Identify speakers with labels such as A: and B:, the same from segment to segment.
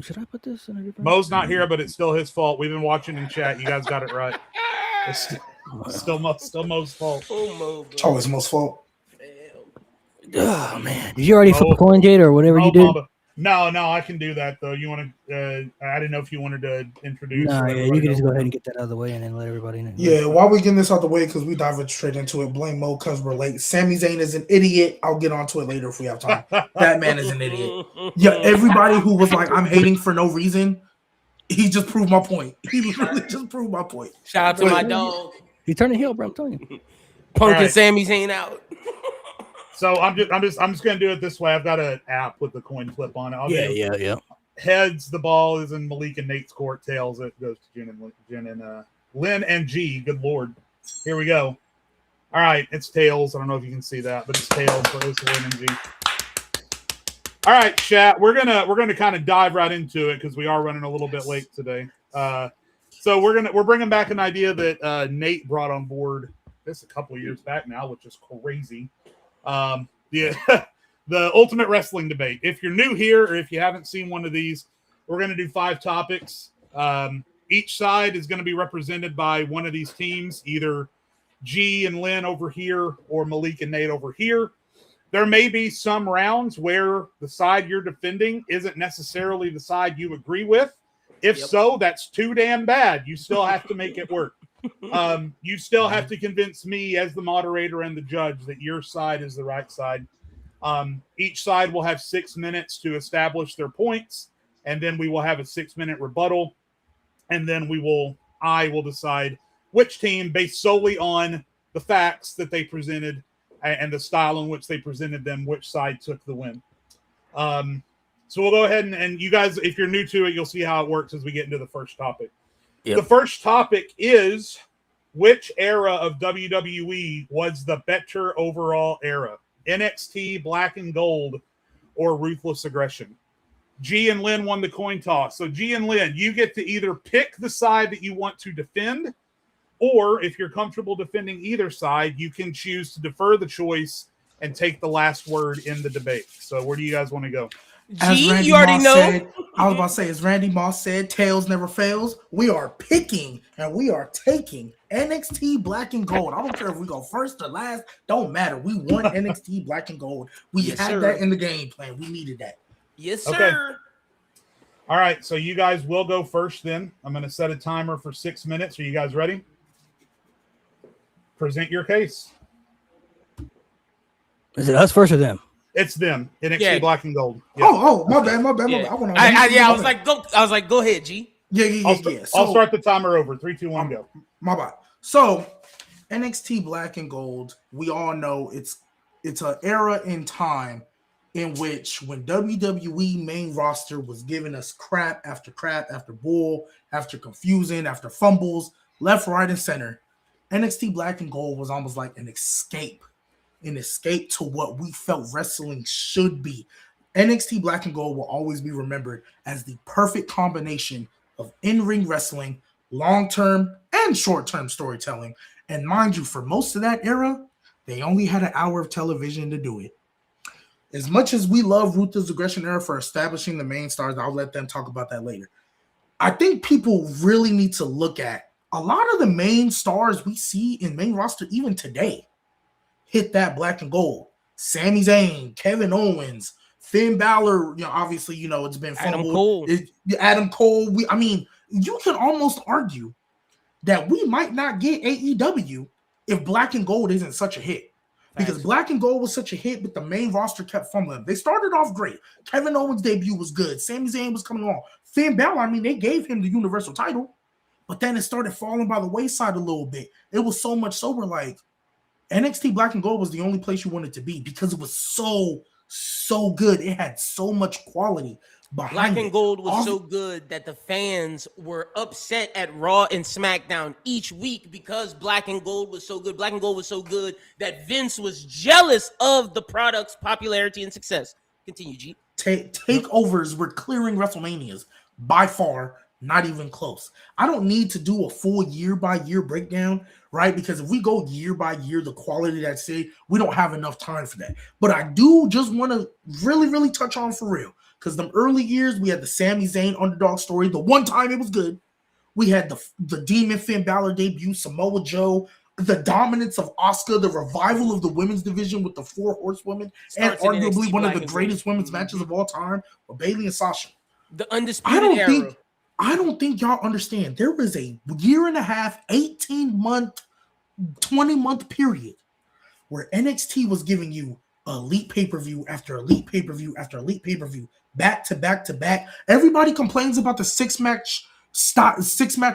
A: Should I put this in a different?
B: Mo's not here, but it's still his fault. We've been watching in chat. You guys got it right. It's still Mo's fault.
C: Oh, Mo,
D: It's always Mo's fault.
A: Oh man, did you already flip
B: Mo,
A: a coin, Jade, or whatever
B: Mo
A: you did?
B: Mamba. No, I can do that though. You want to? I didn't know if you wanted to introduce.
A: No,
B: or
A: yeah, you can just go ahead and get that out of the way and then let everybody know.
D: Yeah, while we getting this out the way, because we dive straight into it, blame Mo because we're late. Sami Zayn is an idiot. I'll get onto it later if we have time. That man is an idiot. Yeah, everybody who was like, I'm hating for no reason, he just proved my point. He literally just proved my point.
C: Shout out to my dog.
A: He turned the heel, bro. I'm telling you.
C: Punk and
B: right.
C: Sami Zayn out.
B: So I'm just gonna do it this way. I've got an app with the coin flip on it. I'll do
A: Yeah.
B: Heads, the ball is in Malik and Nate's court. Tails, it goes to Jen and Lynn and G. Good Lord. Here we go. All right, it's tails. I don't know if you can see that, but it's tails for Lynn and G. All right, chat. We're gonna kind of dive right into it because we are running a little bit late today. So we're bringing back an idea that Nate brought on board this a couple of years back now, which is crazy. The ultimate wrestling debate. If you're new here or if you haven't seen one of these, we're going to do 5 topics. Each side is going to be represented by one of these teams, either G and Lynn over here or Malik and Nate over here. There may be some rounds where the side you're defending isn't necessarily the side you agree with. If so, that's too damn bad. You still have to make it work. You still have to convince me as the moderator and the judge that your side is the right side. Each side will have 6 minutes to establish their points, and then we will have a 6-minute rebuttal, and then I will decide which team, based solely on the facts that they presented and the style in which they presented them, which side took the win. So we'll go ahead and you guys, if you're new to it, you'll see how it works as we get into the first topic. Yep. The first topic is, which era of WWE was the better overall era? NXT, Black and Gold, or Ruthless Aggression? G and Lynn won the coin toss. So G and Lynn, you get to either pick the side that you want to defend, or if you're comfortable defending either side, you can choose to defer the choice and take the last word in the debate. So where do you guys want to go?
C: G, you already know.
D: I was about to say, as Randy Moss said, tails never fails. We are picking and we are taking NXT Black and Gold. I don't care if we go first or last. Don't matter. We want NXT Black and Gold. We had that in the game plan. We needed that.
C: Yes, sir.
B: Okay. All right. So you guys will go first then. I'm going to set a timer for 6 minutes. Are you guys ready? Present your case.
A: Is it us first or them?
B: It's them. NXT Black and Gold.
D: Yeah. Oh, my bad.
C: I was like, go ahead, G.
D: Yeah.
B: I'll start the timer over. 3, 2, 1, go.
D: My bad. So NXT Black and Gold, we all know it's an era in time in which when WWE main roster was giving us crap after bull, after confusing, after fumbles, left, right, and center, NXT Black and Gold was almost like an escape to what we felt wrestling should be. NXT Black and Gold will always be remembered as the perfect combination of in-ring wrestling, long-term and short-term storytelling. And mind you, for most of that era, they only had an hour of television to do it. As much as we love Ruthless Aggression era for establishing the main stars, I'll let them talk about that later. I think people really need to look at a lot of the main stars we see in main roster even today hit that Black and Gold. Sami Zayn, Kevin Owens, Finn Balor, obviously, it's been fumbled. Adam Cole. You can almost argue that we might not get AEW if Black and Gold isn't such a hit. Because Black and Gold was such a hit, but the main roster kept fumbling. They started off great. Kevin Owens' debut was good. Sami Zayn was coming along. Finn Balor, they gave him the Universal title, but then it started falling by the wayside a little bit. It was so much so we're like, NXT Black and Gold was the only place you wanted to be because it was so good. It had so much quality behind
C: Black and Gold was so good that the fans were upset at Raw and SmackDown each week because Black and Gold was so good. Black and Gold was so good that Vince was jealous of the product's popularity and success. Continue, G.
D: Takeovers were clearing WrestleManias by far. Not even close. I don't need to do a full year-by-year breakdown, right? Because if we go year by year, the quality of that city, we don't have enough time for that. But I do just want to really, really touch on for real. Because the early years, we had the Sami Zayn underdog story. The one time it was good. We had the Demon Finn Balor debut, Samoa Joe, the dominance of Asuka, the revival of the women's division with the 4 horsewomen, and arguably one of the greatest women's matches of all time with Bayley and Sasha.
C: The undisputed era.
D: I don't think y'all understand. There was a year and a half, 18-month, 20-month period where NXT was giving you elite pay-per-view after elite pay-per-view after elite pay-per-view, back to back to back. Everybody complains about the six-match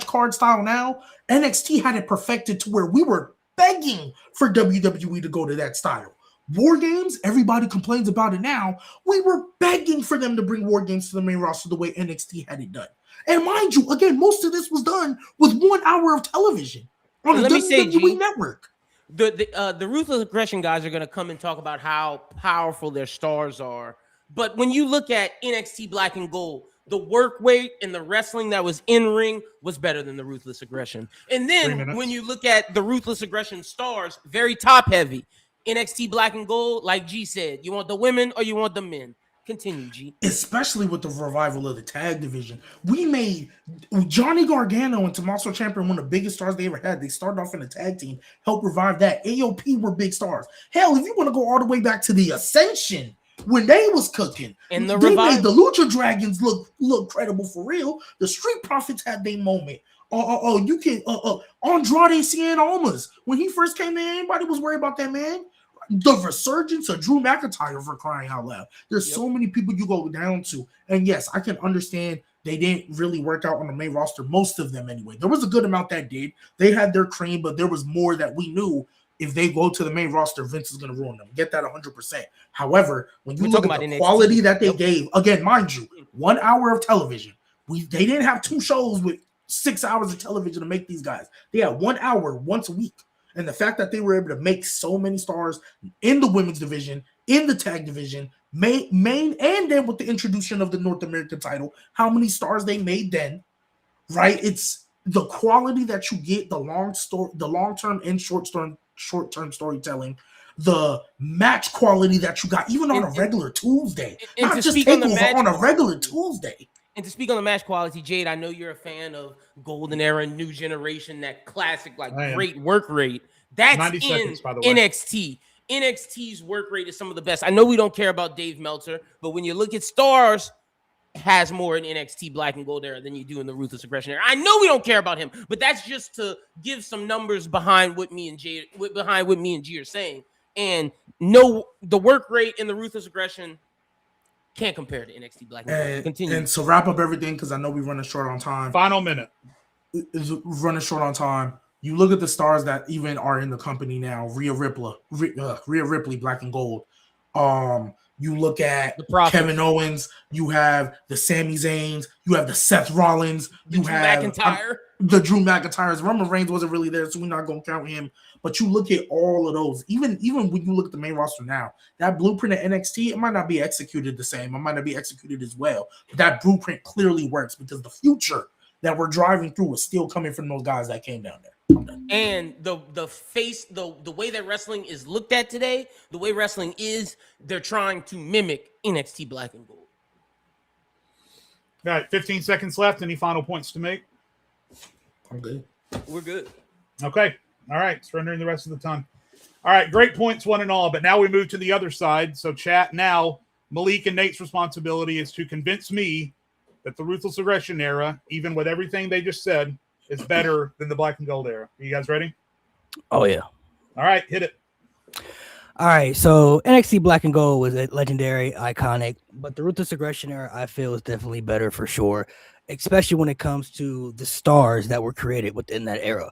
D: card style now. NXT had it perfected to where we were begging for WWE to go to that style. War Games, everybody complains about it now. We were begging for them to bring War Games to the main roster the way NXT had it done. And mind you, again, most of this was done with 1 hour of television on the WWE network.
C: The Ruthless Aggression guys are going to come and talk about how powerful their stars are. But when you look at NXT Black and Gold, the work rate and the wrestling that was in ring was better than the Ruthless Aggression. And then when you look at the Ruthless Aggression stars, very top heavy. NXT Black and Gold, like G said, you want the women or you want the men? Continue, G.
D: Especially with the revival of the tag division. We made Johnny Gargano and Tommaso Ciampa one of the biggest stars they ever had. They started off in a tag team, helped revive that. AOP were big stars. Hell, if you want to go all the way back to the Ascension, when they was cooking,
C: and
D: they made the Lucha Dragons look credible for real. The Street Profits had their moment. You can Andrade Cien Almas. When he first came in, anybody was worried about that man. The resurgence of Drew McIntyre, for crying out loud. There's so many people you go down to. And yes, I can understand they didn't really work out on the main roster, most of them anyway. There was a good amount that did. They had their cream, but there was more that we knew if they go to the main roster, Vince is going to ruin them. Get that 100%. However, when you look at the quality that they gave, again, mind you, 1 hour of television. They didn't have 2 shows with 6 hours of television to make these guys. They had 1 hour once a week. And the fact that they were able to make so many stars in the women's division, in the tag division, main, and then with the introduction of the North American title, how many stars they made then, right? It's the quality that you get, the long-term and short-term storytelling, the match quality that you got, even on a regular Tuesday, not just takeover on a regular Tuesday.
C: And to speak on the match quality, Jade, I know you're a fan of Golden Era, New Generation, that classic, great work rate. That's 90 seconds, by the way. NXT. NXT's work rate is some of the best. I know we don't care about Dave Meltzer, but when you look at stars, has more in NXT Black and Gold Era than you do in the Ruthless Aggression Era. I know we don't care about him, but that's just to give some numbers behind what me and G are saying. And no, the work rate in the Ruthless Aggression can't compare to NXT Black and Gold. Continue.
D: And so wrap up everything, because I know we're running short on time.
B: Final minute.
D: Running short on time. You look at the stars that even are in the company now. Rhea Ripley, Black and Gold. You look at Kevin Owens. You have the Sami Zayns. You have the Seth Rollins. You have the Drew McIntyres. Roman Reigns wasn't really there, so we're not going to count him. But you look at all of those. Even when you look at the main roster now, that blueprint at NXT, it might not be executed the same. It might not be executed as well. But that blueprint clearly works, because the future that we're driving through is still coming from those guys that came down there.
C: And the way that wrestling is looked at today, the way wrestling is, they're trying to mimic NXT Black and Gold.
B: All right, 15 seconds left. Any final points to make?
D: I'm good.
C: We're good.
B: Okay. All right. Surrendering the rest of the time. All right. Great points, one and all. But now we move to the other side. So chat now. Malik and Nate's responsibility is to convince me that the Ruthless Aggression era, even with everything they just said, is better than the Black and Gold era. Are you guys ready?
A: Oh, yeah.
B: All right. Hit it.
A: All right. So NXT Black and Gold was legendary, iconic. But the Ruthless Aggression era, I feel, is definitely better for sure, especially when it comes to the stars that were created within that era.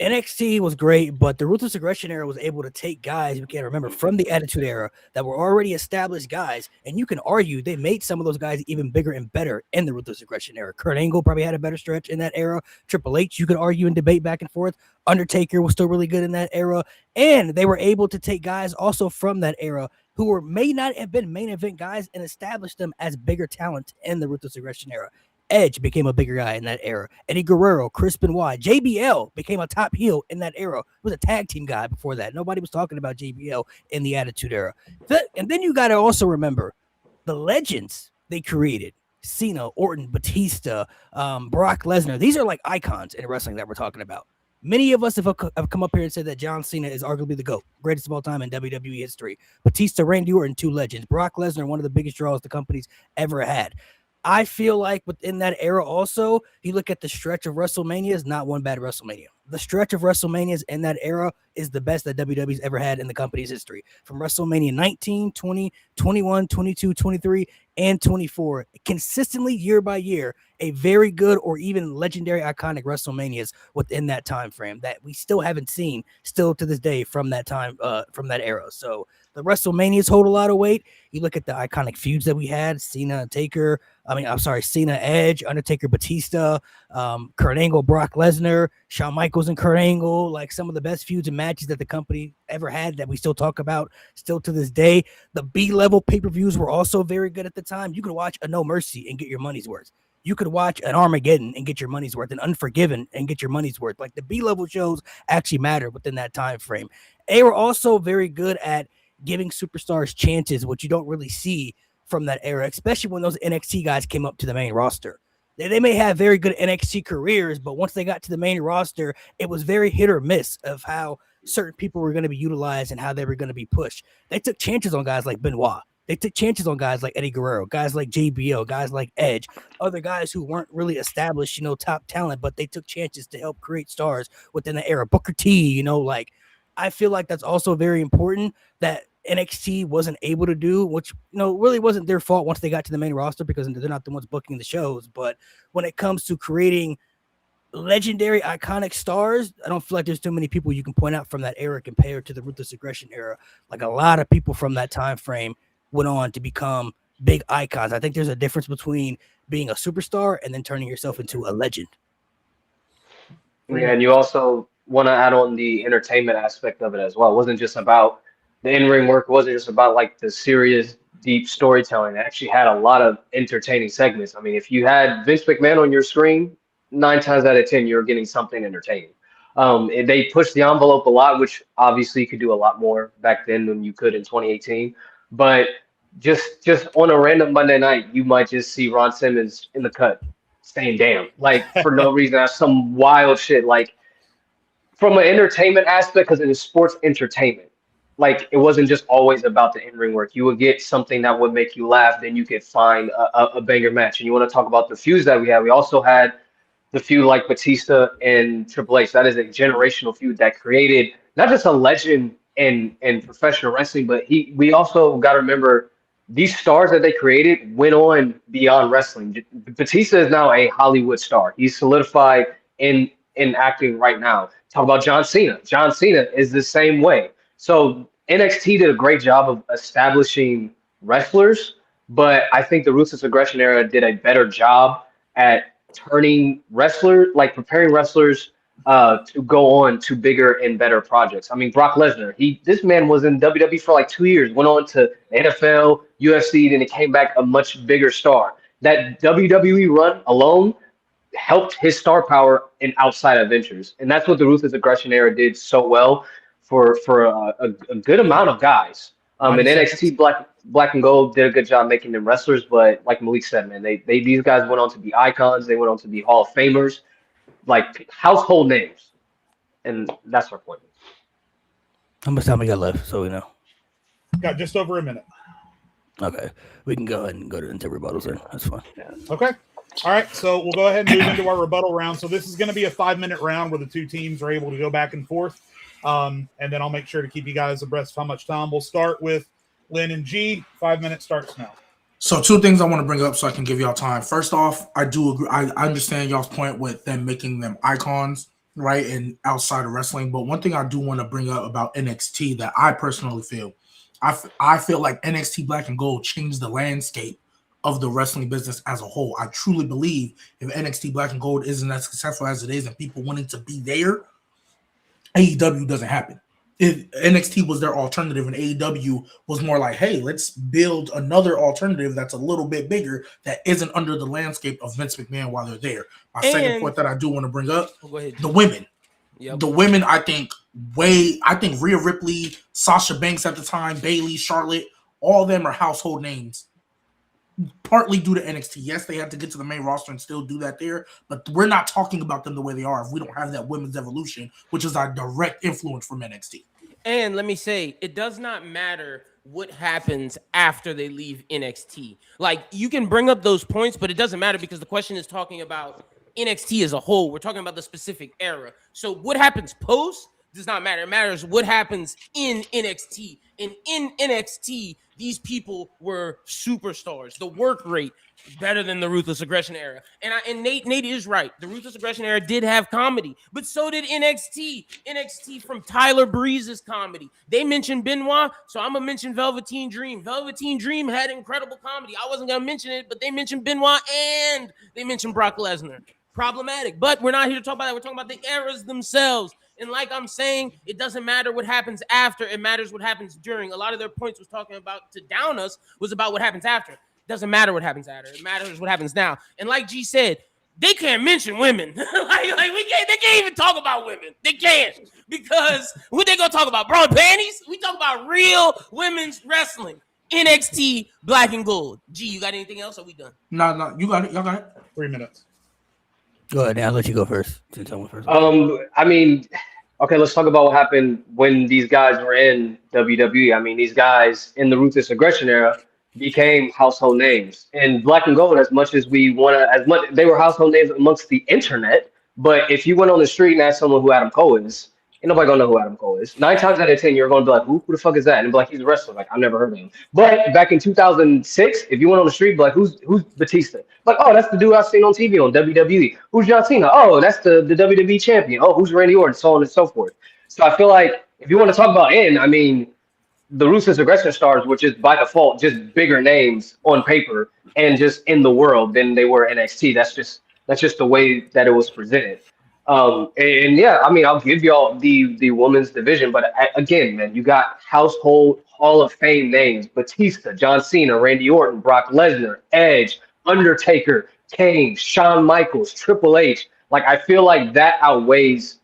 A: NXT was great, but the Ruthless Aggression era was able to take guys, we can't remember, from the Attitude Era that were already established guys, and you can argue they made some of those guys even bigger and better in the Ruthless Aggression era. Kurt Angle probably had a better stretch in that era. Triple H, you could argue and debate back and forth. Undertaker was still really good in that era, and they were able to take guys also from that era who may not have been main event guys and establish them as bigger talent in the Ruthless Aggression era. Edge became a bigger guy in that era. Eddie Guerrero, Chris Benoit, JBL became a top heel in that era. He was a tag team guy before that. Nobody was talking about JBL in the Attitude Era. And then you got to also remember the legends they created. Cena, Orton, Batista, Brock Lesnar. These are like icons in wrestling that we're talking about. Many of us have come up here and said that John Cena is arguably the GOAT, greatest of all time in WWE history. Batista, Randy Orton, two legends. Brock Lesnar, one of the biggest draws the company's ever had. I feel like within that era also, you look at the stretch of WrestleManias, not one bad WrestleMania. The stretch of WrestleManias in that era is the best that WWE's ever had in the company's history. From WrestleMania 19, 20, 21, 22, 23, and 24. Consistently, year by year, a very good or even legendary iconic WrestleManias within that time frame that we still haven't seen still to this day from that time, from that era. So the WrestleManias hold a lot of weight. You look at the iconic feuds that we had, Cena, Edge, Undertaker, Batista, Kurt Angle, Brock Lesnar, Shawn Michaels and Kurt Angle, like some of the best feuds and matches that the company ever had that we still talk about still to this day. The B-level pay-per-views were also very good at the time. You could watch a No Mercy and get your money's worth. You could watch an Armageddon and get your money's worth, an Unforgiven and get your money's worth. Like the B-level shows actually matter within that time frame. They were also very good at giving superstars chances, which you don't really see from that era, especially when those NXT guys came up to the main roster. They may have very good NXT careers, but once they got to the main roster, it was very hit or miss of how certain people were going to be utilized and how they were going to be pushed. They took chances on guys like Benoit. They took chances on guys like Eddie Guerrero, guys like JBL, guys like Edge, other guys who weren't really established, top talent, but they took chances to help create stars within the era. Booker T, I feel like that's also very important that NXT wasn't able to do, which really wasn't their fault once they got to the main roster because they're not the ones booking the shows. But when it comes to creating legendary, iconic stars, I don't feel like there's too many people you can point out from that era compared to the Ruthless Aggression era. Like a lot of people from that time frame went on to become big icons. I think there's a difference between being a superstar and then turning yourself into a legend.
E: Yeah, and you also want to add on the entertainment aspect of it as well. It wasn't just about the in-ring work. It wasn't just about like the serious, deep storytelling. It actually had a lot of entertaining segments. I mean, if you had Vince McMahon on your screen, 9 times out of 10, you're getting something entertaining. They pushed the envelope a lot, which obviously you could do a lot more back then than you could in 2018. But just on a random Monday night, you might just see Ron Simmons in the cut saying "damn" like for no reason. That's some wild shit. Like from an entertainment aspect, because it is sports entertainment. Like it wasn't just always about the in-ring work. You would get something that would make you laugh, then you could find a banger match. And you want to talk about the feuds that we had. We also had the feud like Batista and Triple H. That is a generational feud that created not just a legend in professional wrestling, but we also got to remember these stars that they created went on beyond wrestling. Batista is now a Hollywood star. He's solidified in acting right now. Talk about John Cena. John Cena is the same way. So NXT did a great job of establishing wrestlers, but I think the Ruthless Aggression era did a better job at preparing wrestlers to go on to bigger and better projects. I mean, Brock Lesnar, this man was in WWE for like 2 years, went on to NFL, UFC, then he came back a much bigger star. That WWE run alone helped his star power in outside adventures. And that's what the Ruthless Aggression era did so well for a good amount of guys. And NXT Black and Gold did a good job making them wrestlers, but like Malik said, man, these guys went on to be icons. They went on to be Hall of Famers, like household names. And that's our point.
A: How much time we got left, so we know?
B: Got just over a minute.
A: Okay, we can go ahead and go into rebuttals then. That's fine.
B: Yeah. Okay. All right, so we'll go ahead and move into our rebuttal round. So this is going to be a 5-minute round where the two teams are able to go back and forth. And then I'll make sure to keep you guys abreast of how much time. We'll start with Lynn and G. 5 minutes starts now.
D: So 2 things I want to bring up so I can give y'all time. First off, I do agree. I understand y'all's point with them making them icons, right, and outside of wrestling. But one thing I do want to bring up about NXT that I personally feel, I feel like NXT Black and Gold changed the landscape of the wrestling business as a whole. I truly believe if NXT Black and Gold isn't as successful as it is and people wanting to be there, AEW doesn't happen. If NXT was their alternative and AEW was more like, hey, let's build another alternative that's a little bit bigger that isn't under the landscape of Vince McMahon while they're there. My second point that I do want to bring up, the women. Yep. The women, I think Rhea Ripley, Sasha Banks at the time, Bayley, Charlotte, all of them are household names partly due to NXT. Yes, they had to get to the main roster and still do that there, but we're not talking about them the way they are if we don't have that women's evolution, which is our direct influence from NXT.
C: And let me say, it does not matter what happens after they leave NXT. Like, you can bring up those points, but it doesn't matter because the question is talking about NXT as a whole. We're talking about the specific era. So what happens post does not matter. It matters what happens in NXT. And in NXT, these people were superstars. The work rate better than the Ruthless Aggression era. And Nate is right. The Ruthless Aggression era did have comedy, but so did NXT. NXT from Tyler Breeze's comedy. They mentioned Benoit, so I'm gonna mention Velveteen Dream. Velveteen Dream had incredible comedy. I wasn't gonna mention it, but they mentioned Benoit and they mentioned Brock Lesnar. Problematic, but we're not here to talk about that. We're talking about the eras themselves. And like I'm saying, it doesn't matter what happens after. It matters what happens during. A lot of their points was talking about to down us was about what happens after. It doesn't matter what happens after. It matters what happens now. And like G said, they can't mention women. They can't even talk about women. They can't. Because what they gonna talk about? Bra and panties? We talk about real women's wrestling. NXT Black and Gold. G, you got anything else? Or are we done?
D: No, you got it. Y'all got it.
B: 3 minutes.
A: Go ahead. I'll let you go first. Since I went first.
E: I mean, okay, let's talk about what happened when these guys were in WWE. I mean, these guys in the Ruthless Aggression era became household names. And Black and Gold, as much as we want to, as much they were household names amongst the internet. But if you went on the street and asked someone who Adam Cole is, ain't nobody gonna know who Adam Cole is. 9 times out of 10, you're gonna be like, who the fuck is that? And be like, he's a wrestler. Like, I've never heard of him. But back in 2006, if you went on the street, be like, who's Batista? Like, oh, that's the dude I've seen on TV on WWE. Who's John Cena? Oh, that's the WWE champion. Oh, who's Randy Orton? So on and so forth. So I feel like if you want to talk about I mean, the Ruthless Aggression stars, which is by default just bigger names on paper and just in the world than they were NXT. That's just the way that it was presented. And yeah, I mean, I'll give y'all the women's division, but again, man, you got household Hall of Fame names: Batista, John Cena, Randy Orton, Brock Lesnar, Edge, Undertaker, Kane, Shawn Michaels, Triple H. Like, I feel like that outweighs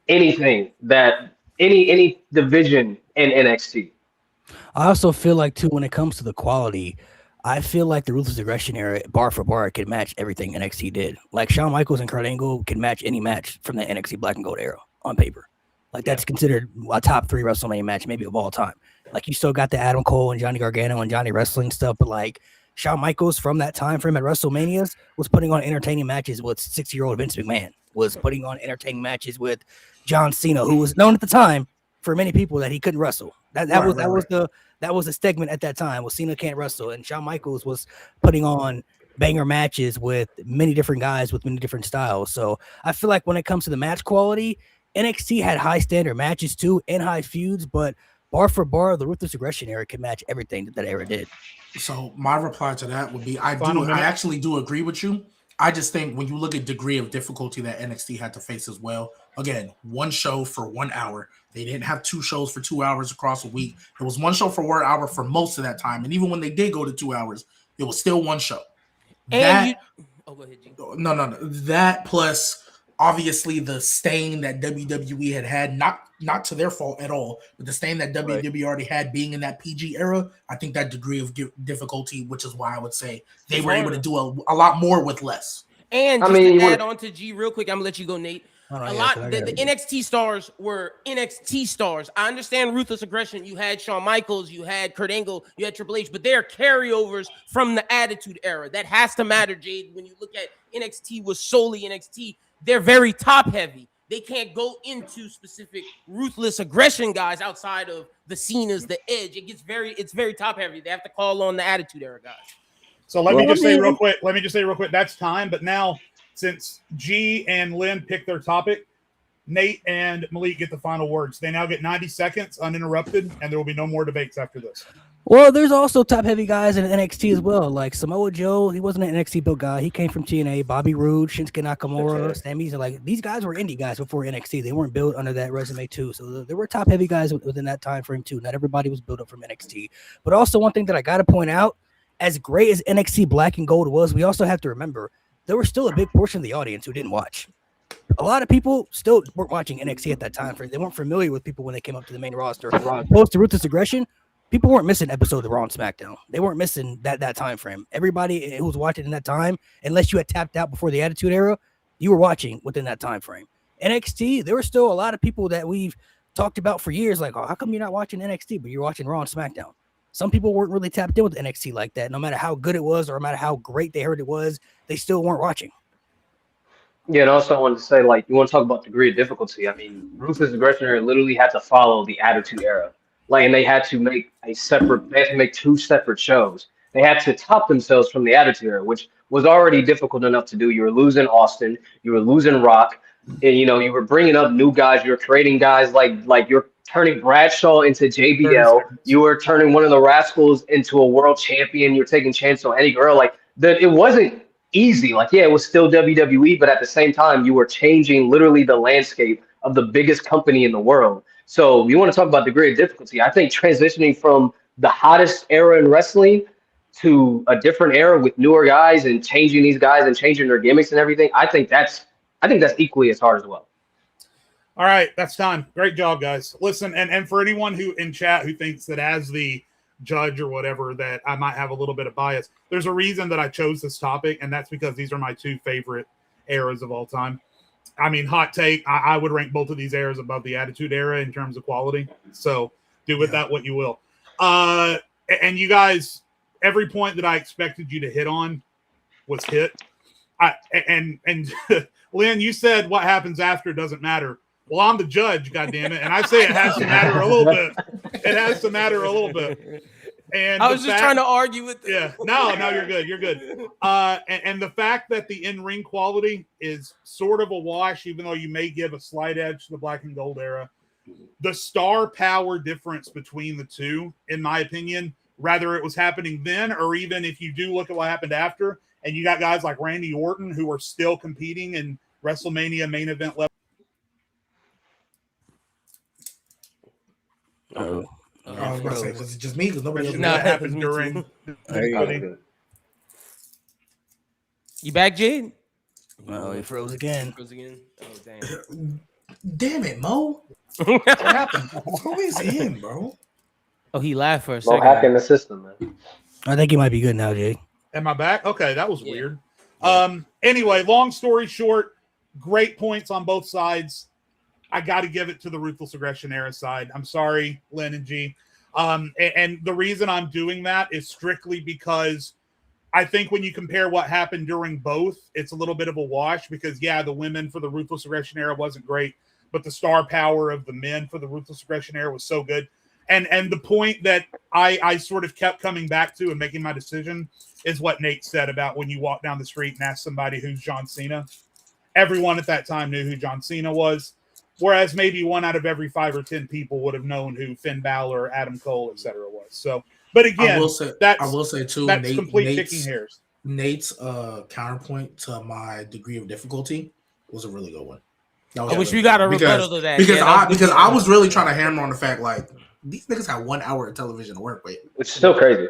E: anything that any division in NXT.
A: I also feel like too, when it comes to the quality, I feel like the Ruthless Aggression era, bar for bar, could match everything NXT did. Like, Shawn Michaels and Kurt Angle can match any match from the NXT Black and Gold era on paper. Like, that's considered a top 3 WrestleMania match, maybe of all time. Like, you still got the Adam Cole and Johnny Gargano and Johnny Wrestling stuff, but like, Shawn Michaels from that time frame at WrestleManias was putting on entertaining matches with 60-year-old Vince McMahon, was putting on entertaining matches with John Cena, who was known at the time for many people that he couldn't wrestle. That was a segment at that time. Was Cena can't wrestle, and Shawn Michaels was putting on banger matches with many different guys with many different styles. So I feel like when it comes to the match quality, NXT had high standard matches too and high feuds, but bar for bar, the Ruthless Aggression era could match everything that era did.
D: So my reply to that would be, I actually do agree with you. I just think when you look at degree of difficulty that NXT had to face as well, again, one show for 1 hour. They didn't have 2 shows for 2 hours across a week. It was one show for 1 hour for most of that time. And even when they did go to 2 hours, it was still one show.
C: Go ahead, G.
D: No. That plus obviously the stain that WWE had, not to their fault at all, but the stain that WWE already had being in that PG era, I think that degree of difficulty, which is why I would say they were able to do a lot more with less.
C: And just to add on to G real quick, I'm gonna let you go, Nate. The NXT stars were NXT stars. I understand Ruthless Aggression. You had Shawn Michaels, you had Kurt Angle, you had Triple H, but they are carryovers from the Attitude Era. That has to matter, Jade. When you look at NXT was solely NXT, they're very top heavy. They can't go into specific Ruthless Aggression guys outside of the Cenas, the Edge. It's very top heavy. They have to call on the Attitude Era guys.
B: So let me just say real quick. That's time. But now, since G and Lynn picked their topic, Nate and Malik get the final words. They now get 90 seconds uninterrupted, and there will be no more debates after this.
A: Well, there's also top-heavy guys in NXT as well, like Samoa Joe. He wasn't an NXT built guy. He came from TNA. Bobby Roode, Shinsuke Nakamura, Sami Zayn. Like, these guys were indie guys before NXT. They weren't built under that resume too. So there were top-heavy guys within that time frame too. Not everybody was built up from NXT. But also one thing that I got to point out, as great as NXT Black and Gold was, we also have to remember there was still a big portion of the audience who didn't watch. A lot of people still weren't watching NXT at that time. They weren't familiar with people when they came up to the main roster. Post to Ruthless Aggression, people weren't missing episodes of Raw and SmackDown. They weren't missing that time frame. Everybody who was watching in that time, unless you had tapped out before the Attitude Era, you were watching within that time frame. NXT, there were still a lot of people that we've talked about for years, like, oh, how come you're not watching NXT, but you're watching Raw and SmackDown? Some people weren't really tapped in with NXT like that. No matter how good it was or no matter how great they heard it was, they still weren't watching.
E: Yeah, and also I wanted to say, like, you want to talk about degree of difficulty. I mean, Ruthless Aggression Era literally had to follow the Attitude Era. Like, and they had to make they had to make two separate shows. They had to top themselves from the Attitude Era, which was already difficult enough to do. You were losing Austin, you were losing Rock, and you were bringing up new guys. You were creating guys like you're turning Bradshaw into
B: 30
E: JBL.
B: seconds.
E: You were turning one of the Rascals into a world champion. You're taking chance on Eddie Guerrero. Like, it wasn't easy. Like, yeah, it was still WWE, but at the same time, you were changing literally the landscape of the biggest company in the world. So you want to talk about degree of difficulty. I think transitioning from the hottest era in wrestling to a different era with newer guys and changing these guys and changing their gimmicks and everything, I think that's equally as hard as well.
B: All right, that's time. Great job, guys. Listen, and for anyone who in chat who thinks that as the judge or whatever that I might have a little bit of bias, there's a reason that I chose this topic, and that's because these are my two favorite eras of all time. I mean, hot take, I would rank both of these eras above the Attitude Era in terms of quality. So do with that what you will. And you guys, every point that I expected you to hit on was hit. And Lynn, you said what happens after doesn't matter. Well, I'm the judge, goddammit, and I say it has to matter a little bit. It has to matter a little bit. And
C: I was just trying to argue with.
B: Yeah, no, you're good. You're good. And the fact that the in-ring quality is sort of a wash, even though you may give a slight edge to the Black and Gold era, the star power difference between the two, in my opinion, whether it was happening then or even if you do look at what happened after, and you got guys like Randy Orton who are still competing in WrestleMania main event level.
A: Oh,
D: I was about to say, was it just me? Because nobody else.
C: Nah,
B: That
C: it was
B: happened
C: me
B: during.
C: too.
E: Good.
C: You back, Jade?
A: oh, he froze again.
C: Froze again. Oh damn!
D: Damn it, Mo.
B: What happened?
D: It's always him, bro.
C: Oh, he laughed for a
E: No
C: second.
E: hacking the system, man.
A: I think he might be good now, Jay.
B: Am I back? Okay, that was
C: Yeah.
B: weird. Anyway, long story short, great points on both sides. I got to give it to the Ruthless Aggression era side. I'm sorry, Lynn and G. And the reason I'm doing that is strictly because I think when you compare what happened during both, it's a little bit of a wash because, yeah, the women for the Ruthless Aggression era wasn't great, but the star power of the men for the Ruthless Aggression era was so good. And the point that I sort of kept coming back to and making my decision is what Nate said about when you walk down the street and ask somebody who's John Cena. Everyone at that time knew who John Cena was, whereas maybe 1 out of every 5 or 10 people would have known who Finn Balor, Adam Cole, etc. was. So, but again,
D: I will say too,
B: that's complete picking hairs.
D: Nate's counterpoint to my degree of difficulty was a really good one.
C: I wish we got a rebuttal to that.
D: Because
C: Yeah,
D: I was really trying to hammer on the fact like these niggas have 1 hour of television to work with.
E: Which is still crazy.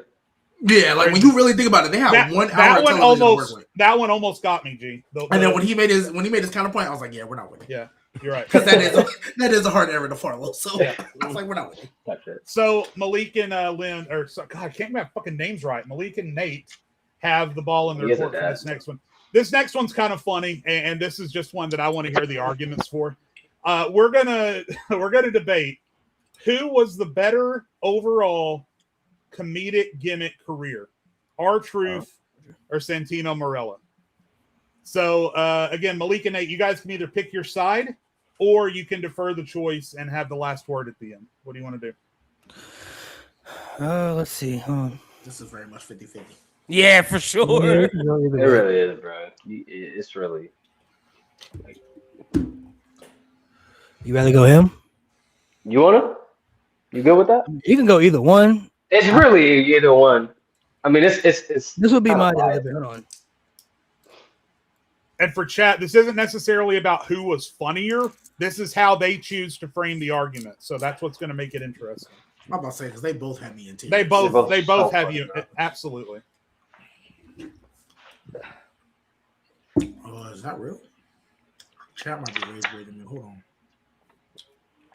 D: Yeah, like when you really think about it, they have 1 hour of television to work with.
B: That one almost got me, G.
D: And then when he made his counterpoint, I was like, yeah, we're not winning.
B: Yeah, you're right.
D: Because that is a hard error to follow. So
B: Yeah.
D: I was like, we're not winning.
E: That's it.
B: So Malik and Lynn, God, I can't remember fucking names right. Malik and Nate have the ball in their
E: He is a
B: court for
E: dad.
B: this next one. This next one's kind of funny, and this is just one that I want to hear the arguments for. We're gonna debate who was the better overall comedic gimmick career, R-Truth or Santino Marella. So again, Malik and Nate, you guys can either pick your side or you can defer the choice and have the last word at the end. What do you want to do?
A: Let's see.
D: This is very much 50-50.
C: Yeah, for sure.
E: It really is, bro. It's really.
A: You rather go him?
E: You wanna? You good with that?
A: You can go either one.
E: It's really either one. I mean, it's.
A: This would be my
E: biased.
A: debate. Hold on.
B: And for chat, this isn't necessarily about who was funnier. This is how they choose to frame the argument. So that's what's going to make it interesting.
D: I'm about to say because they both have me in tears.
B: They both
E: so
B: have
E: funny,
B: you.
E: bro.
B: Absolutely.
D: Is that real? Chat might be raised. Wait a minute. Hold on.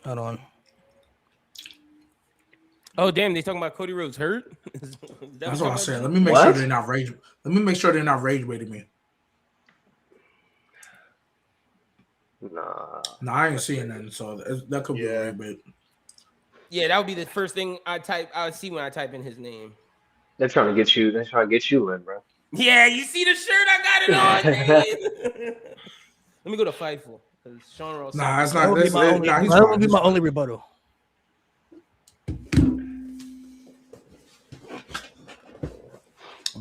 A: Hold on.
C: Oh damn, they talking about Cody Rhodes hurt?
D: That's what I said. Let me make sure they're not rage. Let me make sure they're not rage baiting me.
E: Nah.
D: No, I ain't seeing nothing, so that could be a rage bait.
C: Yeah, that would be the first thing I would see when I type in his name.
E: They're trying to get you. They're trying to get you in, bro.
C: Yeah, you see the shirt I got it on. Let me go to Fightful because Sean Ross.
D: Nah, that's
A: That
D: not.
A: would be my only.
D: Nah, he's
A: That would
D: fine.
A: be
D: He's
A: my
D: fine.
A: only rebuttal.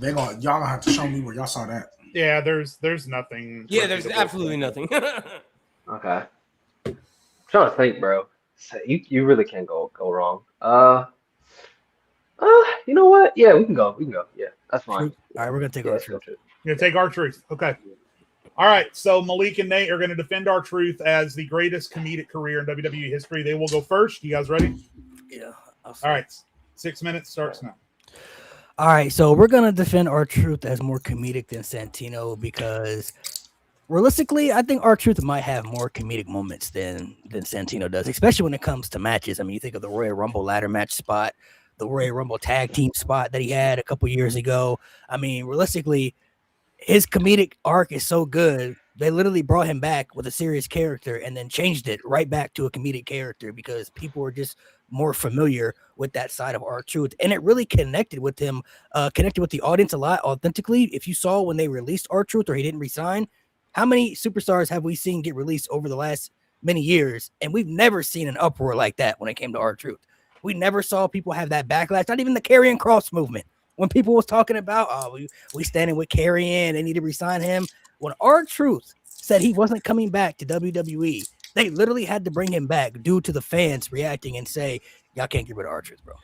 D: Y'all gonna have to show me where y'all saw that.
B: Yeah, there's nothing.
C: Yeah, there's absolutely nothing.
E: Okay. I'm trying to think, bro. You really can't go wrong. You know what? Yeah, we can go. Yeah, that's fine.
A: All right, we're gonna take
E: Yeah,
A: our
E: let's go
A: truth.
E: Truth.
B: You're gonna take R-Truth. Okay. All right. So Malik and Nate are gonna defend R-Truth as the greatest comedic career in WWE history. They will go first. You guys ready?
A: Yeah.
B: All right. 6 minutes starts now.
A: All right, so we're gonna defend R-Truth as more comedic than Santino because realistically, I think R-Truth might have more comedic moments than Santino does, especially when it comes to matches. I mean, you think of the Royal Rumble ladder match spot, the Royal Rumble tag team spot that he had a couple years ago. I mean, realistically, his comedic arc is so good. They literally brought him back with a serious character and then changed it right back to a comedic character because people were just more familiar with that side of R-Truth. And it really connected with him, connected with the audience a lot authentically. If you saw when they released R-Truth or he didn't resign, how many superstars have we seen get released over the last many years? And we've never seen an uproar like that when it came to R-Truth. We never saw people have that backlash, not even the Karrion Kross movement. When people was talking about, oh, we standing with Karrion, they need to resign him. When R-Truth said he wasn't coming back to WWE, they literally had to bring him back due to the fans reacting and say, y'all can't get rid of R-Truth, bro.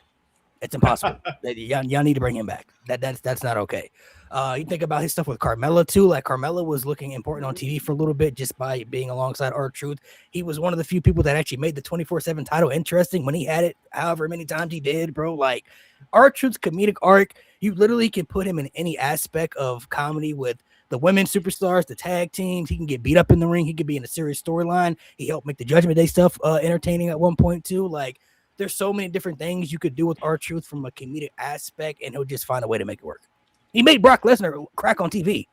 A: It's impossible. y'all need to bring him back. That's not okay. You think about his stuff with Carmella too. Like Carmella was looking important on TV for a little bit just by being alongside R-Truth. He was one of the few people that actually made the 24/7 title interesting when he had it. However many times he did, bro. Like R-Truth's comedic arc, you literally can put him in any aspect of comedy with the women superstars, the tag teams. He can get beat up in the ring. He could be in a serious storyline. He helped make the Judgment Day stuff entertaining at one point too. Like there's so many different things you could do with R-Truth from a comedic aspect, and he'll just find a way to make it work. He made Brock Lesnar crack on TV.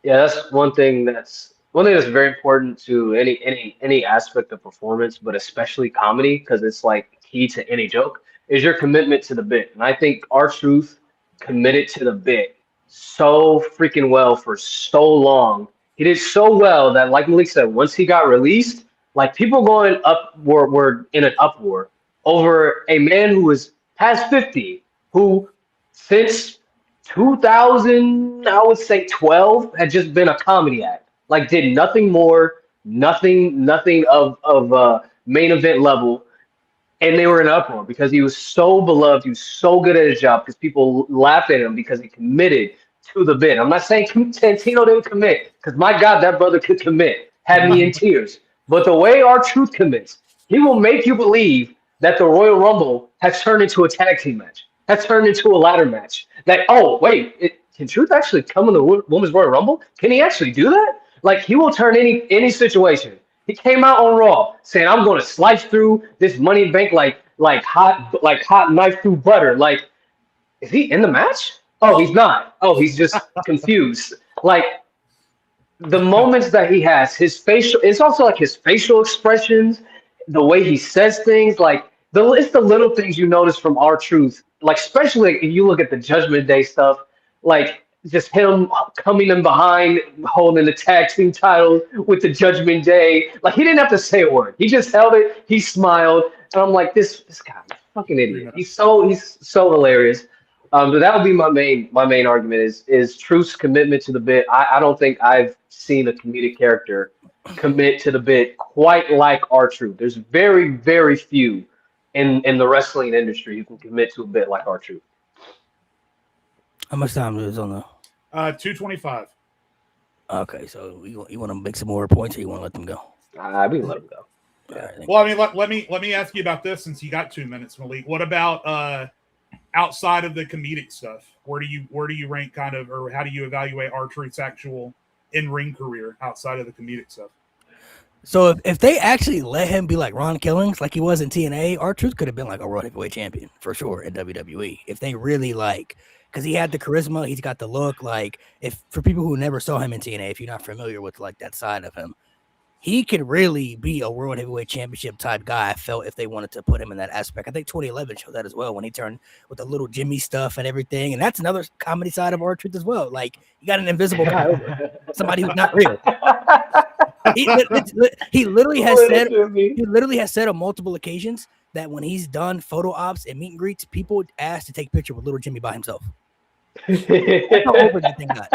E: Yeah, that's one thing that's very important to any aspect of performance, but especially comedy, because it's like key to any joke, is your commitment to the bit. And I think R-Truth committed to the bit so freaking well for so long. He did so well that, like Malik said, once he got released, like people going up were in an uproar over a man who was past 50, who since 2000, I would say 12, had just been a comedy act. Like did nothing more, nothing of main event level, and they were in an uproar because he was so beloved. He was so good at his job because people laughed at him because he committed to the bit. I'm not saying Santino didn't commit because my God, that brother could commit, had me in tears. But the way R-Truth commits, he will make you believe that the Royal Rumble has turned into a tag team match, has turned into a ladder match. That, oh, wait, can Truth actually come in the Women's Royal Rumble? Can he actually do that? Like, he will turn any situation. He came out on Raw saying, "I'm going to slice through this Money in the Bank like hot knife through butter." Like, is he in the match? Oh, he's not. Oh, he's just confused. Like the moments that he has, it's also like his facial expressions, the way he says things, like it's the little things you notice from R-Truth, like especially if you look at the Judgment Day stuff, like just him coming in behind, holding the tag team title with the Judgment Day. Like he didn't have to say a word. He just held it, he smiled, and I'm like, this guy, fucking idiot. He's so hilarious. But that would be my main argument is Truth's commitment to the bit. I don't think I've seen a comedic character commit to the bit quite like R-Truth. There's very, very few in the wrestling industry who can commit to a bit like R-Truth.
A: How much time is on the
B: 2:25.
A: Okay, so you want to make some more points, or you want to let them go?
E: We can let them go.
A: Right,
B: Well, I mean, let me ask you about this since you got 2 minutes, Malik. What about outside of the comedic stuff? Where do you rank kind of, or how do you evaluate R-Truth's actual in-ring career outside of the comedic stuff?
A: So if they actually let him be like Ron Killings, like he was in TNA, R-Truth could have been like a world heavyweight champion for sure in WWE. If they really like, because he had the charisma, he's got the look. Like, if for people who never saw him in TNA, if you're not familiar with like that side of him, he could really be a world heavyweight championship type guy. I felt if they wanted to put him in that aspect. I think 2011 showed that as well when he turned with the little Jimmy stuff and everything. And that's another comedy side of R-Truth as well. Like, you got an invisible guy over somebody who's not real. He literally has said on multiple occasions that when he's done photo ops and meet and greets, people ask to take a picture with little Jimmy by himself. That's how over that thing got.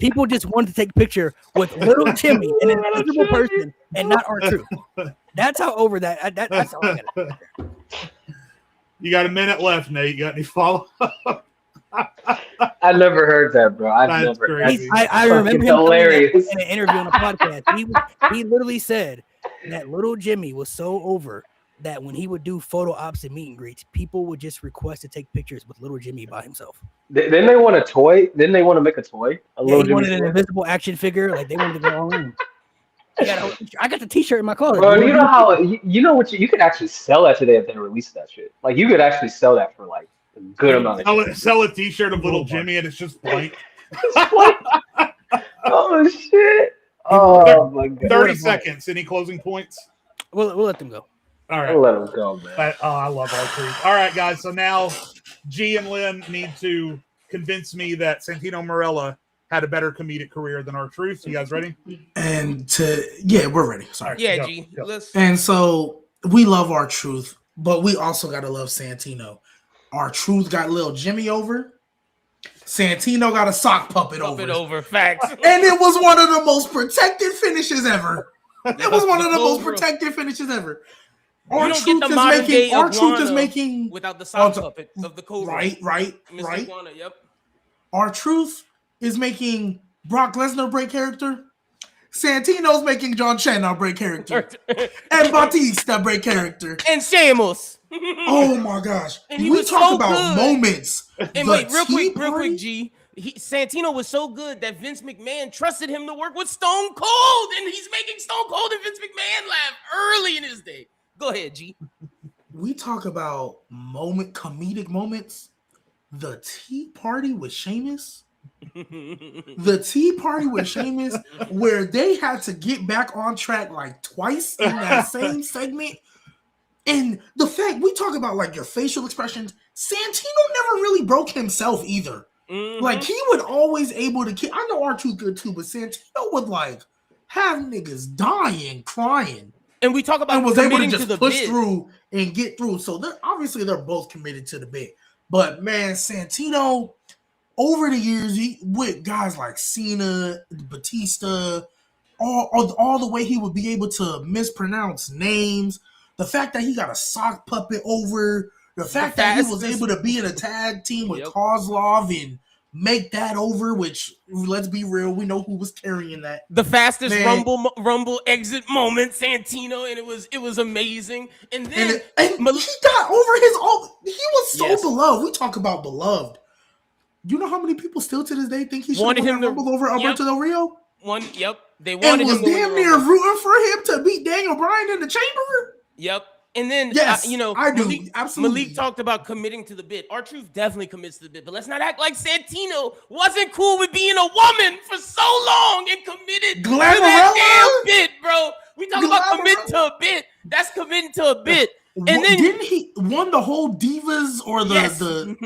A: People just wanted to take a picture with little Jimmy, an invisible person, and not R-Truth. That's how over that. That's how I got it.
B: You got a minute left, Nate. You got any follow up?
E: I never heard that, bro.
B: That's crazy.
A: I remember him
E: hilarious.
A: in an interview on a podcast. He literally said that little Jimmy was so over that when he would do photo ops and meet and greets, people would just request to take pictures with little Jimmy by himself.
E: Then they want a toy. Then they want to make a toy.
A: He wanted an invisible action figure. Like they wanted to go all in. I got the T-shirt in my closet.
E: Bro, you know how you could actually sell that today if they release that shit. Like you could actually sell that for like a good amount of
B: sell a T-shirt of little Jimmy and it's just blank.
E: Oh shit! Oh my god!
B: 30 seconds. Any closing points?
A: We'll let them go.
B: All right.
E: We'll let them go, man.
B: I love R-Truth. All right, guys. So now G and Lynn need to convince me that Santino Marella had a better comedic career than R-Truth. You guys ready?
D: We're ready. Sorry.
C: Yeah,
B: go,
C: G.
B: go.
C: Let's.
D: And so we love R-Truth, but we also gotta love Santino. R-Truth got little Jimmy over. Santino got a sock puppet over.
C: Facts.
D: And it was one of the most protected finishes ever. It was one of the most protected finishes ever.
C: R-Truth
D: is making
C: without the sock puppet of the Cobra.
D: Right.
C: Mr. Iguana, yep.
D: R-Truth is making Brock Lesnar break character. Santino's making John Cena break character. And Batista break character.
C: And Sheamus.
D: Oh my gosh.
C: And
D: we talk about moments.
C: And wait, real quick, G. Santino was so good that Vince McMahon trusted him to work with Stone Cold, and he's making Stone Cold and Vince McMahon laugh early in his day. Go ahead, G.
D: We talk about comedic moments. The Tea Party with Sheamus. The Tea Party with Sheamus, where they had to get back on track like twice in that same segment. And the fact we talk about like your facial expressions, Santino never really broke himself either. Mm-hmm. Like he would always able to I know R-Truth good too, but Santino would like have niggas dying, crying.
C: And we talk about
D: and was able to just push
C: bit.
D: Through and get through. So they're both committed to the bit. But man, Santino, over the years, he with guys like Cena, Batista, all the way he would be able to mispronounce names. The fact that he got a sock puppet over, the fact that he was able to be in a tag team with Kozlov and make that over, which, let's be real, we know who was carrying that.
C: The fastest Rumble exit moment, Santino, and it was amazing. And then
D: he got over his own. He was so beloved. We talk about beloved. You know how many people still to this day think he should have won Rumble over Alberto Del Rio?
C: They wanted him to
D: damn near rooting for him to beat Daniel Bryan in the chamber.
C: Yep. And then,
D: I do. Absolutely.
C: Malik talked about committing to the bit. R-Truth definitely commits to the bit, but let's not act like Santino wasn't cool with being a woman for so long and committed to that damn bit, bro. We talk about committing to a bit. That's committing to a bit. And then
D: didn't he won the whole Divas or the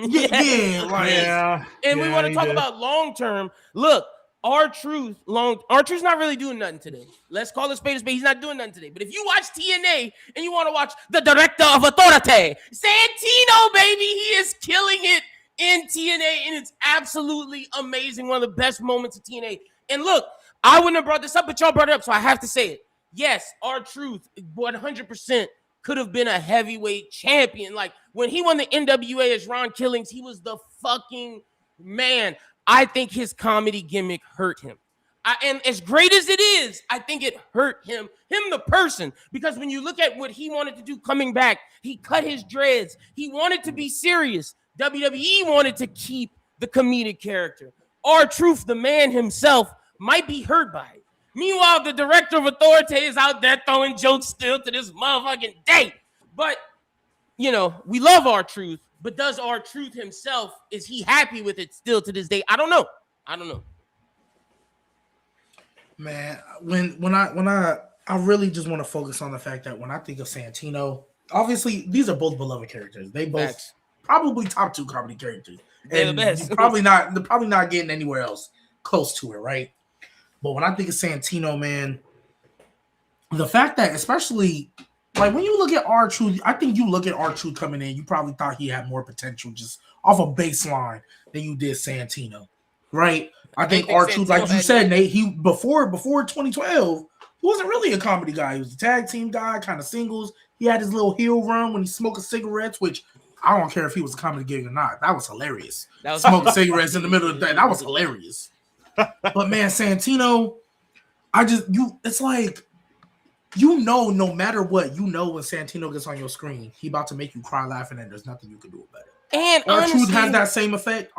C: And we want to talk about long term. Look, R-Truth's not really doing nothing today. Let's call it spade a spade. He's not doing nothing today. But if you watch TNA and you want to watch the director of authority, Santino, baby, he is killing it in TNA, and it's absolutely amazing. One of the best moments of TNA. And look, I wouldn't have brought this up, but y'all brought it up, so I have to say it. Yes, R-Truth 100% could have been a heavyweight champion. Like when he won the NWA as Ron Killings, he was the fucking man. I think his comedy gimmick hurt him. And as great as it is, I think it hurt him the person. Because when you look at what he wanted to do coming back, he cut his dreads. He wanted to be serious. WWE wanted to keep the comedic character. R-Truth, the man himself, might be hurt by it. Meanwhile, the director of Authority is out there throwing jokes still to this motherfucking day. But, we love R-Truth, but does R-Truth himself, is he happy with it still to this day? I don't know.
D: Man, when I really just want to focus on the fact that when I think of Santino, obviously these are both beloved characters. They both probably top 2 comedy characters.
C: They're the best.
D: They're probably not getting anywhere else close to it, right? But when I think of Santino, man, the fact that especially like when you look at R-Truth, I think you look at R-Truth coming in, you probably thought he had more potential just off a baseline than you did Santino, right? I think R-Truth, like you said, Nate, he before 2012, he wasn't really a comedy guy. He was a tag team guy, kind of singles. He had his little heel run when he smoked cigarettes, which I don't care if he was a comedy gig or not. That was hilarious.
C: That was
D: smoking cigarettes in the middle of the day. That was hilarious. But man, Santino, it's like, no matter what, when Santino gets on your screen, he about to make you cry laughing, and there's nothing you can do about it.
C: And
D: R-Truth has that same effect.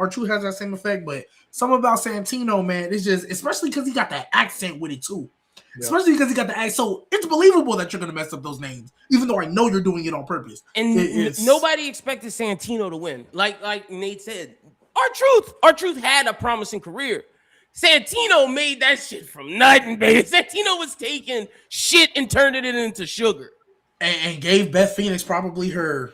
D: But something about Santino, man, it's just, especially because he got that accent with it too. Yeah. Especially because he got the accent, so it's believable that you're gonna mess up those names, even though I know you're doing it on purpose.
C: And nobody expected Santino to win. Like Nate said, R-Truth had a promising career. Santino made that shit from nothing, baby. Santino was taking shit and turning it into sugar.
D: And gave Beth Phoenix probably her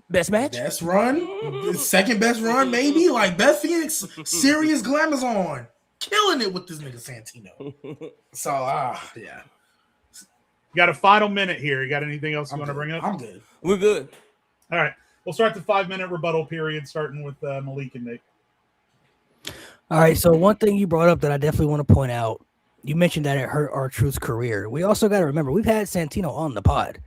C: best match?
D: Best run? Second best run, maybe? Like, Beth Phoenix, serious glamazon. Killing it with this nigga Santino. So, yeah.
B: You got a final minute here. You got anything else you want to bring up?
D: I'm good.
C: We're good.
B: All right. We'll start the 5-minute rebuttal period, starting with Malik and Nate.
A: All right. So one thing you brought up that I definitely want to point out, you mentioned that it hurt R-Truth's career. We also got to remember, we've had Santino on the pod.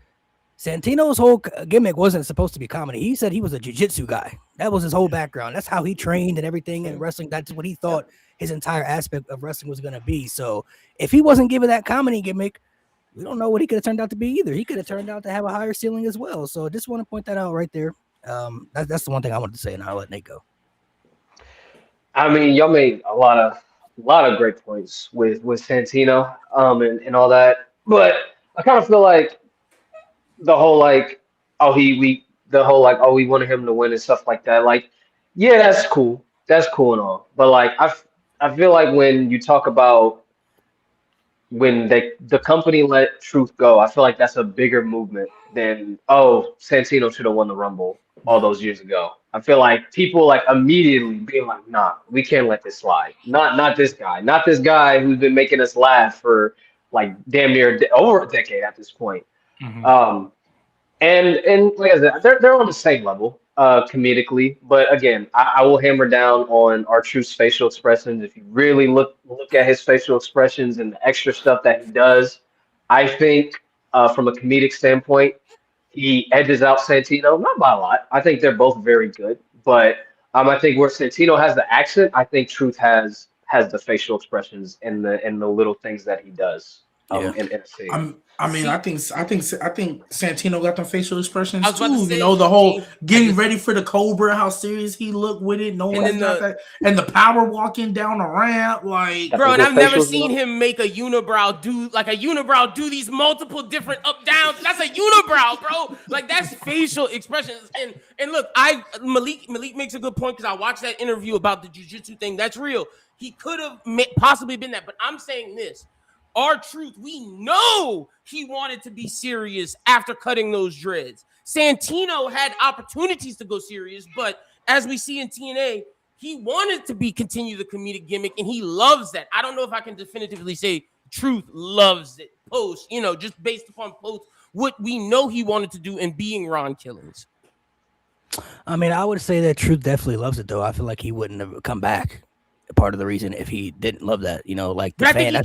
A: Santino's whole gimmick wasn't supposed to be comedy. He said he was a jiu-jitsu guy. That was his whole background. That's how he trained and everything in wrestling. That's what he thought his entire aspect of wrestling was going to be. So if he wasn't given that comedy gimmick, we don't know what he could have turned out to be either. He could have turned out to have a higher ceiling as well. So I just want to point that out right there. That's the one thing I wanted to say, and I'll let Nate go.
E: I mean, y'all made a lot of great points with Santino and all that, but I kind of feel like the whole we wanted him to win and stuff like that. Like, yeah, that's cool and all, but like I feel like when you talk about when the company let Truth go, I feel like that's a bigger movement than Santino should have won the Rumble all those years ago. I feel like people like immediately being like, nah, we can't let this slide. Not this guy who's been making us laugh for like damn near over a decade at this point. Mm-hmm. And like I said, they're on the same level comedically, but again, I will hammer down on R-Truth's facial expressions. If you really look at his facial expressions and the extra stuff that he does, I think from a comedic standpoint, he edges out Santino, not by a lot. I think they're both very good, but I think where Santino has the accent, I think Truth has the facial expressions and the little things that he does in a scene.
D: I think Santino got the facial expressions too. The whole getting ready for the Cobra, how serious he looked with it, and the power walking down the ramp, like
C: bro. And I've never seen him make a unibrow do these multiple different up downs. That's a unibrow, bro. Like that's facial expressions. And look, Malik makes a good point because I watched that interview about the jiu-jitsu thing. That's real. He could have possibly been that, but I'm saying this. R-Truth, we know he wanted to be serious after cutting those dreads. Santino had opportunities to go serious, but as we see in TNA, he wanted to continue the comedic gimmick, and he loves that. I don't know if I can definitively say Truth loves it post, just based upon post what we know he wanted to do in being Ron Killings.
A: I mean, I would say that Truth definitely loves it, though. I feel like he wouldn't have come back. Part of the reason if he didn't love that, like the fan,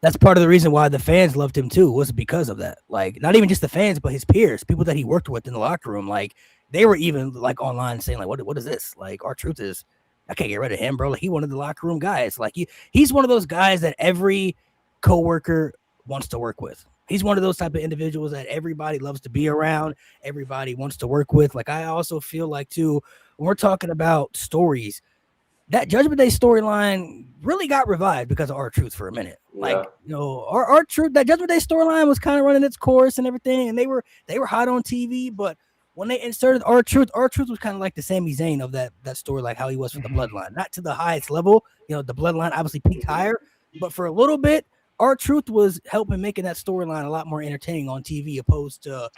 A: that's part of the reason why the fans loved him too, was because of that. Like not even just the fans, but his peers, people that he worked with in the locker room. Like they were even like online saying like, what is this? Like R-Truth is, I can't get rid of him, bro. Like he one of the locker room guys. Like he's one of those guys that every coworker wants to work with. He's one of those type of individuals that everybody loves to be around. Everybody wants to work with. Like I also feel like too, when we're talking about stories, that Judgment Day storyline really got revived because of R-Truth for a minute. Like, R-Truth, that Judgment Day storyline was kind of running its course and everything, and they were hot on TV, but when they inserted R-Truth was kind of like the Sami Zayn of that story, like how he was for the Bloodline. Not to the highest level. The Bloodline obviously peaked higher, but for a little bit, R-Truth was helping making that storyline a lot more entertaining on TV, opposed to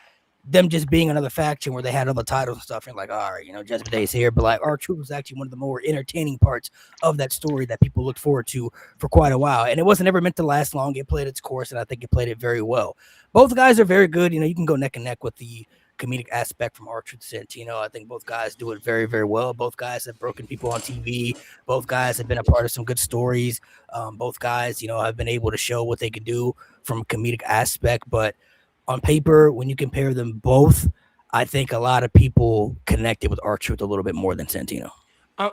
A: them just being another faction where they had other titles and stuff. And like, all right, Judgment Day's here, but like R-Truth was actually one of the more entertaining parts of that story that people looked forward to for quite a while. And it wasn't ever meant to last long. It played its course, and I think it played it very well. Both guys are very good. You can go neck and neck with the comedic aspect from Archer to Santino. I think both guys do it very, very well. Both guys have broken people on TV. Both guys have been a part of some good stories. Both guys, have been able to show what they could do from a comedic aspect. But on paper, when you compare them both, I think a lot of people connected with R-Truth a little bit more than Santino.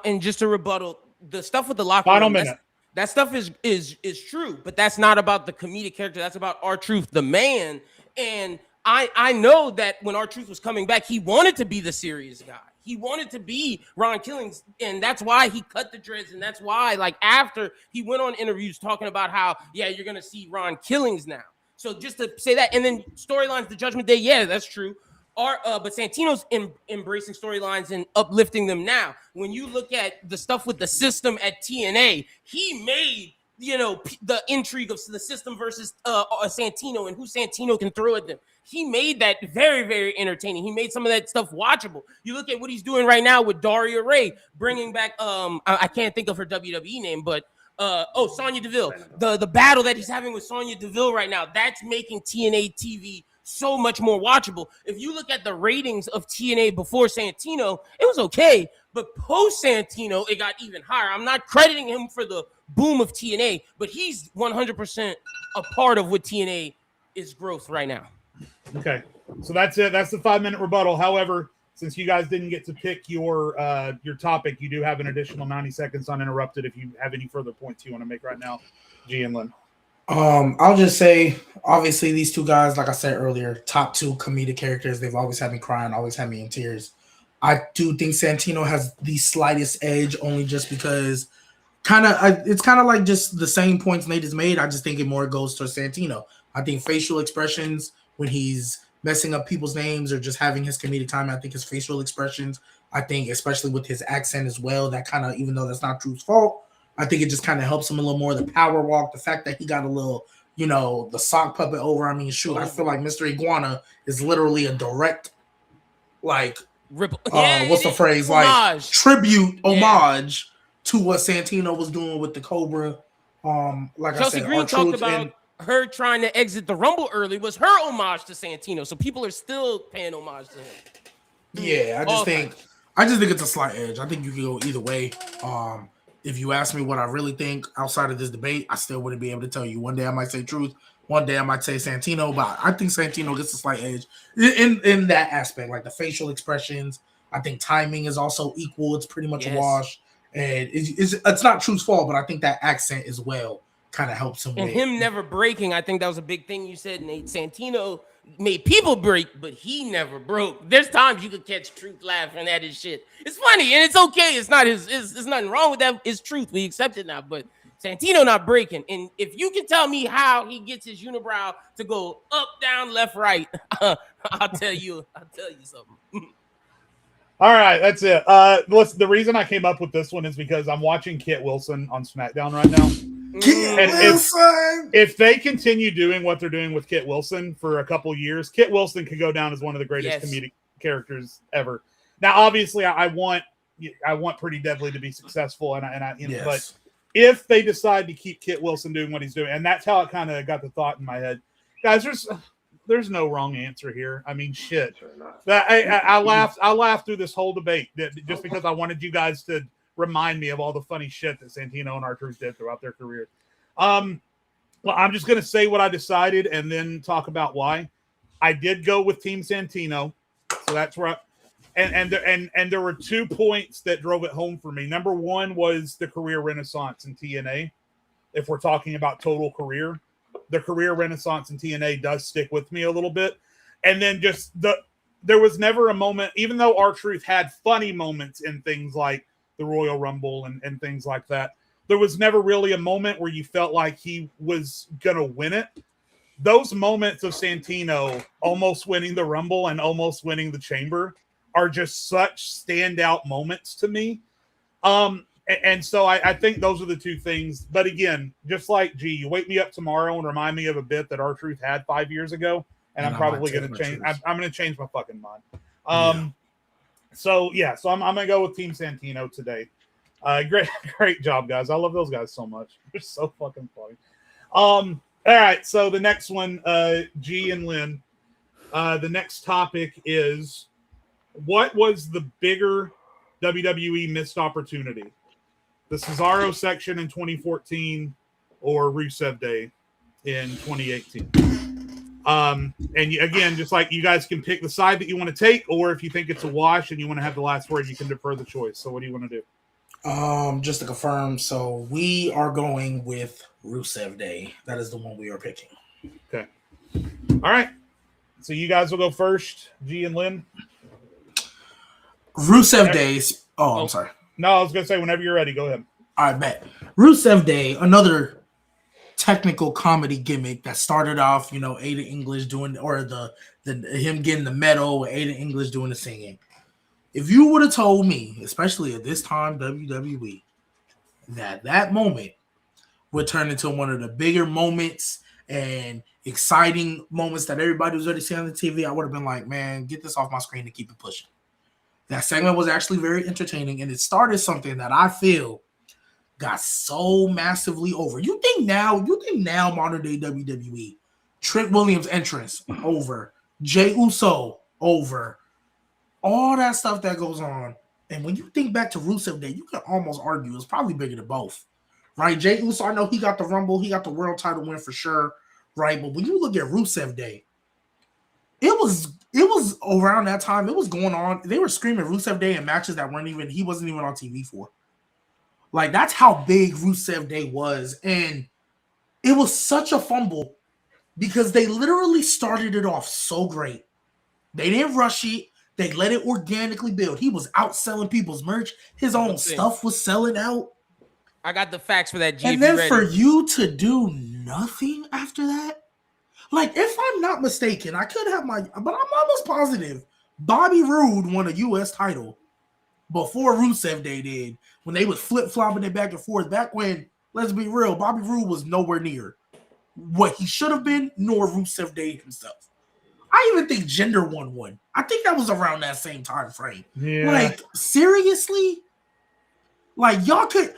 C: And just to rebuttal, the stuff with the locker
B: Final
C: room,
B: minute.
C: that stuff is true, but that's not about the comedic character. That's about R-Truth, the man. And I know that when R-Truth was coming back, he wanted to be the serious guy. He wanted to be Ron Killings, and that's why he cut the dreads, and that's why, like, after he went on interviews talking about how, yeah, you're going to see Ron Killings now. So just to say that, and then storylines, the Judgment Day, yeah, that's true. But Santino's embracing storylines and uplifting them now. When you look at the stuff with the system at TNA, he made, the intrigue of the system versus Santino and who Santino can throw at them. He made that very, very entertaining. He made some of that stuff watchable. You look at what he's doing right now with Daria Ray, bringing back, I can't think of her WWE name, but Sonya Deville. The battle that he's having with Sonya Deville right now, that's making TNA TV so much more watchable. If you look at the ratings of TNA before Santino, it was okay, but post Santino, it got even higher. I'm not crediting him for the boom of TNA, but he's 100% a part of what TNA is growth right now.
B: Okay, so that's it. That's the 5-minute rebuttal. However, since you guys didn't get to pick your topic, you do have an additional 90 seconds uninterrupted if you have any further points you want to make right now, G and Lynn.
D: I'll just say, obviously, these two guys, like I said earlier, top two comedic characters. They've always had me crying, always had me in tears. I do think Santino has the slightest edge, only just because it's kind of like just the same points Nate has made. I just think it more goes to Santino. I think facial expressions when he's messing up people's names or just having his comedic time, I think his facial expressions, I think especially with his accent as well, that kind of, even though that's not Drew's fault, I think it just kind of helps him a little more. The power walk, the fact that he got a little, the sock puppet over. I mean, shoot, I feel like Mr. Iguana is literally a direct, like, what's the phrase?
C: Homage.
D: Like, tribute, homage to what Santino was doing with the Cobra. Like
C: Chelsea
D: I said,
C: Green talked about her trying to exit the Rumble early was her homage to Santino. So people are still paying homage to him.
D: Yeah, I just think it's a slight edge. I think you can go either way. If you ask me what I really think outside of this debate, I still wouldn't be able to tell you. One day I might say Truth, one day I might say Santino, but I think Santino gets a slight edge in that aspect, like the facial expressions. I think timing is also equal. It's pretty much a wash, and it's not Truth's fault, but I think that accent as well kind of helps him.
C: And him never breaking, I think that was a big thing you said, Nate. Santino made people break, but he never broke. There's times you could catch Truth laughing at his shit. It's funny and it's okay. It's not there's nothing wrong with that. It's Truth. We accept it now. But Santino not breaking. And if you can tell me how he gets his unibrow to go up, down, left, right, I'll tell you something.
B: All right, that's it. Listen, the reason I came up with this one is because I'm watching Kit Wilson on SmackDown right now. And if they continue doing what they're doing with Kit Wilson for a couple years, Kit Wilson could go down as one of the greatest comedic characters ever. Now, obviously, I want Pretty Deadly to be successful, but if they decide to keep Kit Wilson doing what he's doing, and that's how it kind of got the thought in my head, guys, there's no wrong answer here. I mean, shit. I laughed through this whole debate just because I wanted you guys to remind me of all the funny shit that Santino and R-Truth did throughout their career. Well, I'm just going to say what I decided and then talk about why. I did go with Team Santino, so that's where and there were 2 points that drove it home for me. Number one was the career renaissance in TNA. If we're talking about total career, the career renaissance in TNA does stick with me a little bit. And then just there was never a moment, even though R-Truth had funny moments in things like the Royal Rumble and things like that. There was never really a moment where you felt like he was going to win it. Those moments of Santino almost winning the Rumble and almost winning the Chamber are just such standout moments to me. And so I think those are the two things. But again, just like G, you wake me up tomorrow and remind me of a bit that R-Truth had 5 years ago, and I'm probably going to change. I'm going to change my fucking mind. So I'm going to go with Team Santino today. Great job, guys. I love those guys so much. They're so fucking funny. All right, so the next one, G and Lynn. The next topic is, what was the bigger WWE missed opportunity? The Cesaro section in 2014 or Rusev Day in 2018? And again, just like you guys can pick the side that you want to take, or if you think it's a wash and you want to have the last word, you can defer the choice. So what do you want to do?
D: Just to confirm, so we are going with Rusev Day. That is the one we are picking.
B: Okay. All right. So you guys will go first, G and Lynn.
D: Rusev Days. Oh, I'm sorry.
B: No, I was going to say, whenever you're ready, go ahead.
D: I bet. Rusev Day, another technical comedy gimmick that started off, Ada English doing, or the him getting the medal, Ada English doing the singing. If you would have told me, especially at this time, WWE, that moment would turn into one of the bigger moments and exciting moments that everybody was already seeing on the TV, I would have been like, man, get this off my screen and keep it pushing. That segment was actually very entertaining, and it started something that I feel got so massively over. You think now modern day WWE, Trent Williams entrance over, Jey Uso over, all that stuff that goes on. And when you think back to Rusev Day, you can almost argue it's probably bigger than both, right? Jey Uso, I know he got the Rumble, he got the world title win for sure, right? But when you look at Rusev Day, it was around that time. It was going on. They were screaming Rusev Day in matches that he wasn't even on TV for. Like, that's how big Rusev Day was. And it was such a fumble because they literally started it off so great. They didn't rush it. They let it organically build. He was outselling people's merch. His own stuff was selling out.
C: I got the facts for that, G.
D: And then for you to do nothing after that? Like, if I'm not mistaken, I could have but I'm almost positive Bobby Roode won a U.S. title before Rusev Day did, when they was flip-flopping it back and forth. Back when, let's be real, Bobby Roode was nowhere near what he should have been, nor Rusev Day himself. I even think Jinder won one. I think that was around that same time frame.
B: Yeah.
D: Like, seriously? Like, y'all could...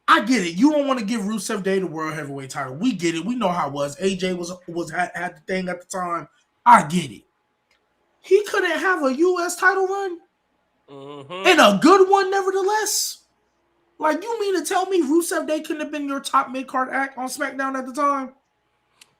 D: I get it. You don't want to give Rusev Day the World Heavyweight title. We get it. We know how it was. AJ had the thing at the time. I get it. He couldn't have a U.S. title run? And a good one, nevertheless? Like, you mean to tell me Rusev Day couldn't have been your top mid-card act on SmackDown at the time?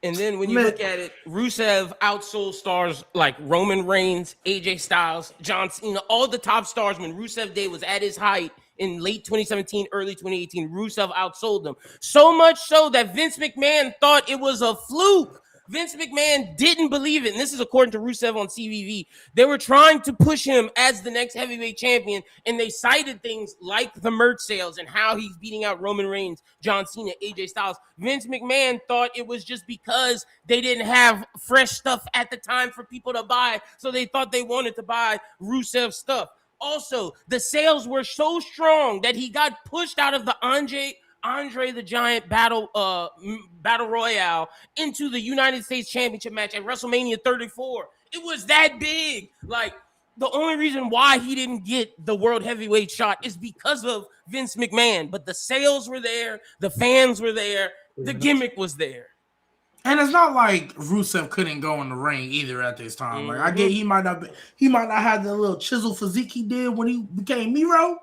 C: And then when you look at it, Rusev outsold stars like Roman Reigns, AJ Styles, John Cena, all the top stars when Rusev Day was at his height in late 2017, early 2018. Rusev outsold them. So much so that Vince McMahon thought it was a fluke. Vince McMahon didn't believe it. And this is according to Rusev on CVV. They were trying to push him as the next heavyweight champion, and they cited things like the merch sales and how he's beating out Roman Reigns, John Cena, AJ Styles. Vince McMahon thought it was just because they didn't have fresh stuff at the time for people to buy, so they thought they wanted to buy Rusev stuff. Also, the sales were so strong that he got pushed out of the Andre the Giant battle royale into the United States Championship match at WrestleMania 34. It was that big. Like, the only reason why he didn't get the world heavyweight shot is because of Vince McMahon. But the sales were there, the fans were there, the gimmick was there.
D: And it's not like Rusev couldn't go in the ring either at this time. Like, I get he might not have the little chisel physique he did when he became Miro,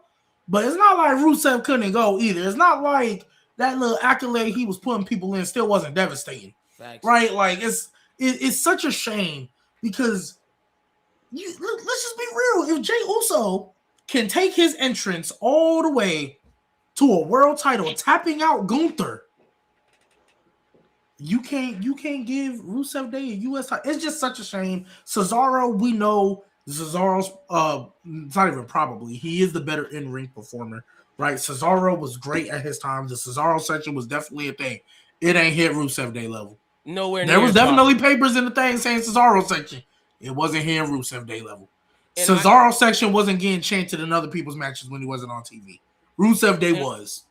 D: but it's not like Rusev couldn't go either. It's not like that little accolade he was putting people in still wasn't devastating.
C: Facts.
D: Right? Like, it's such a shame because let's just be real. If Jey Uso can take his entrance all the way to a world title, tapping out Gunther, you can't give Rusev Day a U.S. title. It's just such a shame. Cesaro, we know Cesaro's it's not even probably, he is the better in-ring performer, right? Cesaro was great at his time. The Cesaro section was definitely a thing. It ain't hit Rusev Day level.
C: Nowhere
D: There
C: near
D: was
C: as
D: definitely
C: popular.
D: papers in the thing saying Cesaro section. It wasn't here Rusev Day level.
C: And I
D: Cesaro section wasn't getting chanted in other people's matches when he wasn't on TV. Rusev Day
C: and,
D: was.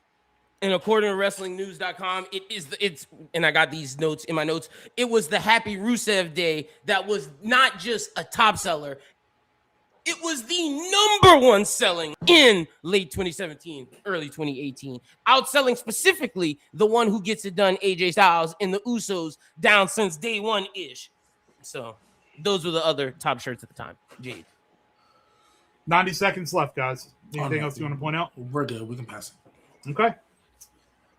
C: and according to WrestlingNews.com, it's and I got these notes in my notes. It was the Happy Rusev Day that was not just a top seller. It was the number one selling in late 2017, early 2018, outselling specifically the one who gets it done, AJ Styles, and the Usos down since day one ish. So those were the other top shirts at the time. Jade.
B: 90 seconds left, guys. Anything else you want to point out?
D: We're good. We can pass it.
B: Okay.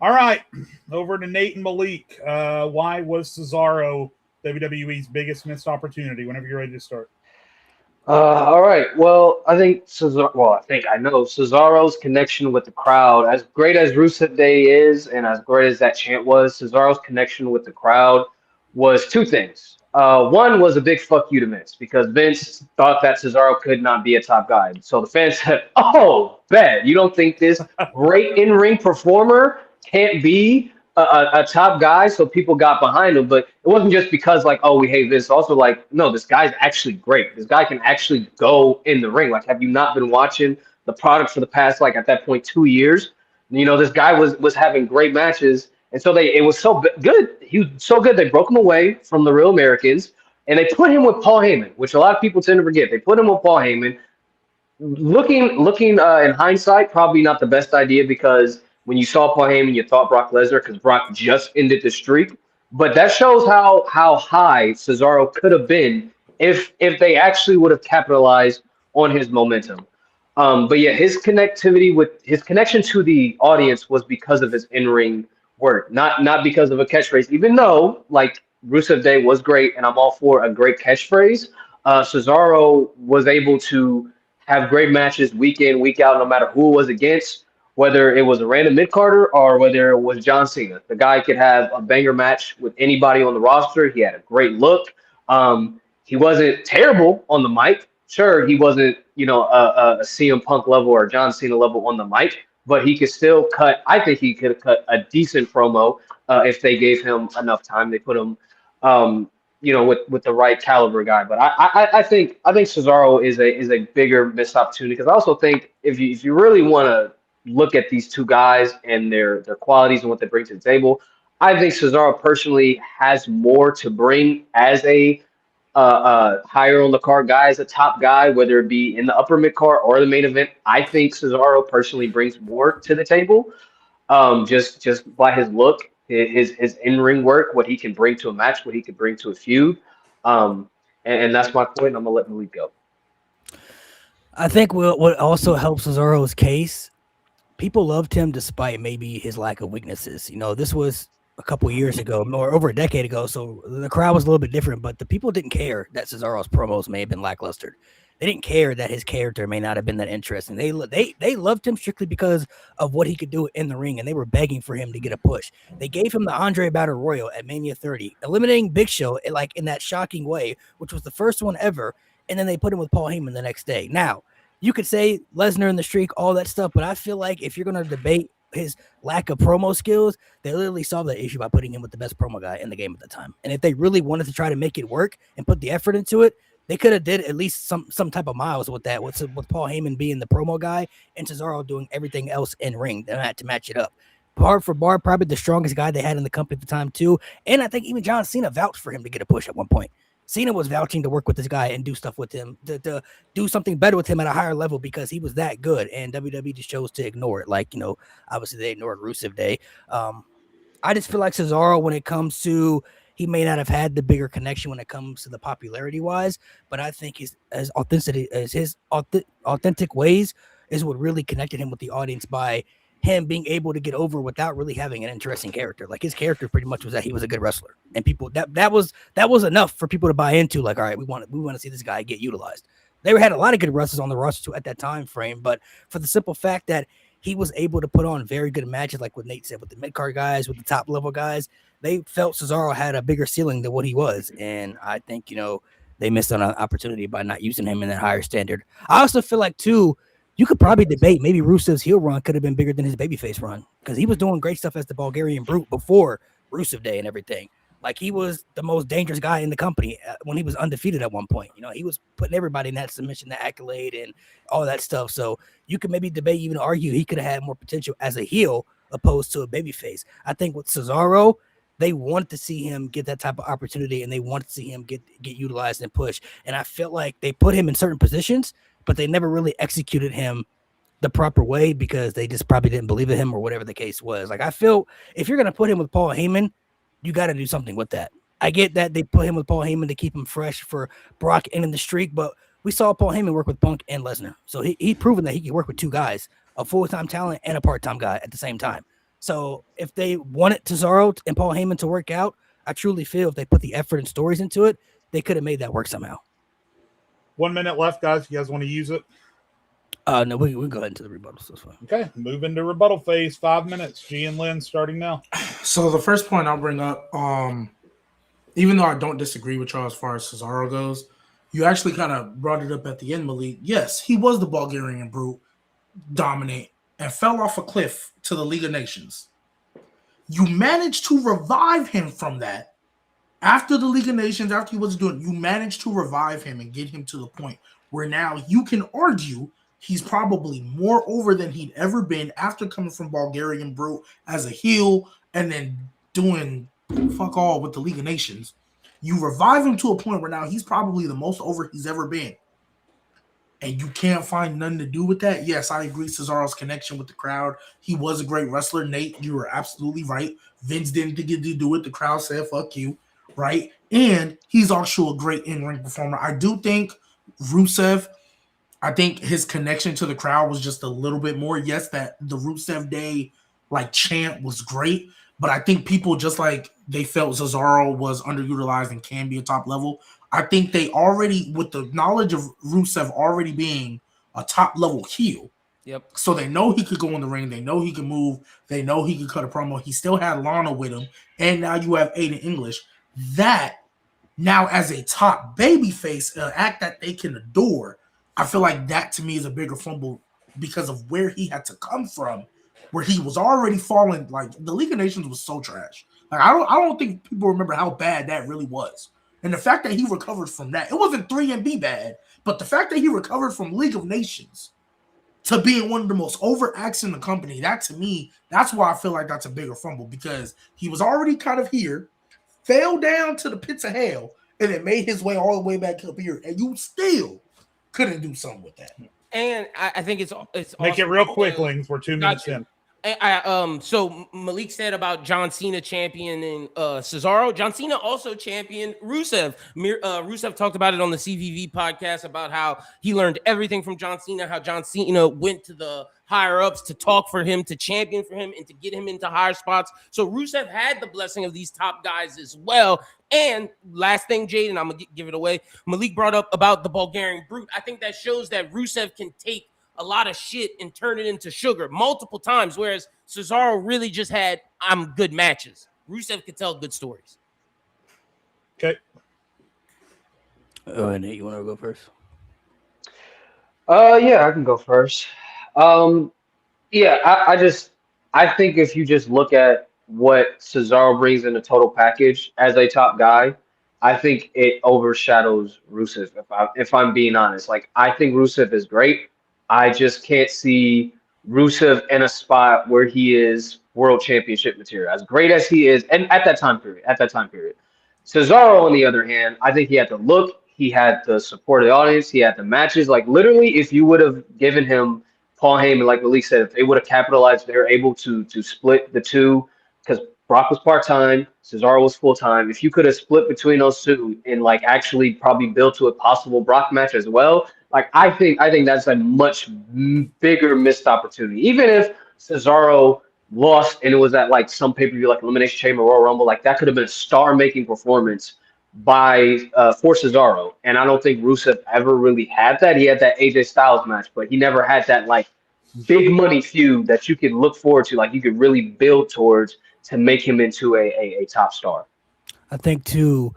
B: All right. Over to Nate and Malik. Why was Cesaro WWE's biggest missed opportunity? Whenever you're ready to start.
E: All right. Well, I think Cesaro. Well, I know Cesaro's connection with the crowd, as great as Rusev Day is, and as great as that chant was, Cesaro's connection with the crowd was two things. One was a big fuck you to Vince because Vince thought that Cesaro could not be a top guy. So the fans said, "Oh, bet you don't think this great in-ring performer can't be a top guy," so people got behind him. But it wasn't just because like, oh, we hate this. Also, like, no, this guy's actually great. This guy can actually go in the ring. Like, have you not been watching the product for the past like at that point 2 years? You know, this guy was having great matches, and so it was so good. He was so good they broke him away from the Real Americans, and they put him with Paul Heyman, which a lot of people tend to forget. They put him with Paul Heyman. Looking in hindsight, probably not the best idea because when you saw Paul Heyman, you thought Brock Lesnar because Brock just ended the streak. But that shows how high Cesaro could have been if they actually would have capitalized on his momentum. But yeah, his connection to the audience was because of his in ring work, not because of a catchphrase. Even though like Rusev Day was great, and I'm all for a great catchphrase, Cesaro was able to have great matches week in, week out, no matter who it was against, whether it was a random mid Carter or whether it was John Cena. The guy could have a banger match with anybody on the roster. He had a great look. He wasn't terrible on the mic. Sure, he wasn't, a CM Punk level or John Cena level on the mic, but he could still cut. I think he could have cut a decent promo if they gave him enough time. They put him, with the right caliber guy. But I think Cesaro is a bigger missed opportunity because I also think if you really want to look at these two guys and their qualities and what they bring to the table, I think Cesaro personally has more to bring as a higher on the card guy, as a top guy, whether it be in the upper mid card or the main event. I think Cesaro personally brings more to the table, just by his look, his in ring work, what he can bring to a match, what he can bring to a feud. And that's my point. I'm gonna let Malik go.
A: I think what also helps Cesaro's case, people loved him despite maybe his lack of weaknesses. This was a couple years ago, or over a decade ago, so the crowd was a little bit different, but the people didn't care that Cesaro's promos may have been lackluster. They didn't care that his character may not have been that interesting. They loved him strictly because of what he could do in the ring, and they were begging for him to get a push. They gave him the Andre Battle Royal at Mania 30, eliminating Big Show in that shocking way, which was the first one ever, and then they put him with Paul Heyman the next day. Now, you could say Lesnar in the streak, all that stuff, but I feel like if you're going to debate his lack of promo skills, they literally solved that issue by putting him with the best promo guy in the game at the time. And if they really wanted to try to make it work and put the effort into it, they could have did at least some type of miles with that, with Paul Heyman being the promo guy and Cesaro doing everything else in ring to match it up. Bar for bar, probably the strongest guy they had in the company at the time too. And I think even John Cena vouched for him to get a push at one point. Cena was vouching to work with this guy and do stuff with him, to do something better with him at a higher level because he was that good. And WWE just chose to ignore it. Like, obviously they ignored Rusev Day. I just feel like Cesaro, when it comes to, he may not have had the bigger connection when it comes to the popularity wise, but I think his authentic ways is what really connected him with the audience by him being able to get over without really having an interesting character. Like his character pretty much was that he was a good wrestler, and people that was enough for people to buy into. Like, all right, we want to see this guy get utilized. They had a lot of good wrestlers on the roster too at that time frame, but for the simple fact that he was able to put on very good matches, like what Nate said, with the mid card guys, with the top level guys, they felt Cesaro had a bigger ceiling than what he was, and I think they missed on an opportunity by not using him in that higher standard. I also feel like too, you could probably debate maybe Rusev's heel run could have been bigger than his babyface run because he was doing great stuff as the Bulgarian Brute before Rusev Day and everything. Like he was the most dangerous guy in the company when he was undefeated at one point. You know, he was putting everybody in that submission, that accolade, and all that stuff. So you could maybe debate, even argue he could have had more potential as a heel opposed to a babyface. I think with Cesaro, they wanted to see him get that type of opportunity, and they wanted to see him get utilized and pushed. And I felt like they put him in certain positions, but they never really executed him the proper way because they just probably didn't believe in him or whatever the case was. Like I feel if you're gonna put him with Paul Heyman, you got to do something with that. I get that they put him with Paul Heyman to keep him fresh for Brock ending the streak, but we saw Paul Heyman work with Punk and Lesnar, so he proven that he can work with two guys, a full-time talent and a part-time guy at the same time. So if they wanted Cesaro and Paul Heyman to work out, I truly feel if they put the effort and stories into it, they could have made that work somehow.
B: 1 minute left, guys. You guys want to use it?
A: No, we go ahead into the rebuttals. That's fine.
B: Okay, move into rebuttal phase. 5 minutes. G and Lynn starting now.
D: So the first point I'll bring up, even though I don't disagree with y'all as far as Cesaro goes, you actually kind of brought it up at the end, Malik. Yes, he was the Bulgarian Brute, dominant, and fell off a cliff to the League of Nations. You managed to revive him from that. After the League of Nations, after he was doing, you managed to revive him and get him to the point where now you can argue he's probably more over than he'd ever been after coming from Bulgarian Brute as a heel and then doing fuck all with the League of Nations. You revive him to a point where now he's probably the most over he's ever been. And you can't find nothing to do with that. Yes, I agree. Cesaro's connection with the crowd. He was a great wrestler. Nate, you were absolutely right. Vince didn't get to do it. The crowd said, fuck you. Right? And he's also a great in-ring performer. I do think Rusev, I think his connection to the crowd was just a little bit more. Yes, that the Rusev Day like chant was great, but I think people just like they felt Cesaro was underutilized and can be a top level. I think they already, with the knowledge of Rusev already being a top level heel,
C: Yep.
D: so they know he could go in the ring, they know he can move, they know he could cut a promo. He still had Lana with him, and now you have Aiden English. That now as a top babyface, an act that they can adore, I feel like that to me is a bigger fumble because of where he had to come from, where he was already falling. Like the League of Nations was so trash. Like I don't think people remember how bad that really was. And the fact that he recovered from that, it wasn't 3MB bad, but the fact that he recovered from League of Nations to being one of the most over acts in the company, that to me, that's why I feel like that's a bigger fumble because he was already kind of here, fell down to the pits of hell, and then made his way all the way back up here, and you still couldn't do something with that.
C: And I think it's
B: Make it real quick, Lings. We're 2 minutes in.
C: So Malik said about John Cena championing Cesaro. John Cena also championed Rusev. Rusev talked about it on the CVV podcast about how he learned everything from John Cena, how John Cena went to the higher ups to talk for him, to champion for him, and to get him into higher spots. So Rusev had the blessing of these top guys as well. And last thing, Jade, and I'm going to give it away. Malik brought up about the Bulgarian Brute. I think that shows that Rusev can take a lot of shit and turn it into sugar multiple times, whereas Cesaro really just had good matches. Rusev could tell good stories.
B: Okay.
A: Nate, you want to go first?
E: Yeah, I can go first. Yeah, I think if you just look at what Cesaro brings in the total package as a top guy, I think it overshadows Rusev. If I'm being honest, like I think Rusev is great. I just can't see Rusev in a spot where he is world championship material. As great as he is, and at that time period. Cesaro, on the other hand, I think he had the look, he had the support of the audience, he had the matches. Like literally, if you would have given him Paul Heyman, like Malik said, if they would have capitalized, they're able to split the two because Brock was part-time, Cesaro was full-time. If you could have split between those two and like actually probably built to a possible Brock match as well, like I think that's a much bigger missed opportunity. Even if Cesaro lost and it was at like some pay-per-view like Elimination Chamber, Royal Rumble, like that could have been a star-making performance by for Cesaro. And I don't think Rusev ever really had that. He had that AJ Styles match, but he never had that like big money feud that you could look forward to, like you could really build towards to make him into a top star.
A: I think too,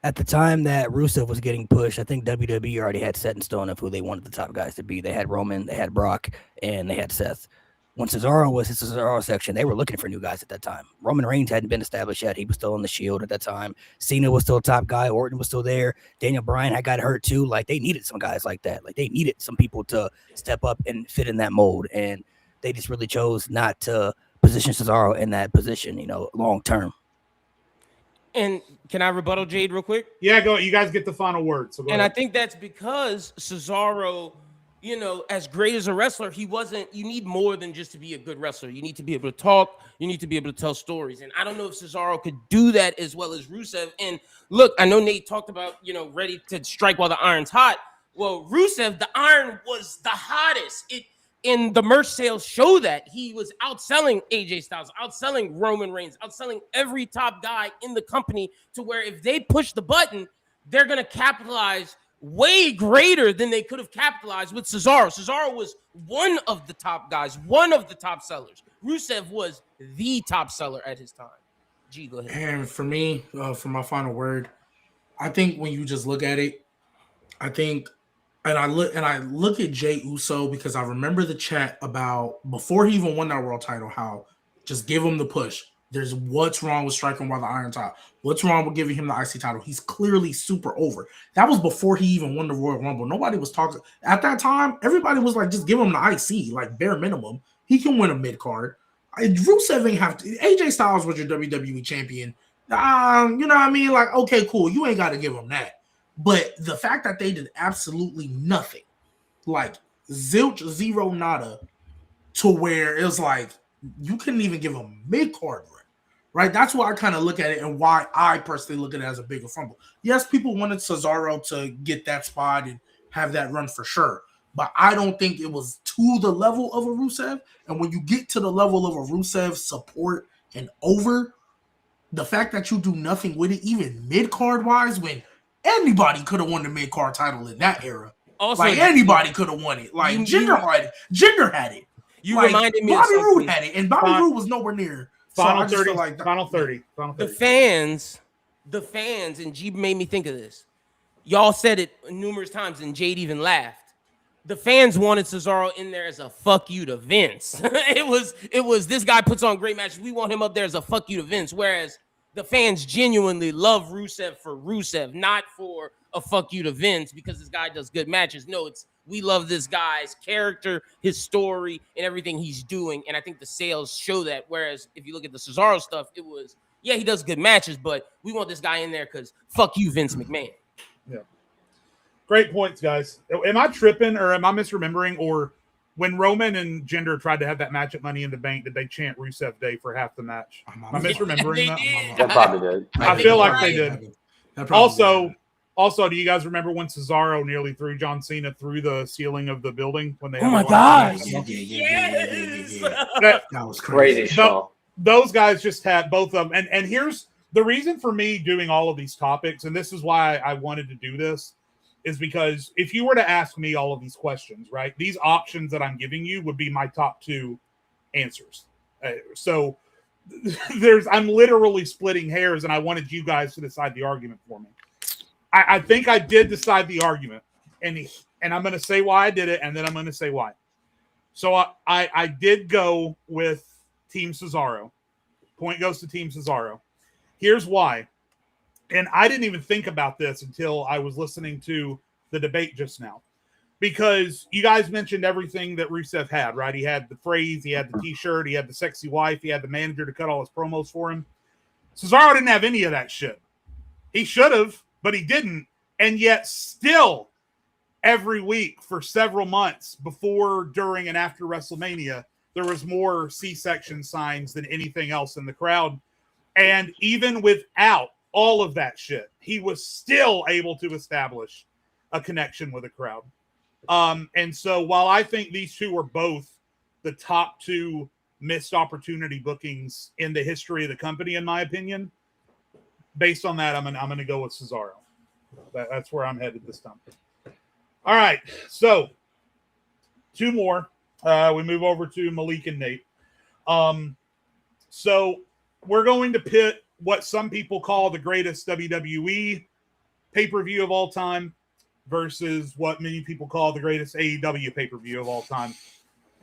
A: at the time that Rusev was getting pushed, I think WWE already had set in stone of who they wanted the top guys to be. They had Roman, they had Brock, and they had Seth. When Cesaro was his Cesaro section, they were looking for new guys at that time. Roman Reigns hadn't been established yet. He was still on the Shield at that time. Cena was still a top guy. Orton was still there. Daniel Bryan had got hurt too. Like, they needed some guys like that. Like, they needed some people to step up and fit in that mold. And they just really chose not to position Cesaro in that position, long term.
C: And can I rebuttal Jade real quick?
B: Yeah, go. You guys get the final word. So go
C: and
B: ahead.
C: I think that's because Cesaro, as great as a wrestler, he wasn't. You need more than just to be a good wrestler. You need to be able to talk. You need to be able to tell stories. And I don't know if Cesaro could do that as well as Rusev. And look, I know Nate talked about, ready to strike while the iron's hot. Well, Rusev, the iron was the hottest. And the merch sales show that he was outselling AJ Styles, outselling Roman Reigns, outselling every top guy in the company, to where if they push the button, they're going to capitalize way greater than they could have capitalized with Cesaro. Cesaro was one of the top guys, one of the top sellers. Rusev was the top seller at his time. G, go ahead.
D: And for me, for my final word, I think when you just look at it, I look at Jey Uso, because I remember the chat about before he even won that world title, how just give him the push. There's what's wrong with striking while the iron's hot. What's wrong with giving him the IC title? He's clearly super over. That was before he even won the Royal Rumble. Nobody was talking at that time. Everybody was like, just give him the IC, like bare minimum. He can win a mid card. Rusev ain't have to. AJ Styles was your WWE champion. You know what I mean? Like, okay, cool. You ain't got to give him that. But the fact that they did absolutely nothing, like zilch, zero, nada, to where it was like you couldn't even give a mid-card run, right? That's why I kind of look at it, and why I personally look at it as a bigger fumble. Yes, people wanted Cesaro to get that spot and have that run for sure, but I don't think it was to the level of a Rusev. And when you get to the level of a Rusev support and over, the fact that you do nothing with it, even mid-card wise, when anybody could have won the mid-card title in that era. Also, like, anybody could have won it. Like, Jinder had it.
C: You reminded me
D: Bobby
C: of
D: Roode had it, and Bobby Roode was nowhere near.
B: Final 30. Final 30.
C: The fans, and G made me think of this. Y'all said it numerous times, and Jade even laughed. The fans wanted Cesaro in there as a fuck you to Vince. It was this guy puts on great matches. We want him up there as a fuck you to Vince. Whereas the fans genuinely love Rusev for Rusev, not for a fuck you to Vince because this guy does good matches. No, we love this guy's character, his story, and everything he's doing. And I think the sales show that. Whereas if you look at the Cesaro stuff, it was, yeah, he does good matches, but we want this guy in there because fuck you, Vince McMahon.
B: Yeah. Great points, guys. Am I tripping, or am I misremembering? Or when Roman and Jinder tried to have that match at Money in the Bank, did they chant Rusev Day for half the match? Am I misremembering that?
E: They probably did.
B: I feel like they did. Also, do you guys remember when Cesaro nearly threw John Cena through the ceiling of the building when they?
A: Oh my gosh!
C: Yes,
D: that was crazy.
B: Those guys just had both of them, and here's the reason for me doing all of these topics, and this is why I wanted to do this, is because if you were to ask me all of these questions, right, these options that I'm giving you would be my top two answers. So I'm literally splitting hairs, and I wanted you guys to decide the argument for me. I think I did decide the argument, and I'm going to say why I did it, and then I'm going to say why. So I did go with Team Cesaro. Point goes to Team Cesaro. Here's why. And I didn't even think about this until I was listening to the debate just now. Because you guys mentioned everything that Rusev had, right? He had the phrase, he had the t-shirt, he had the sexy wife, he had the manager to cut all his promos for him. Cesaro didn't have any of that shit. He should have, but he didn't. And yet still, every week for several months before, during, and after WrestleMania, there was more C-section signs than anything else in the crowd. And even without all of that shit, he was still able to establish a connection with a crowd. And so while I think these two are both the top two missed opportunity bookings in the history of the company, in my opinion, based on that, I'm going to go with Cesaro. That's where I'm headed this time. All right. So two more. We move over to Malik and Nate. So we're going to pit what some people call the greatest WWE pay-per-view of all time versus what many people call the greatest AEW pay-per-view of all time.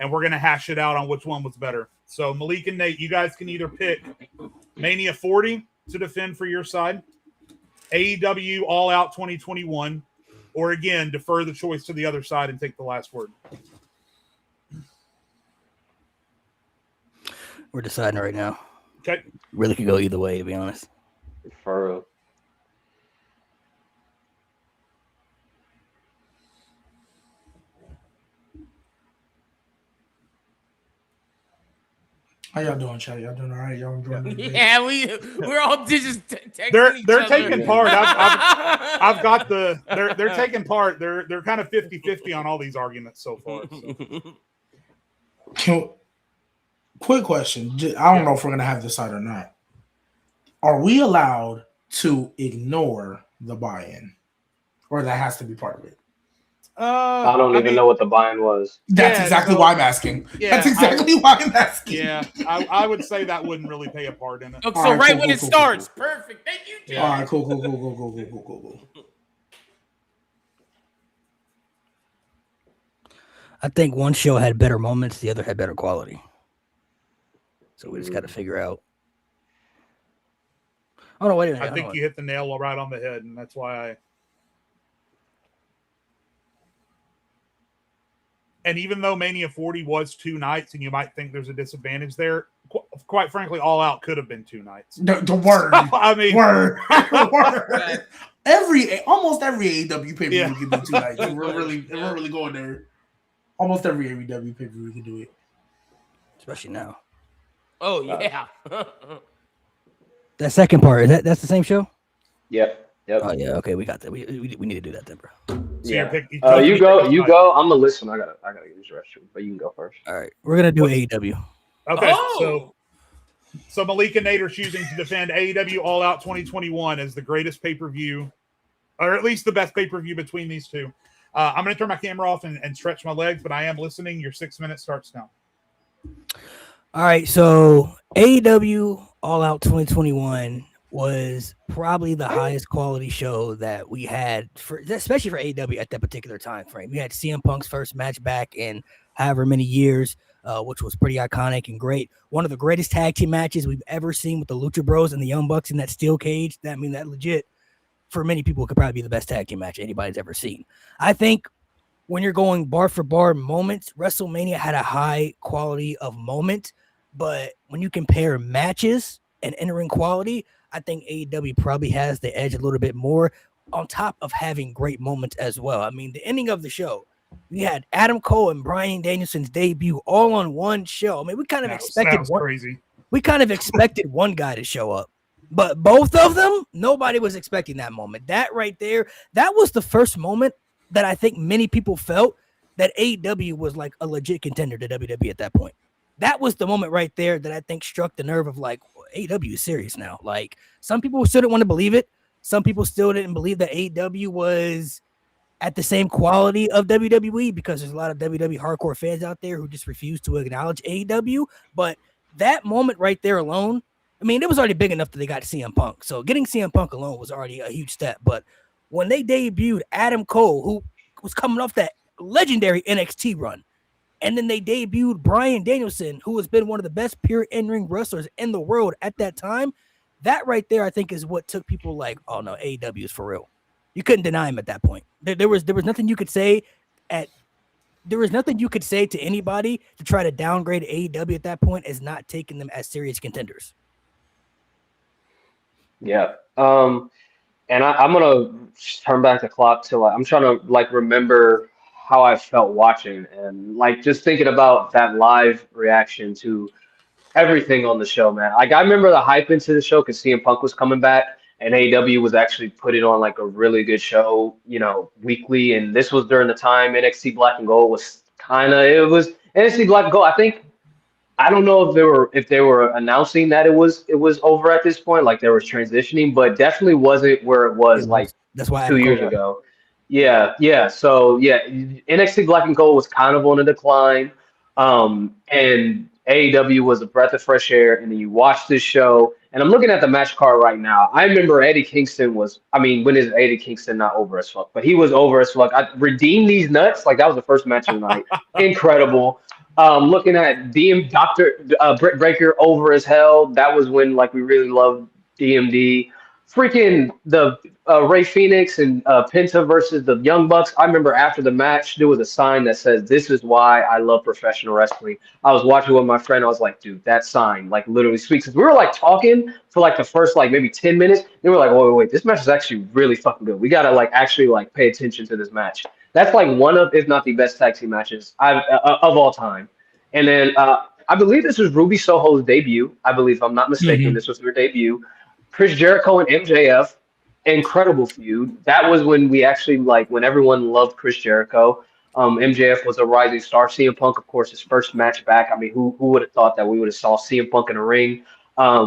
B: And we're going to hash it out on which one was better. So Malik and Nate, you guys can either pick Mania 40 to defend for your side, AEW All Out 2021, or again, defer the choice to the other side and take the last word.
A: We're deciding right now.
B: Okay.
A: Really could go either way, to be honest.
E: For real.
D: How y'all doing, chat? Y'all doing all right? Y'all enjoying the debate?
C: Yeah, we're all just texting
B: They're
C: each other.
B: taking part. I've got the they're taking part. They're kind of 50-50 on all these arguments so far. So.
D: Quick question. I don't know if we're gonna have this side or not. Are we allowed to ignore the buy-in, or that has to be part of it?
E: I don't even know what the buy-in was.
D: That's exactly why I'm asking. That's exactly why I'm asking.
B: Yeah, I would say that wouldn't really play a part in it.
C: Okay, so right when it starts. Perfect. Thank you, Jay.
D: All right, cool.
A: I think one show had better moments, the other had better quality. So we just got to figure out. Oh no! Wait a minute.
B: I think you hit the nail right on the head, and that's why I. And even though Mania 40 was 2 nights, and you might think there's a disadvantage there, quite frankly, All Out could have been 2 nights.
D: The word.
B: I mean,
D: word. Almost every AEW pay-per-view can do 2 nights. We're really going there. Almost every AEW pay-per-view can do it,
A: especially now.
C: Oh yeah.
A: That second part that's the same show.
E: Yep.
A: Oh yeah. Okay, we got that. We need to do that then, bro.
E: So you go. I'm gonna listen. I gotta get this restroom, but you can go first.
A: All right, we're gonna do AEW.
B: Okay, so Malik and Nate are choosing to defend AEW All Out 2021 as the greatest pay-per-view, or at least the best pay-per-view between these two. I'm gonna turn my camera off and stretch my legs, but I am listening. Your 6 minutes starts now.
A: All right, so AEW All Out 2021 was probably the highest quality show that we had, especially for AEW at that particular time frame. We had CM Punk's first match back in however many years, which was pretty iconic and great. One of the greatest tag team matches we've ever seen with the Lucha Bros and the Young Bucks in that steel cage. That legit, for many people, could probably be the best tag team match anybody's ever seen. I think when you're going bar for bar moments, WrestleMania had a high quality of moment, but when you compare matches and in-ring quality, I think AEW probably has the edge a little bit more, on top of having great moments as well. I mean, the ending of the show, we had Adam Cole and Bryan Danielson's debut all on one show. I mean, we kind of expected
B: crazy.
A: We kind of expected one guy to show up, but both of them, nobody was expecting that moment. That right there, that was the first moment that I think many people felt that AEW was like a legit contender to WWE at that point. That was the moment right there that I think struck the nerve of like, AEW is serious now. Like, some people still didn't want to believe it. Some people still didn't believe that AEW was at the same quality of WWE, because there's a lot of WWE hardcore fans out there who just refuse to acknowledge AEW. But that moment right there alone, I mean, it was already big enough that they got CM Punk. So getting CM Punk alone was already a huge step. But when they debuted Adam Cole, who was coming off that legendary NXT run, and then they debuted Bryan Danielson, who has been one of the best pure in-ring wrestlers in the world at that time, that right there, I think, is what took people like, oh no, AEW is for real. You couldn't deny him at that point. There was nothing you could say to anybody to try to downgrade AEW at that point as not taking them as serious contenders.
E: Yeah. And I'm gonna turn back the clock to I'm trying to remember how I felt watching, and just thinking about that live reaction to everything on the show, man. I remember the hype into the show because CM Punk was coming back, and AEW was actually putting on a really good show, weekly. And this was during the time NXT Black and Gold was NXT Black and Gold. I don't know if they were announcing that it was over at this point, they were transitioning, but definitely wasn't where it was
A: that's why
E: 2 years ago. Yeah. So NXT Black and Gold was kind of on a decline, and AEW was a breath of fresh air. And then you watch this show, And I'm looking at the match card right now. I remember Eddie Kingston was, I mean, when is Eddie Kingston not over as fuck? But he was over as fuck. I redeemed these nuts. Like, that was the first match of the night. Incredible. Looking at DM Dr. Britt Baker over as hell. That was when, like, we really loved DMD. Freaking the Ray Phoenix and Penta versus the Young Bucks. I remember after the match, there was a sign that says, "This is why I love professional wrestling." I was watching with my friend. I was like, dude, that sign like literally speaks. 'Cause we were like talking for like the first like maybe 10 minutes. They were like, wait, this match is actually really fucking good. We gotta like actually like pay attention to this match. That's like one of, if not the best tag team matches of all time. And then I believe this was Ruby Soho's debut. I believe, if I'm not mistaken, this was her debut. Chris Jericho and MJF, incredible feud. That was when we actually like when everyone loved Chris Jericho. MJF was a rising star. CM Punk, of course, his first match back. I mean, who would have thought that we would have saw CM Punk in a ring?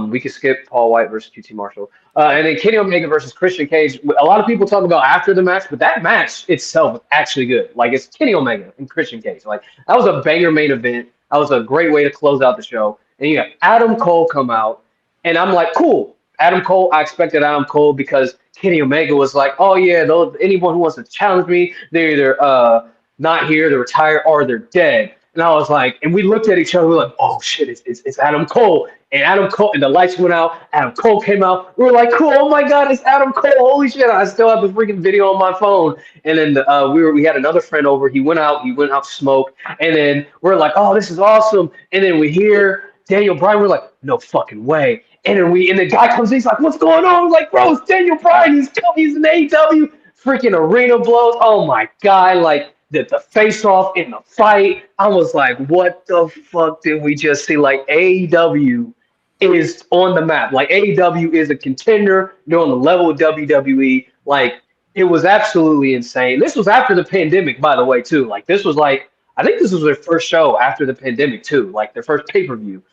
E: We could skip Paul White versus QT Marshall. And then Kenny Omega versus Christian Cage. A lot of people talk about after the match, but that match itself was actually good. Like, it's Kenny Omega and Christian Cage. Like, that was a banger main event. That was a great way to close out the show. And you got Adam Cole come out, and I'm like, cool. Adam Cole, I expected Adam Cole because Kenny Omega was like, oh, yeah, anyone who wants to challenge me, they're either not here, they're retired, or they're dead. And I was like, and we looked at each other, we were like, oh, shit, it's Adam Cole. And Adam Cole, and the lights went out, Adam Cole came out. We were like, cool, oh, my God, it's Adam Cole. Holy shit, I still have the freaking video on my phone. And then we had another friend over. He went out smoked. And then we're like, oh, this is awesome. And then we hear Daniel Bryan. We're like, no fucking way. And then the guy comes in, he's like, what's going on? We're like, bro, it's Daniel Bryan. He's in AEW. Freaking arena blows. Oh my God. Like the face off in the fight. I was like, what the fuck did we just see? Like, AEW is on the map. Like, AEW is a contender. They're on the level of WWE. Like, it was absolutely insane. This was after the pandemic, by the way, too. Like, this was like, I think this was their first show after the pandemic, too. Like, their first pay-per-view.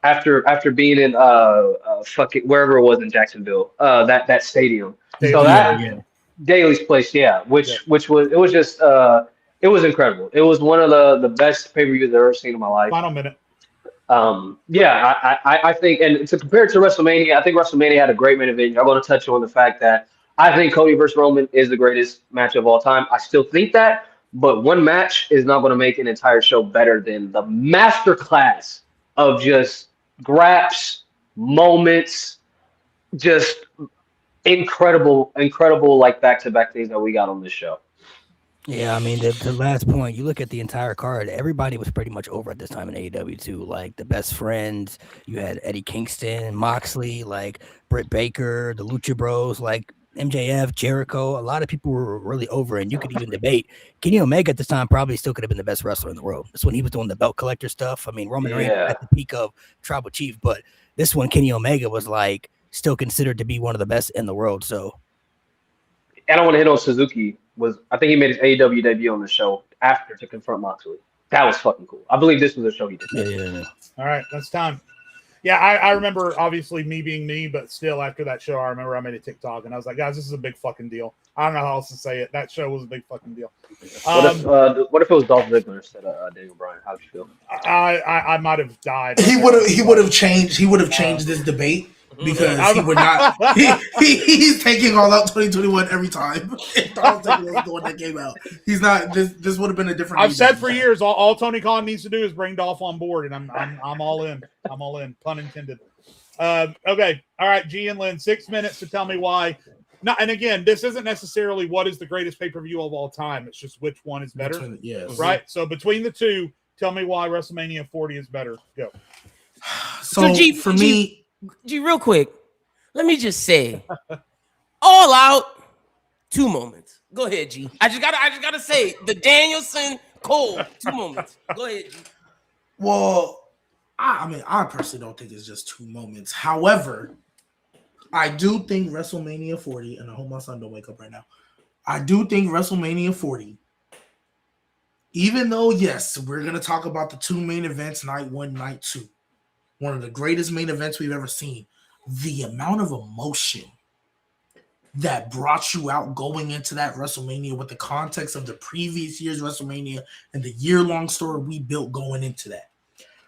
E: After being in fucking wherever it was in Jacksonville, that stadium. So that Daly's Place, which was just it was incredible. It was one of the best pay-per-views I've ever seen in my life.
B: Final minute.
E: I think, and to compare it to WrestleMania, I think WrestleMania had a great main event. I'm going to touch on the fact that I think Cody versus Roman is the greatest match of all time. I still think that, but one match is not going to make an entire show better than the masterclass of just graps, moments, just incredible like back-to-back things that we got on this show.
A: Yeah, I mean, the last point, you look at the entire card, everybody was pretty much over at this time in AEW too. Like the Best Friends, you had Eddie Kingston, Moxley, like Britt Baker, the Lucha Bros, like MJF, Jericho. A lot of people were really over, and you could even debate Kenny Omega at this time probably still could have been the best wrestler in the world. That's when he was doing the belt collector stuff. I mean, Roman Reigns at the peak of Tribal Chief, but this one, Kenny Omega was like still considered to be one of the best in the world. So,
E: and I want to hit on Suzuki. I think he made his AEW debut on the show after to confront Moxley. That was fucking cool. I believe this was a show he did.
A: Yeah.
B: All right, that's time. Yeah, I remember, obviously, me being me, but still, after that show, I remember I made a TikTok, and I was like, guys, this is a big fucking deal. I don't know how else to say it. That show was a big fucking deal.
E: What if it was Dolph Ziggler instead of Daniel Bryan? How'd you feel?
B: I might have died.
D: He would have changed this debate because he would not. He's taking all out 2021 every time. Dolph Ziggler was the one that came out. He's not. This would have been a different.
B: I've said for years, all Tony Khan needs to do is bring Dolph on board, and I'm all in. I'm all in. Pun intended. Okay, all right, G and Lynn, 6 minutes to tell me why. Not, and again, this isn't necessarily what is the greatest pay-per-view of all time. It's just which one is better.
D: Yes.
B: Right. So between the two, tell me why WrestleMania 40 is better. Go.
D: So G, for me.
C: G, real quick, let me just say, All Out, 2 moments. Go ahead, G. I just gotta say, the Danielson Cole, 2 moments. Go ahead, G.
D: Well, I mean, I personally don't think it's just 2 moments. However, I do think WrestleMania 40, and I hope my son don't wake up right now. I do think WrestleMania 40, even though, yes, we're gonna talk about the 2 main events, night 1, night 2. One of the greatest main events we've ever seen. The amount of emotion that brought you out going into that WrestleMania with the context of the previous year's WrestleMania and the year-long story we built going into that.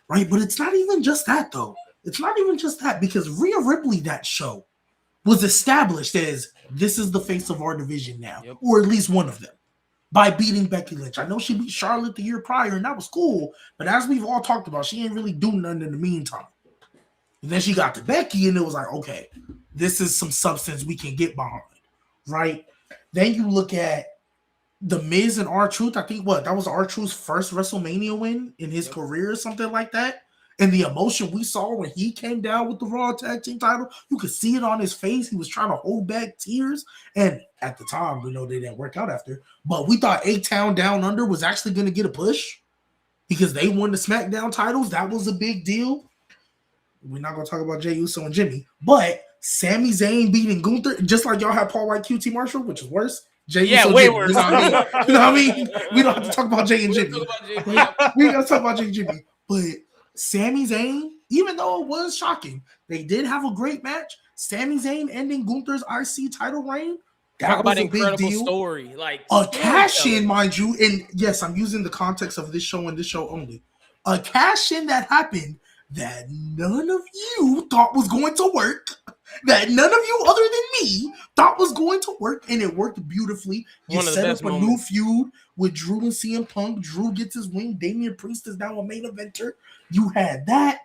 D: Right? But it's not even just that, though. It's not even just that, because Rhea Ripley, that show, was established as this is the face of our division now, or at least one of them, by beating Becky Lynch. I know she beat Charlotte the year prior, and that was cool, but as we've all talked about, she ain't really do nothing in the meantime. And then she got to Becky, and it was like, okay, this is some substance we can get behind, right? Then you look at The Miz and R-Truth. I think that was R-Truth's first WrestleMania win in his career or something like that. And the emotion we saw when he came down with the Raw Tag Team title, you could see it on his face. He was trying to hold back tears. And at the time, we know they didn't work out after. But we thought A-Town Down Under was actually going to get a push because they won the SmackDown titles. That was a big deal. We're not going to talk about Jey Uso and Jimmy. But Sami Zayn beating Gunther, just like y'all had Paul White, QT Marshall, which is worse. Jey Uso,
C: way
D: Jimmy,
C: worse.
D: You know what I mean? We don't have to talk about Jey and Jimmy. We got to talk about Jey and Jimmy. But Sami Zayn, even though it was shocking, they did have a great match. Sami Zayn ending Gunther's IC title reign.
C: Talk about an incredible story. Like
D: a cash-in, mind you. And yes, I'm using the context of this show and this show only. A cash-in that happened that none of you thought was going to work, that none of you other than me thought was going to work, and it worked beautifully. You set up a new feud with Drew and CM Punk. Drew gets his wing. Damian Priest is now a main eventer. You had that.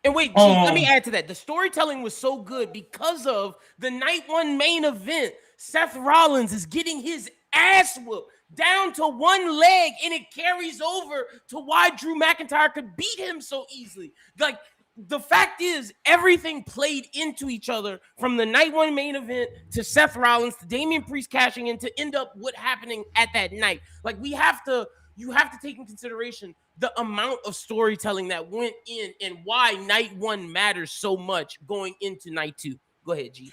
C: And wait, let me add to that. The storytelling was so good because of the night one main event. Seth Rollins is getting his ass whooped down to one leg, and it carries over to why Drew McIntyre could beat him so easily. Like, the fact is, everything played into each other from the night one main event to Seth Rollins to Damian Priest cashing in to end up what happening at that night. Like, you have to take in consideration the amount of storytelling that went in and why night one matters so much going into night two. Go ahead, G.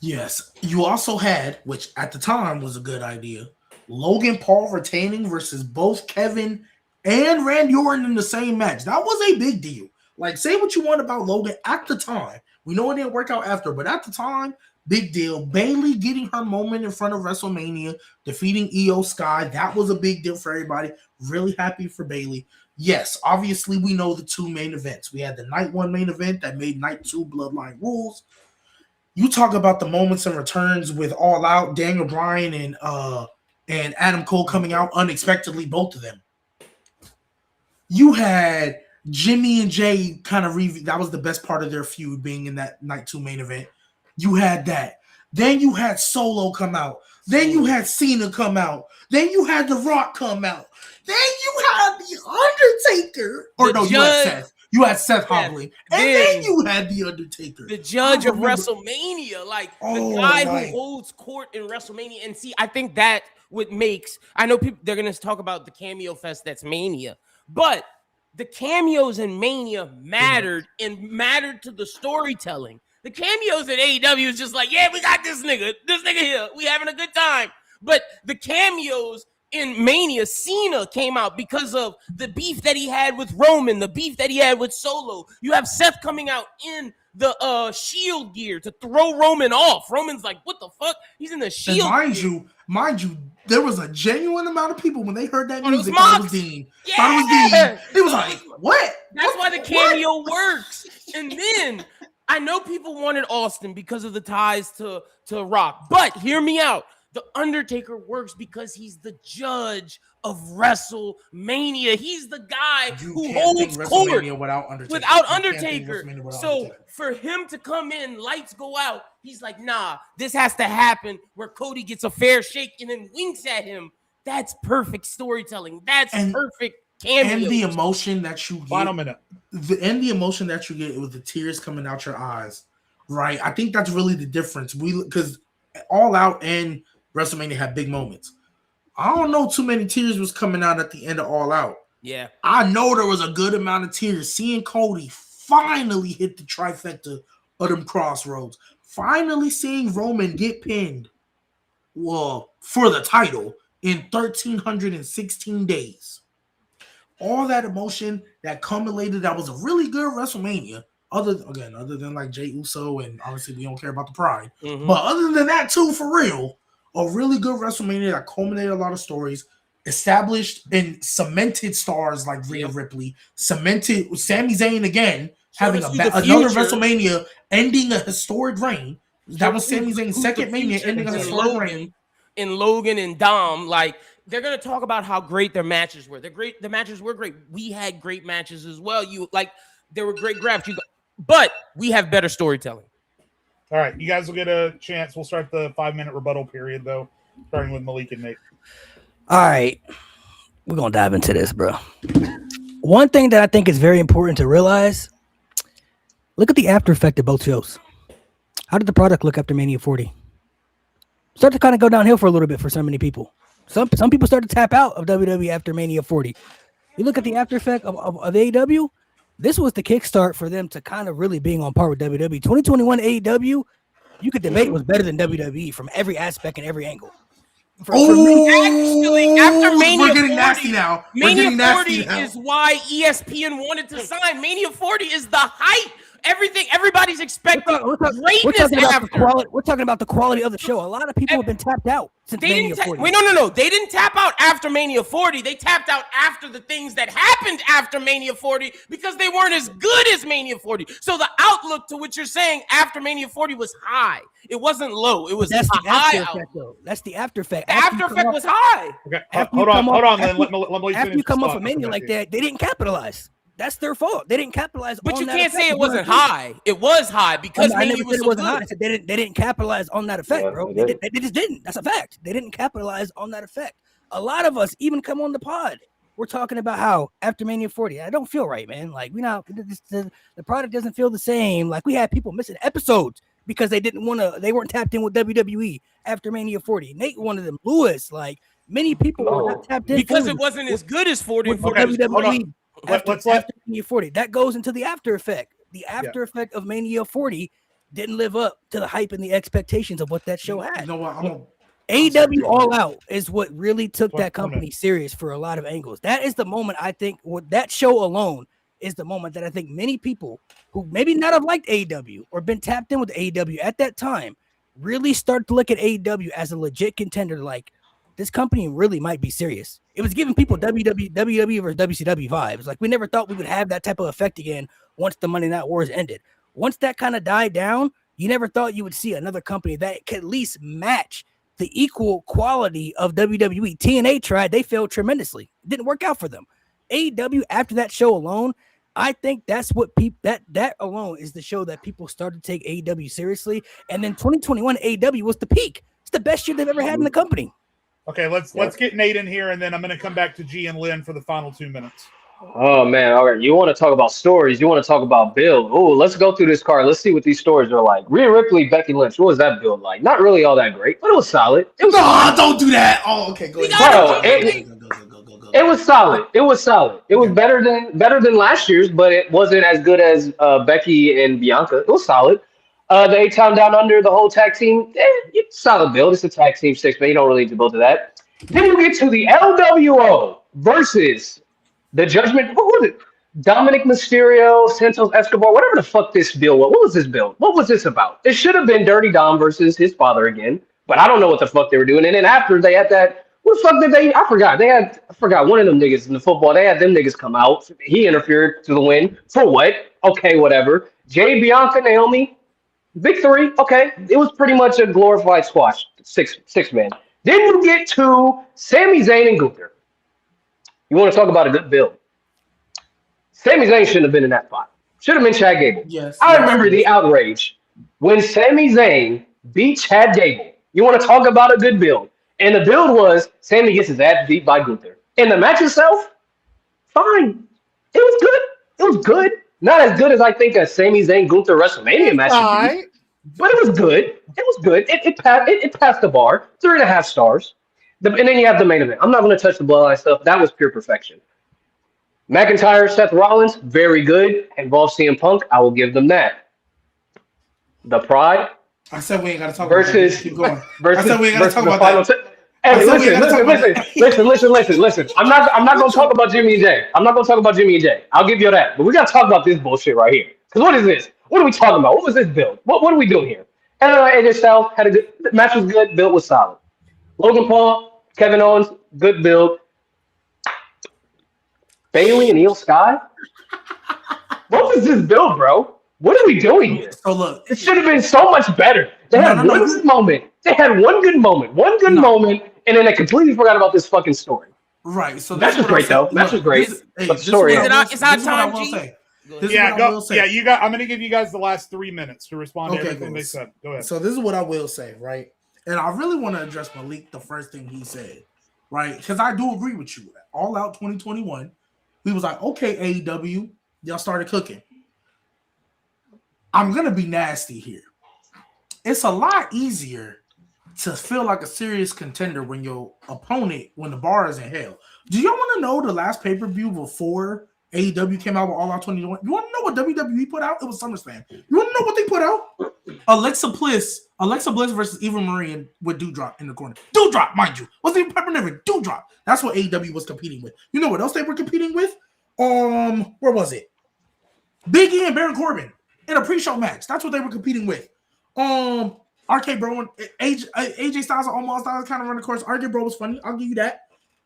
D: Yes. You also had, which at the time was a good idea, Logan Paul retaining versus both Kevin and Randy Orton in the same match. That was a big deal. Like, say what you want about Logan at the time. We know it didn't work out after, but at the time, big deal. Bayley getting her moment in front of WrestleMania, defeating Io Sky. That was a big deal for everybody. Really happy for Bayley. Yes, obviously we know the two main events. We had the night one main event that made night two Bloodline Rules. You talk about the moments and returns with All Out, Daniel Bryan and Adam Cole coming out unexpectedly, both of them. You had Jimmy and Jay kind of that was the best part of their feud, being in that night two main event. You had that. Then you had Solo come out. Then you had Cena come out. Then you had The Rock come out. Then you had The Undertaker. You had Seth. You had Seth hobbling. And then you had The Undertaker.
C: The judge of WrestleMania. Like, the guy who holds court in WrestleMania. And see, I think that what makes... I know people, they're going to talk about the cameo fest that's Mania. But the cameos in Mania mattered and mattered to the storytelling. The cameos at AEW is just like, yeah, we got this nigga here. We having a good time. But the cameos in Mania, Cena came out because of the beef that he had with Roman, the beef that he had with Solo. You have Seth coming out in the Shield gear to throw Roman off. Roman's like, what the fuck? He's in the Shield gear.
D: Mind you, there was a genuine amount of people when they heard that music.
C: Thought
D: it was Dean. It was like, what?
C: That's why the cameo works. And then I know people wanted Austin because of the ties to Rock, but hear me out. The Undertaker works because he's the judge of WrestleMania. He's the guy who holds court without Undertaker. So for him to come in, lights go out, he's like, nah, this has to happen where Cody gets a fair shake and then winks at him. That's perfect storytelling. That's perfect cameo.
D: And the emotion that you get.
B: Final minute.
D: The emotion that you get with the tears coming out your eyes, right? I think that's really the difference. Because All Out and WrestleMania had big moments. I don't know too many tears was coming out at the end of All Out.
C: Yeah.
D: I know there was a good amount of tears. Seeing Cody finally hit the trifecta of them crossroads. Finally seeing Roman get pinned, for the title in 1,316 days. All that emotion that culminated, that was a really good WrestleMania. Other than like Jey Uso, and obviously we don't care about the pride. Mm-hmm. But other than that too, for real, a really good WrestleMania that culminated a lot of stories, established and cemented stars like Rhea Ripley, cemented Sami Zayn again, having another WrestleMania ending a historic reign. That was Sami Zayn's second Mania ending a historic reign.
C: In Logan and Dom, like they're gonna talk about how great their matches were. They're great. The matches were great. We had great matches as well. There were great grabs. But we have better storytelling.
B: All right, you guys will get a chance. We'll start the 5-minute rebuttal period though, starting with Malik and Nate.
A: All right, we're gonna dive into this, bro. One thing that I think is very important to realize: look at the after effect of both shows. How did the product look after Mania 40? Start to kind of go downhill for a little bit for so many people. Some people start to tap out of WWE after Mania 40. You look at the after effect of AEW. This was the kickstart for them to kind of really being on par with WWE. 2021 AEW, you could debate was better than WWE from every aspect and every angle.
C: Actually, after Mania
D: we're getting
C: 40,
D: nasty now.
C: Mania 40 is why ESPN wanted to sign. Mania 40 is the hype. Everybody's expecting greatness.
A: We're talking about the quality of the show. A lot of people have been tapped out since Mania 40.
C: Wait, no. They didn't tap out after Mania 40. They tapped out after the things that happened after Mania 40 because they weren't as good as Mania 40. So the outlook to what you're saying after Mania 40 was high. It wasn't low. It was
A: That's
C: a
A: the
C: high
A: after effect, though. That's the after effect.
C: The after effect was high.
B: Okay, hold on.
A: After you come off a Mania like that, they didn't capitalize. That's their fault. They didn't capitalize.
C: But
A: on
C: you
A: that
C: can't
A: effect.
C: say it wasn't high. It was high because Mania was so good.
A: High. I said they didn't capitalize on that effect, bro. They just didn't. That's a fact. They didn't capitalize on that effect. A lot of us even come on the pod. We're talking about how after Mania 40, I don't feel right, man. Like the product doesn't feel the same. Like we had people missing episodes because they weren't tapped in with WWE after Mania 40. Nate wanted them. Lewis, like many people were not tapped in
C: because it wasn't as good as 40 and 40.
A: WWE. After Mania 40, that goes into the after effect. The after effect of Mania 40 didn't live up to the hype and the expectations of what that show had.
D: You know what?
A: AEW All Out is what really took that company serious for a lot of angles. That is the moment I think that show alone is the moment that I think many people who maybe not have liked AEW or been tapped in with AEW at that time really start to look at AEW as a legit contender. Like, this company really might be serious. It was giving people WWE versus WCW vibes. Like, we never thought we would have that type of effect again once the Monday Night Wars ended. Once that kind of died down, you never thought you would see another company that could at least match the equal quality of WWE. TNA tried. They failed tremendously. It didn't work out for them. AEW, after that show alone, I think that's what that alone is the show that people started to take AEW seriously. And then 2021 AEW was the peak. It's the best year they've ever had in the company.
B: Okay, let's get Nate in here, and then I'm going to come back to G and Lynn for the final 2 minutes.
E: Oh man, all right. You want to talk about stories? You want to talk about build? Oh, let's go through this card. Let's see what these stories are like. Rhea Ripley, Becky Lynch. What was that build like? Not really all that great, but it was solid. It was
D: don't do that. Oh, okay, go ahead.
E: Go. It was solid. It was solid. It was better than last year's, but it wasn't as good as Becky and Bianca. It was solid. The 8-Time Down Under, the whole tag team, it's solid build. It's a tag team 6-man. You don't really need to go to that. Then you get to the LWO versus the Judgment. What was it? Dominic Mysterio, Santos Escobar, whatever the fuck this build was. What was this build? What was this about? It should have been Dirty Dom versus his father again, but I don't know what the fuck they were doing. And then after they had that, what the fuck did they? I forgot one of them niggas in the football. They had them niggas come out. He interfered to the win. For what? Okay, whatever. Jay, Bianca, Naomi. Victory, okay. It was pretty much a glorified squash, six man. Then you get to Sami Zayn and Gunther. You want to talk about a good build? Sami Zayn shouldn't have been in that spot. Should have been Chad Gable.
D: Yes.
E: I remember the outrage when Sami Zayn beat Chad Gable. You want to talk about a good build? And the build was Sami gets his ass beat by Gunther. And the match itself, fine. It was good. It was good. Not as good as I think a Sami Zayn Gunther WrestleMania match would be, but it was good. It was good. It passed the bar. 3.5 stars. And then you have the main event. I'm not going to touch the bloodline stuff. That was pure perfection. McIntyre, Seth Rollins, very good. Involves CM Punk. I will give them that. The Pride.
D: I said we ain't got to talk
E: versus,
D: about that. Keep going.
E: Versus,
D: I said we ain't got to talk about that.
E: Hey, listen. I'm not gonna talk about Jimmy and Jay. I'm not gonna talk about Jimmy and Jay. I'll give you that. But we gotta talk about this bullshit right here. Because what is this? What are we talking about? What was this build? What are we doing here? And AJ Styles had a good match, was good, build was solid. Logan Paul, Kevin Owens, good build. Bailey and Io Sky? What what was this build, bro? What are we doing here?
D: So look,
E: It should have been so much better. They had one good moment. They had one good moment, and then they completely forgot about this fucking story.
D: Right. So
E: Match was great though. Match was great. But the story.
C: It's our time, G.
B: Yeah, go. Yeah, you got. I'm going to give you guys the last 3 minutes to respond to everything they said. Go ahead.
D: So this is what I will say, right? And I really want to address Malik. The first thing he said, right? Because I do agree with you. All Out 2021, we was like, okay, AEW, y'all started cooking. I'm gonna be nasty here. It's a lot easier to feel like a serious contender when your opponent, when the bar is in hell. Do y'all want to know the last pay-per-view before AEW came out with All Out 2021? You want to know what WWE put out? It was SummerSlam. You want to know what they put out? Alexa Bliss versus Eva Marie with Doudrop in the corner. Doudrop, mind you. Wasn't even Pepper Never. Doudrop. That's what AEW was competing with. You know what else they were competing with? Where was it? Big E and Baron Corbin in a pre-show match. That's what they were competing with. RK Bro and AJ Styles and Omar Styles kind of run the course. RK Bro was funny. I'll give you that.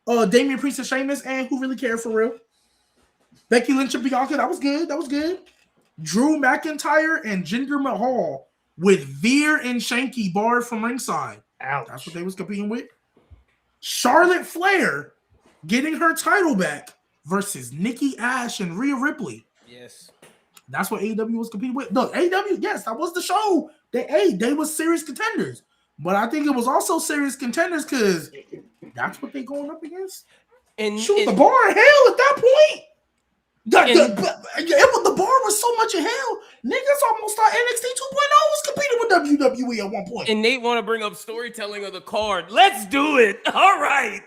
D: Damian Priest and Sheamus, and who really cared for real? Becky Lynch and Bianca. That was good. That was good. Drew McIntyre and Jinder Mahal with Veer and Shanky barred from ringside.
B: Ouch.
D: That's what they was competing with. Charlotte Flair getting her title back versus Nikki Ash and Rhea Ripley.
C: Yes.
D: That's what AEW was competing with. Look, AEW, yes, that was the show. They was serious contenders. But I think it was also serious contenders because that's what they going up against.
C: And
D: the bar in hell at that point. The bar was so much in hell. Niggas almost thought NXT 2.0 was competing with WWE at one point.
C: And Nate want to bring up storytelling of the card. Let's do it. All right.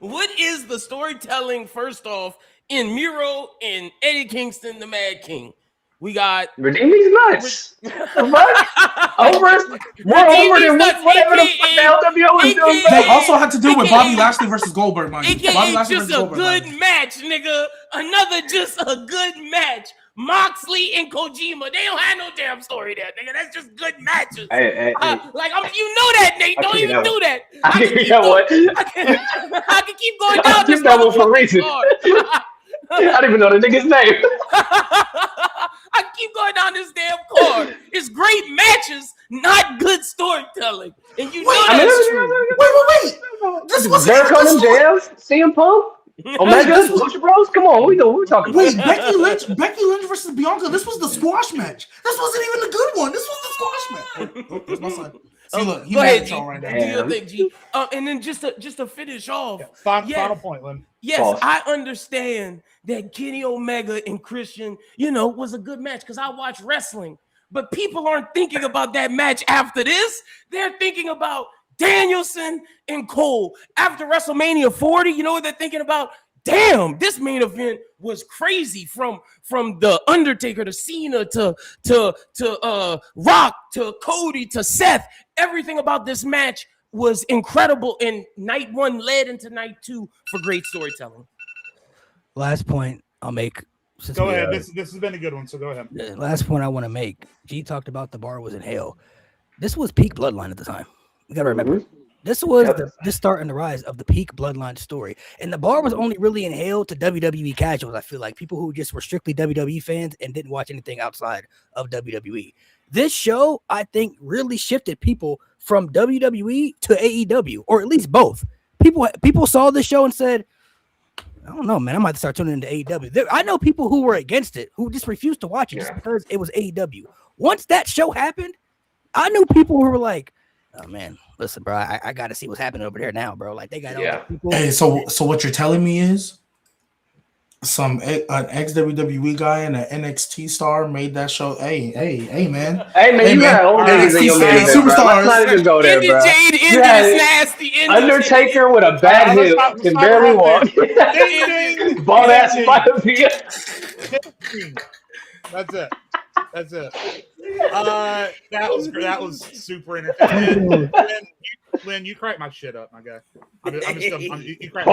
C: What is the storytelling, first off, in Miro and Eddie Kingston, the Mad King? We got
E: Redeem these nuts. What? More over than whatever the fuck the LWO is doing.
D: They also had to do with Bobby Lashley versus Goldberg, man.
C: AKA just a good match, nigga. Another just a good match. Moxley and Kojima, they don't have no damn story there, nigga. That's just good matches.
E: Hey.
C: You know that, Nate. Don't even do that.
E: I
C: can keep going down.
E: I keep that one for a reason. I don't even know the nigga's name.
C: I keep going down this damn card. It's great matches, not good storytelling. And you know that's true.
D: Wait. This was
E: Jericho and Jams, CM Punk, Omega, Lucha Bros. Come on, what we talking about?
D: Wait, Becky Lynch versus Bianca. This was the squash match. This wasn't even the good one. This was the squash match. Oh, that's my son. See, look,
C: go ahead, G.
D: Right now.
C: Do your thing, G. And then just to finish off,
B: final point, Lynn.
C: Yes,
E: Pause.
C: I understand that Kenny Omega and Christian, was a good match because I watch wrestling. But people aren't thinking about that match after this. They're thinking about Danielson and Cole after WrestleMania 40. You know what they're thinking about? Damn, this main event was crazy from the Undertaker to Cena to Rock to Cody to Seth. Everything about this match was incredible, and night one led into night two for great storytelling.
A: Last point I'll make.
B: Go ahead. This has been a good one, so go ahead.
A: The last point I want to make. G talked about the bar was in hell. This was peak Bloodline at the time. You gotta remember. This was the start and the rise of the peak Bloodline story. And the bar was only really in hell to WWE casuals, I feel like. People who just were strictly WWE fans and didn't watch anything outside of WWE. This show, I think, really shifted people from WWE to AEW, or at least both. People saw this show and said, I don't know, man, I might start tuning into AEW. I know people who were against it, who just refused to watch it just because it was AEW. Once that show happened, I knew people who were like, oh, man, listen, bro, I got to see what's happening over there now, bro. Like, they got all the people.
D: Hey, so what you're telling me is an ex-WWE guy and an NXT star made that show. Hey, man.
E: Hey, man, you got old niggas in your main event, bro. Let's not even go there, bro. Undertaker with a bad hip can barely walk. Bald ass Mafia.
B: That's it. That was super entertaining. Lynn, you crack my shit up, my guy. You crack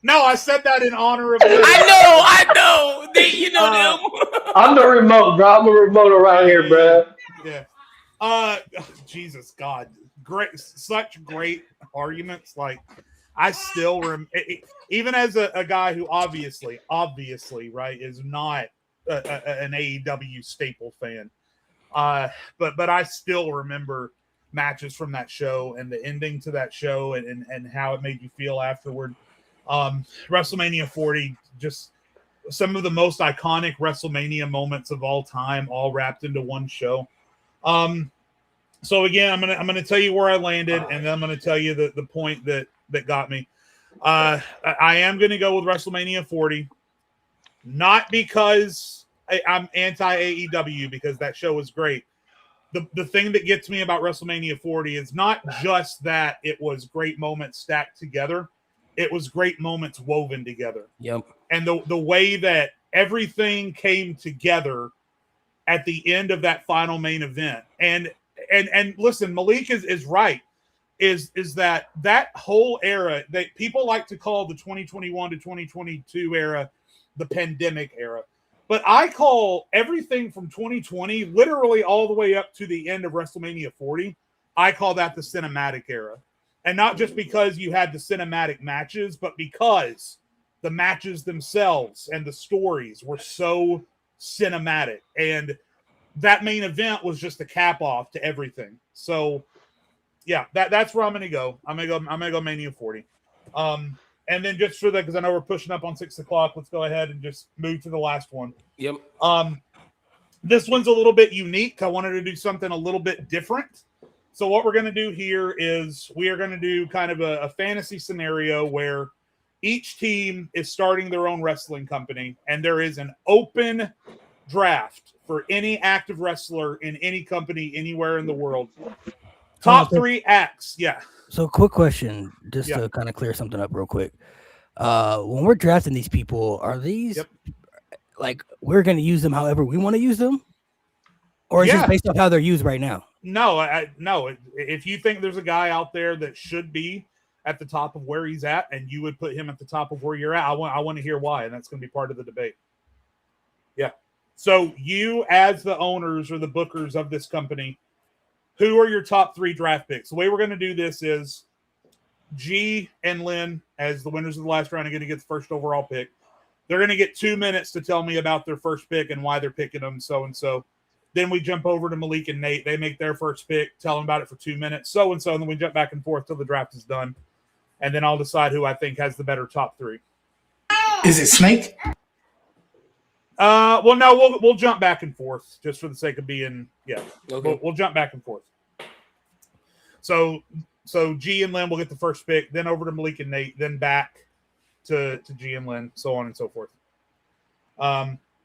B: no, I said that in honor of.
C: I know. Them.
E: I'm the remote, bro. I'm a remote around here, bro.
B: Yeah. Jesus God, such great arguments. Like, I still even as a guy who obviously, right, is not an AEW staple fan. But I still remember matches from that show and the ending to that show and how it made you feel afterward. WrestleMania 40, just some of the most iconic WrestleMania moments of all time, all wrapped into one show. So again, I'm gonna tell you where I landed, and then I'm gonna tell you the point that got me. I am gonna go with WrestleMania 40, not because I'm anti AEW, because that show was great. The thing that gets me about WrestleMania 40 is not just that it was great moments stacked together. It was great moments woven together.
C: Yep.
B: And the way that everything came together at the end of that final main event. And listen, Malik is right. Is that whole era that people like to call the 2021 to 2022 era the pandemic era. But I call everything from 2020, literally all the way up to the end of WrestleMania 40, I call that the cinematic era. And not just because you had the cinematic matches, but because the matches themselves and the stories were so cinematic. And that main event was just a cap off to everything. So yeah, that's where I'm gonna go. I'm gonna go Mania 40. And then just for that, because I know we're pushing up on 6 o'clock, let's go ahead and just move to the last one.
C: Yep.
B: This one's a little bit unique. I wanted to do something a little bit different. So what we're going to do here is we are going to do kind of a fantasy scenario where each team is starting their own wrestling company, and there is an open draft for any active wrestler in any company anywhere in the world. Top 3 acts. Yeah.
A: So quick question, just to kind of clear something up real quick. When we're drafting these people, are these like we're going to use them however we want to use them? Or is it based off how they're used right now?
B: No, no. If you think there's a guy out there that should be at the top of where he's at, and you would put him at the top of where you're at, I want to hear why, and that's going to be part of the debate. Yeah. So you, as the owners or the bookers of this company, who are your top 3 draft picks? The way we're going to do this is G and Lynn, as the winners of the last round, are going to get the first overall pick. They're going to get 2 minutes to tell me about their first pick and why they're picking them, so and so. Then we jump over to Malik and Nate. They make their first pick, tell them about it for 2 minutes, so and so, and then we jump back and forth till the draft is done. And then I'll decide who I think has the better top 3.
D: Is it Snake?
B: Well, no, we'll jump back and forth just for the sake of being,
C: Okay.
B: We'll jump back and forth. So G and Lynn will get the first pick, then over to Malik and Nate, then back to G and Lynn, so on and so forth.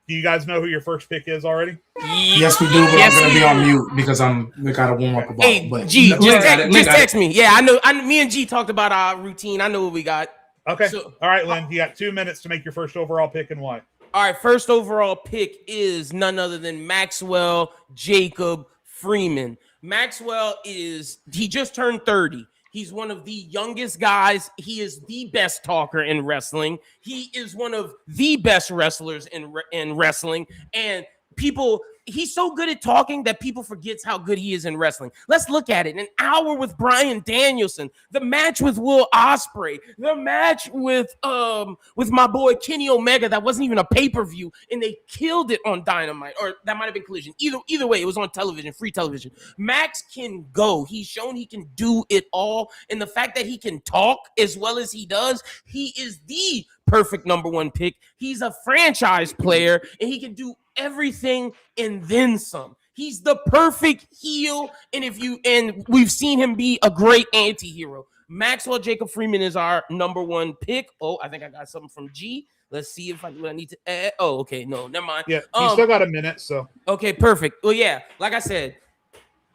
B: Do you guys know who your first pick is already?
D: Yes, we do, but I'm going to be on mute because we got to warm up about
C: Hey,
D: but
C: G,
D: no,
C: just text me. Yeah, I know. Me and G talked about our routine. I know what we got.
B: Okay. So, all right, Lynn, you got 2 minutes to make your first overall pick and why.
C: All right, first overall pick is none other than Maxwell Jacob Freeman. Maxwell he just turned 30. He's one of the youngest guys. He is the best talker in wrestling. He is one of the best wrestlers in wrestling. And he's so good at talking that people forgets how good he is in wrestling. Let's look at it. An hour with Bryan Danielson, the match with Will Ospreay, the match with my boy Kenny Omega that wasn't even a pay-per-view, and they killed it on Dynamite, or that might have been Collision. Either way, it was on television, free television. Max can go. He's shown he can do it all, and the fact that he can talk as well as he does, he is the perfect number 1 pick. He's a franchise player, and he can do everything and then some. He's the perfect heel, and we've seen him be a great anti-hero. Maxwell Jacob Freeman is our number 1 pick. Oh, I think I got something from G. Let's see if I need to add. Oh, okay, no, never mind.
B: Yeah, you still got a minute, so.
C: Okay, perfect. Well, yeah, like I said,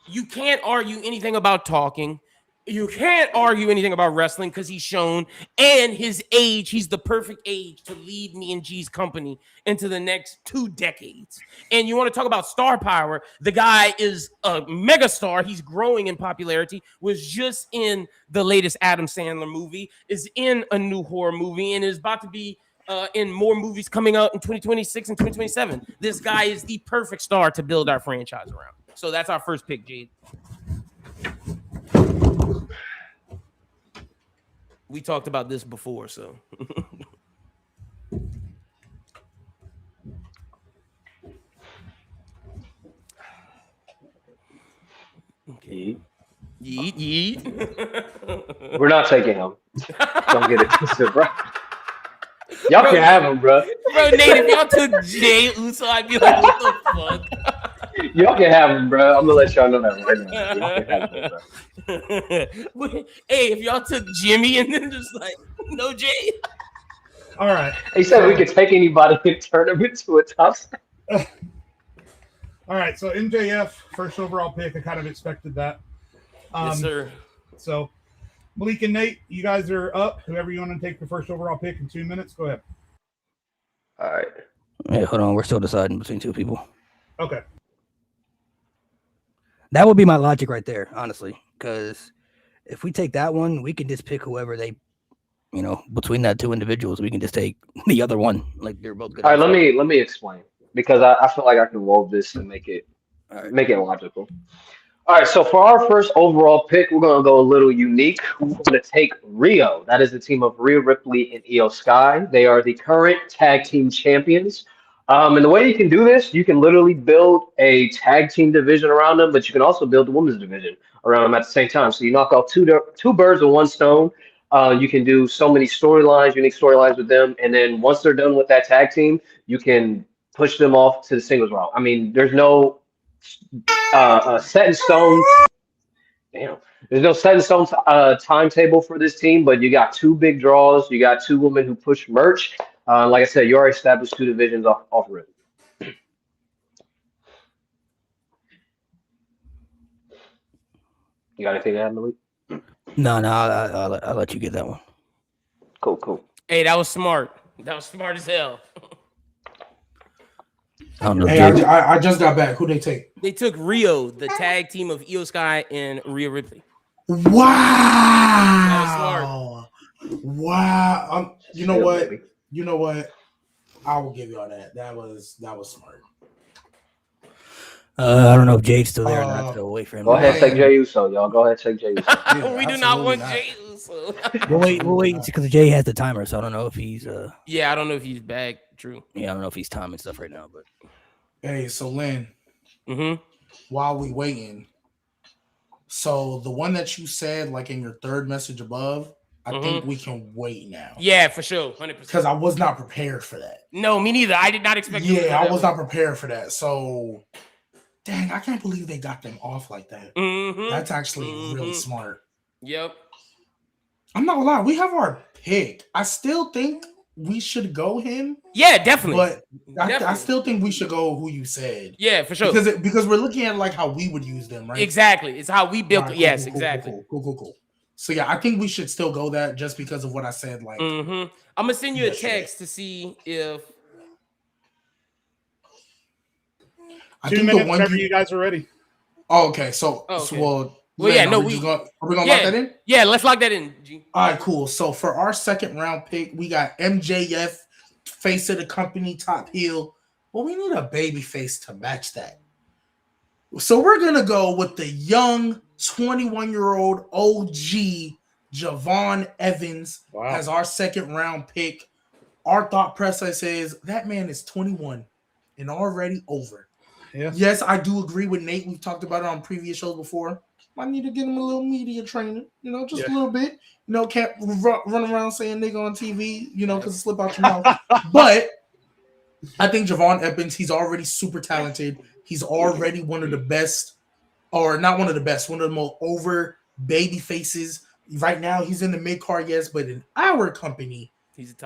C: you can't argue anything about talking. You can't argue anything about wrestling because he's shown, and his age, he's the perfect age to lead me and G's company into the next 2 decades. And you want to talk about star power, the guy is a megastar. He's growing in popularity, was just in the latest Adam Sandler movie, is in a new horror movie, and is about to be in more movies coming out in 2026 and 2027. This guy is the perfect star to build our franchise around. So that's our first pick, Jade. We talked about this before, so. Okay. Yeet.
E: We're not taking him. Don't get it twisted, bro. Y'all can have him, bro.
C: Bro, Nate, if y'all took Jay Uso, I'd be like, what the fuck?
E: Y'all can have him, bro. I'm gonna let y'all know that right now. Y'all can have him, bro.
C: Hey, if y'all took Jimmy and then just like, no Jay.
B: All right.
E: He said we could take anybody and turn him into a top star.
B: All right. So MJF, first overall pick. I kind of expected that.
C: Yes, sir.
B: So Malik and Nate, you guys are up. Whoever you want to take the first overall pick in 2 minutes, go ahead.
E: All right.
A: Hey, hold on. We're still deciding between two people.
B: Okay.
A: That would be my logic right there, honestly. Because if we take that one, we can just pick whoever they, between that two individuals, we can just take the other one. Like they're both good.
E: All right. Let me explain because I feel like I can wove this and make it logical. All right, so for our first overall pick, we're going to go a little unique. We're going to take Rio. That is the team of Rhea Ripley and Io Sky. They are the current tag team champions. And the way you can do this, you can literally build a tag team division around them, but you can also build a women's division around them at the same time. So you knock off two birds with one stone. You can do so many storylines, unique storylines with them. And then once they're done with that tag team, you can push them off to the singles route. I mean, there's no set in stone. Damn, there's no set in stone timetable for this team, but you got two big draws. You got two women who push merch. Like I said, you already established two divisions off rip. You got anything to add, Malik?
A: No, I'll let you get that one.
E: Cool.
C: Hey, that was smart. That was smart as hell.
A: I don't know.
D: Hey, I just got back. Who they take?
C: They took Rio, the tag team of Io Sky and Rhea Ripley.
D: Wow.
C: That was
D: Wow. You know what? You know what? I will give y'all that. That was smart.
A: I don't know if Jade's still there or not. So wait for him.
E: Go ahead, take Jey Uso, y'all. Go ahead, take Jey Uso.
D: Yeah,
C: We do not want Jey Uso.
A: We'll wait because Jay has the timer, so I don't know if he's.
C: Yeah, I don't know if he's back. True.
A: Yeah, I don't know if he's timing stuff right now, but.
D: Hey, so Lynn.
C: Mm-hmm.
D: While we waiting, so the one that you said, like in your third message above, I think we can wait now.
C: Yeah, for sure, 100%.
D: Because I was not prepared for that.
C: No, me neither. I did not expect.
D: Yeah, I was not prepared for that. So, dang, I can't believe they got them off like that.
C: Mm-hmm.
D: That's actually really smart.
C: Yep.
D: I'm not gonna lie, we have our pick. I still think we should go him.
C: Yeah, definitely.
D: But I still think we should go who you said.
C: Yeah, for sure.
D: Because we're looking at like how we would use them, right?
C: Exactly. It's how we built
D: Right,
C: it.
D: cool,
C: Yes,
D: cool,
C: exactly.
D: Cool. So yeah, I think we should still go that just because of what I said. Like,
C: I'm gonna send you a
D: yesterday.
C: text to see if.
D: I
B: 2
D: think
B: minutes
D: the one
B: whenever you guys are ready.
D: Oh, okay. So,
C: Well, yeah, no,
D: are we gonna lock that in?
C: Yeah, let's lock that in. G.
D: All right, cool. So for our second round pick, we got MJF, face of the company, top heel. Well, we need a baby face to match that. So we're gonna go with the young 21-year-old OG Javon Evans as our second round pick. Our thought process is that man is 21 and already over.
B: Yeah.
D: Yes, I do agree with Nate. We've talked about it on previous shows before. I need to get him a little media training, just a little bit. Can't run around saying nigga on TV, because it slip out your mouth. But I think Javon Evans, he's already super talented. He's already one of the best, or not one of the best, one of the most over baby faces. Right now, he's in the mid card, yes, but in our company,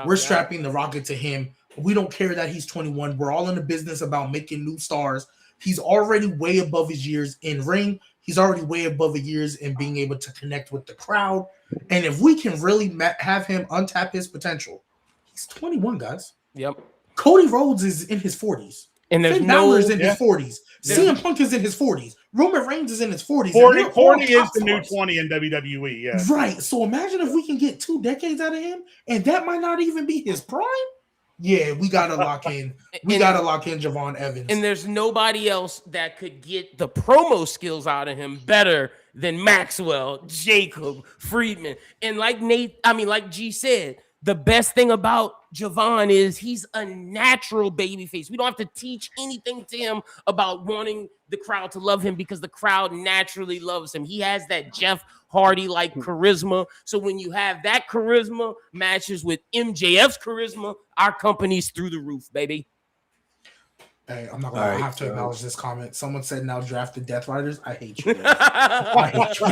D: we're strapping the rocket to him. We don't care that he's 21. We're all in the business about making new stars. He's already way above his years in ring. He's already way above his years in being able to connect with the crowd. And if we can really have him untap his potential, he's 21, guys.
C: Yep.
D: Cody Rhodes is in his 40s.
C: And there's
D: Finn Balor's in
B: his
D: 40s. CM Punk is in his 40s. Roman Reigns is in his 40s.
B: 40 is the new 20 in WWE, yeah.
D: Right. So imagine if we can get 2 decades out of him, and that might not even be his prime. Yeah, we gotta lock in. Gotta lock in Javon Evans.
C: And there's nobody else that could get the promo skills out of him better than Maxwell, Jacob, Friedman. And like like G said, the best thing about Javon is he's a natural babyface. We don't have to teach anything to him about wanting the crowd to love him because the crowd naturally loves him. He has that Jeff Hardy like charisma. So when you have that charisma matches with MJF's charisma, our company's through the roof, baby.
D: Hey, I'm not gonna have to acknowledge this comment. Someone said now draft the Death Riders. I hate you. I hate you.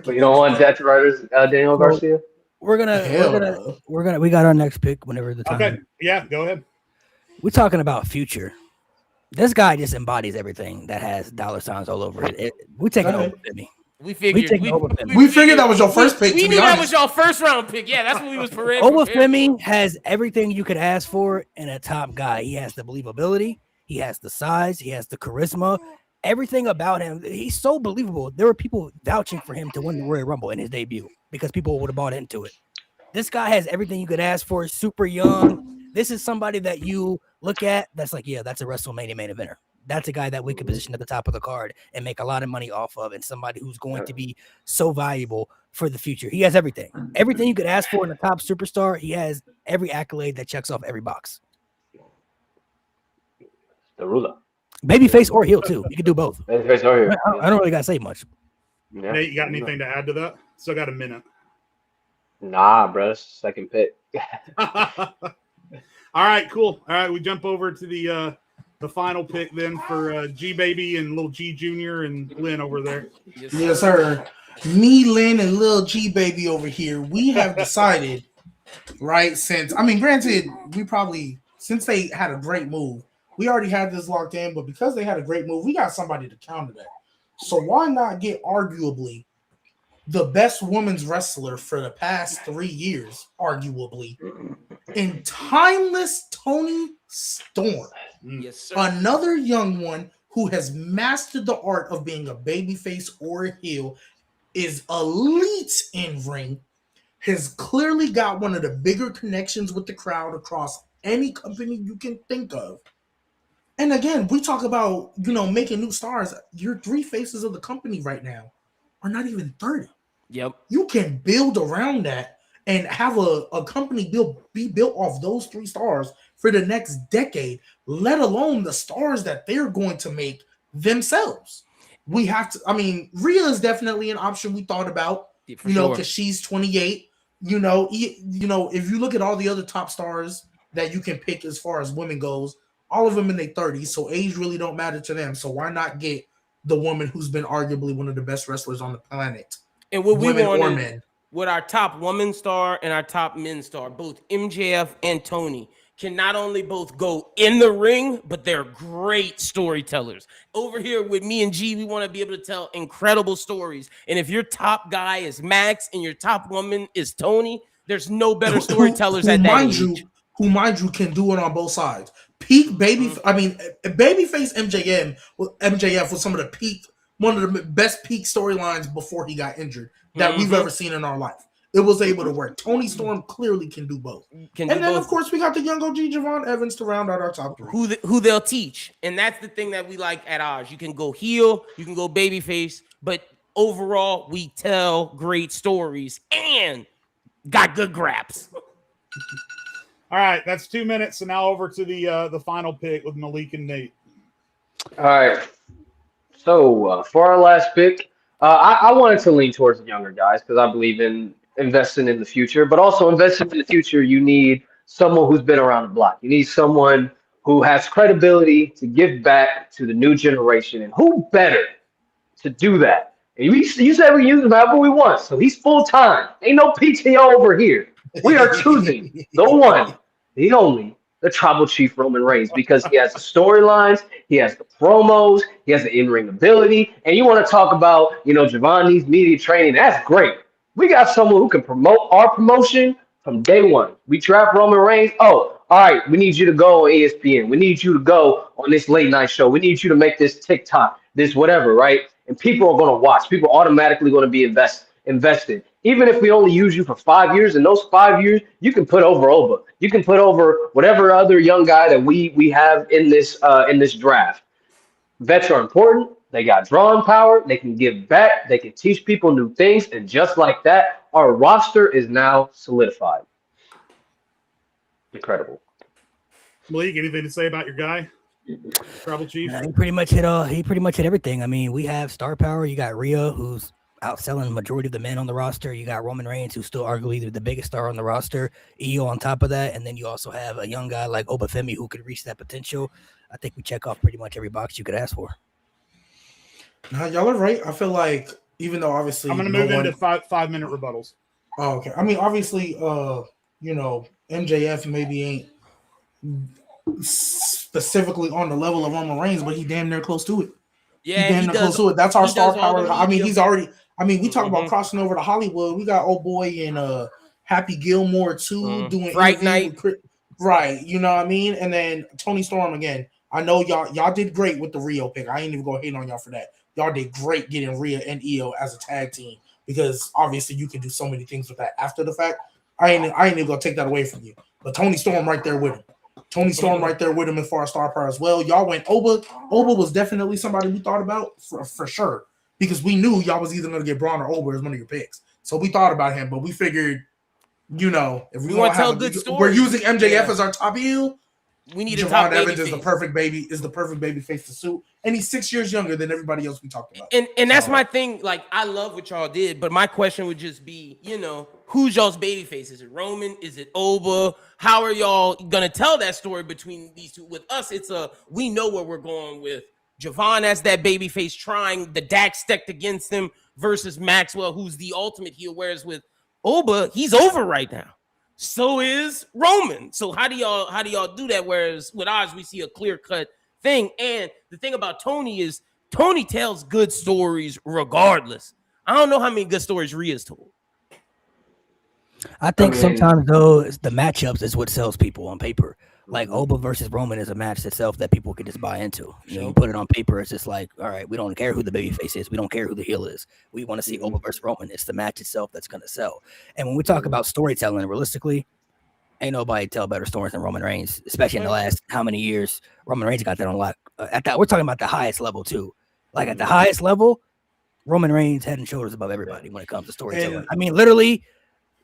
E: But you don't want Death Riders, Daniel Garcia?
A: We got our next pick whenever the time.
B: Okay, yeah, go ahead.
A: We're talking about Future. This guy just embodies everything that has dollar signs all over it. We taking over Femi.
C: We figured
D: that was your first pick.
C: We knew that was your first round pick. Yeah, that's what we was prepared.
A: Femi has everything you could ask for in a top guy. He has the believability, he has the size, he has the charisma. Everything about him, he's so believable. There were people vouching for him to win the Royal Rumble in his debut because people would have bought into it. This guy has everything you could ask for. Super young. This is somebody that you look at that's like, yeah, that's a WrestleMania main eventer. That's a guy that we could position at the top of the card and make a lot of money off of, and somebody who's going to be so valuable for the future. He has everything. Everything you could ask for in a top superstar. He has every accolade that checks off every box.
E: The ruler.
A: Babyface or heel, too. You can do both.
E: Babyface or heel.
A: I don't really got to say much.
B: Yeah. Nate, you got anything to add to that? Still got a minute.
E: Nah, bro. Second pick.
B: All right, cool. All right, we jump over to the final pick then for G Baby and Little G Junior and Lynn over there.
D: Yes, sir. Me, Lynn, and Little G Baby over here. We have decided, right? Granted, since they had a great move, we already had this locked in, but because they had a great move, we got somebody to counter that. So why not get arguably the best women's wrestler for the past 3 years, arguably, in timeless Toni Storm.
C: Yes, sir.
D: Another young one who has mastered the art of being a babyface or a heel, is elite in ring, has clearly got one of the bigger connections with the crowd across any company you can think of. And again, we talk about, making new stars. Your three faces of the company right now are not even 30.
C: Yep.
D: You can build around that and have a company be built off those three stars for the next decade, let alone the stars that they're going to make themselves. We have to, Rhea is definitely an option we thought about, because she's 28. If you look at all the other top stars that you can pick as far as women goes, all of them in their 30s, so age really don't matter to them. So why not get the woman who's been arguably one of the best wrestlers on the planet?
C: And what we wanted with our top woman star and our top men star, both MJF and Tony, can not only both go in the ring, but they're great storytellers. Over here with me and G, we want to be able to tell incredible stories. And if your top guy is Max and your top woman is Tony, there's no better storytellers at that age.
D: Who, mind you, can do it on both sides. Peak baby, babyface MJF was one of the best peak storylines before he got injured that we've ever seen in our life. It was able to work. Toni Storm clearly can do both. Of course, we got the young OG Javon Evans to round out our top three.
C: Who they'll teach. And that's the thing that we like at ours. You can go heel, you can go babyface, but overall, we tell great stories and got good graps.
B: All right, that's 2 minutes. So now over to the final pick with Malik and Nate.
E: All right. So for our last pick, I wanted to lean towards the younger guys because I believe in investing in the future. But also investing in the future, you need someone who's been around the block. You need someone who has credibility to give back to the new generation. And who better to do that? And you said we use him however we want. So he's full-time. Ain't no PTO over here. We are choosing the one, the only, the tribal chief Roman Reigns, because he has the storylines, he has the promos, he has the in-ring ability, and you want to talk about, Javon needs media training. That's great. We got someone who can promote our promotion from day one. We draft Roman Reigns. Oh, all right, we need you to go on ESPN. We need you to go on this late night show. We need you to make this TikTok, this whatever, right? And people are going to watch. People are automatically going to be invested. Even if we only use you for 5 years, in those 5 years, you can put over Oba. You can put over whatever other young guy that we have in this draft. Vets are important. They got drawing power. They can give back. They can teach people new things. And just like that, our roster is now solidified. Incredible.
B: Malik, anything to say about your guy, Tribal Chief?
A: He pretty much hit everything. I mean, we have star power. You got Rhea, who's outselling the majority of the men on the roster. You got Roman Reigns, who's still arguably the biggest star on the roster. EO on top of that, and then you also have a young guy like Obafemi who could reach that potential. I think we check off pretty much every box you could ask for.
D: Y'all are right. I feel like even though obviously
B: I'm going to move into 5-minute rebuttals.
D: Oh, okay. I mean, obviously, MJF maybe ain't specifically on the level of Roman Reigns, but he damn near close to it.
C: Yeah,
D: he close to it. That's our star power. I mean, he's already. I mean, we talk about crossing over to Hollywood. We got old boy and Happy Gilmore too doing
C: Fright Night.
D: Right, you know what I mean? And then Tony Storm again. I know y'all did great with the Rio pick. I ain't even gonna hate on y'all for that. Y'all did great getting Rhea and EO as a tag team because obviously you can do so many things with that after the fact. I ain't even gonna take that away from you. But Tony Storm right there with him. Tony Storm right there with him as far as star power as well. Y'all went Oba. Oba was definitely somebody we thought about for sure because we knew y'all was either gonna get Braun or Oba as one of your picks. So we thought about him, but we figured, if we want to tell good stories, we're using MJF as our top heel.
C: We need a
D: top Evans is the perfect baby face to suit, and he's 6 years younger than everybody else we talked about.
C: And that's my thing. Like, I love what y'all did, but my question would just be, who's y'all's baby face? Is it Roman? Is it Oba? How are y'all gonna tell that story between these two? With us, we know where we're going with Javon as that baby face, trying the Dak stacked against him versus Maxwell, who's the ultimate heel. Whereas with Oba, he's over right now. So is Roman. So how do y'all do that? Whereas with ours, we see a clear-cut thing. And the thing about Tony is Tony tells good stories regardless. I don't know how many good stories Rhea's told.
A: I think sometimes though the matchups is what sells people on paper. Like Oba versus Roman is a match itself that people could just buy into. You put it on paper, it's just like, all right, we don't care who the babyface is, we don't care who the heel is. We want to see Oba versus Roman. It's the match itself that's going to sell. And when we talk about storytelling, realistically, ain't nobody tell better stories than Roman Reigns, especially in the last how many years. Roman Reigns got that on lock. We're talking about the highest level too. Like at the highest level, Roman Reigns head and shoulders above everybody when it comes to storytelling. I mean, literally.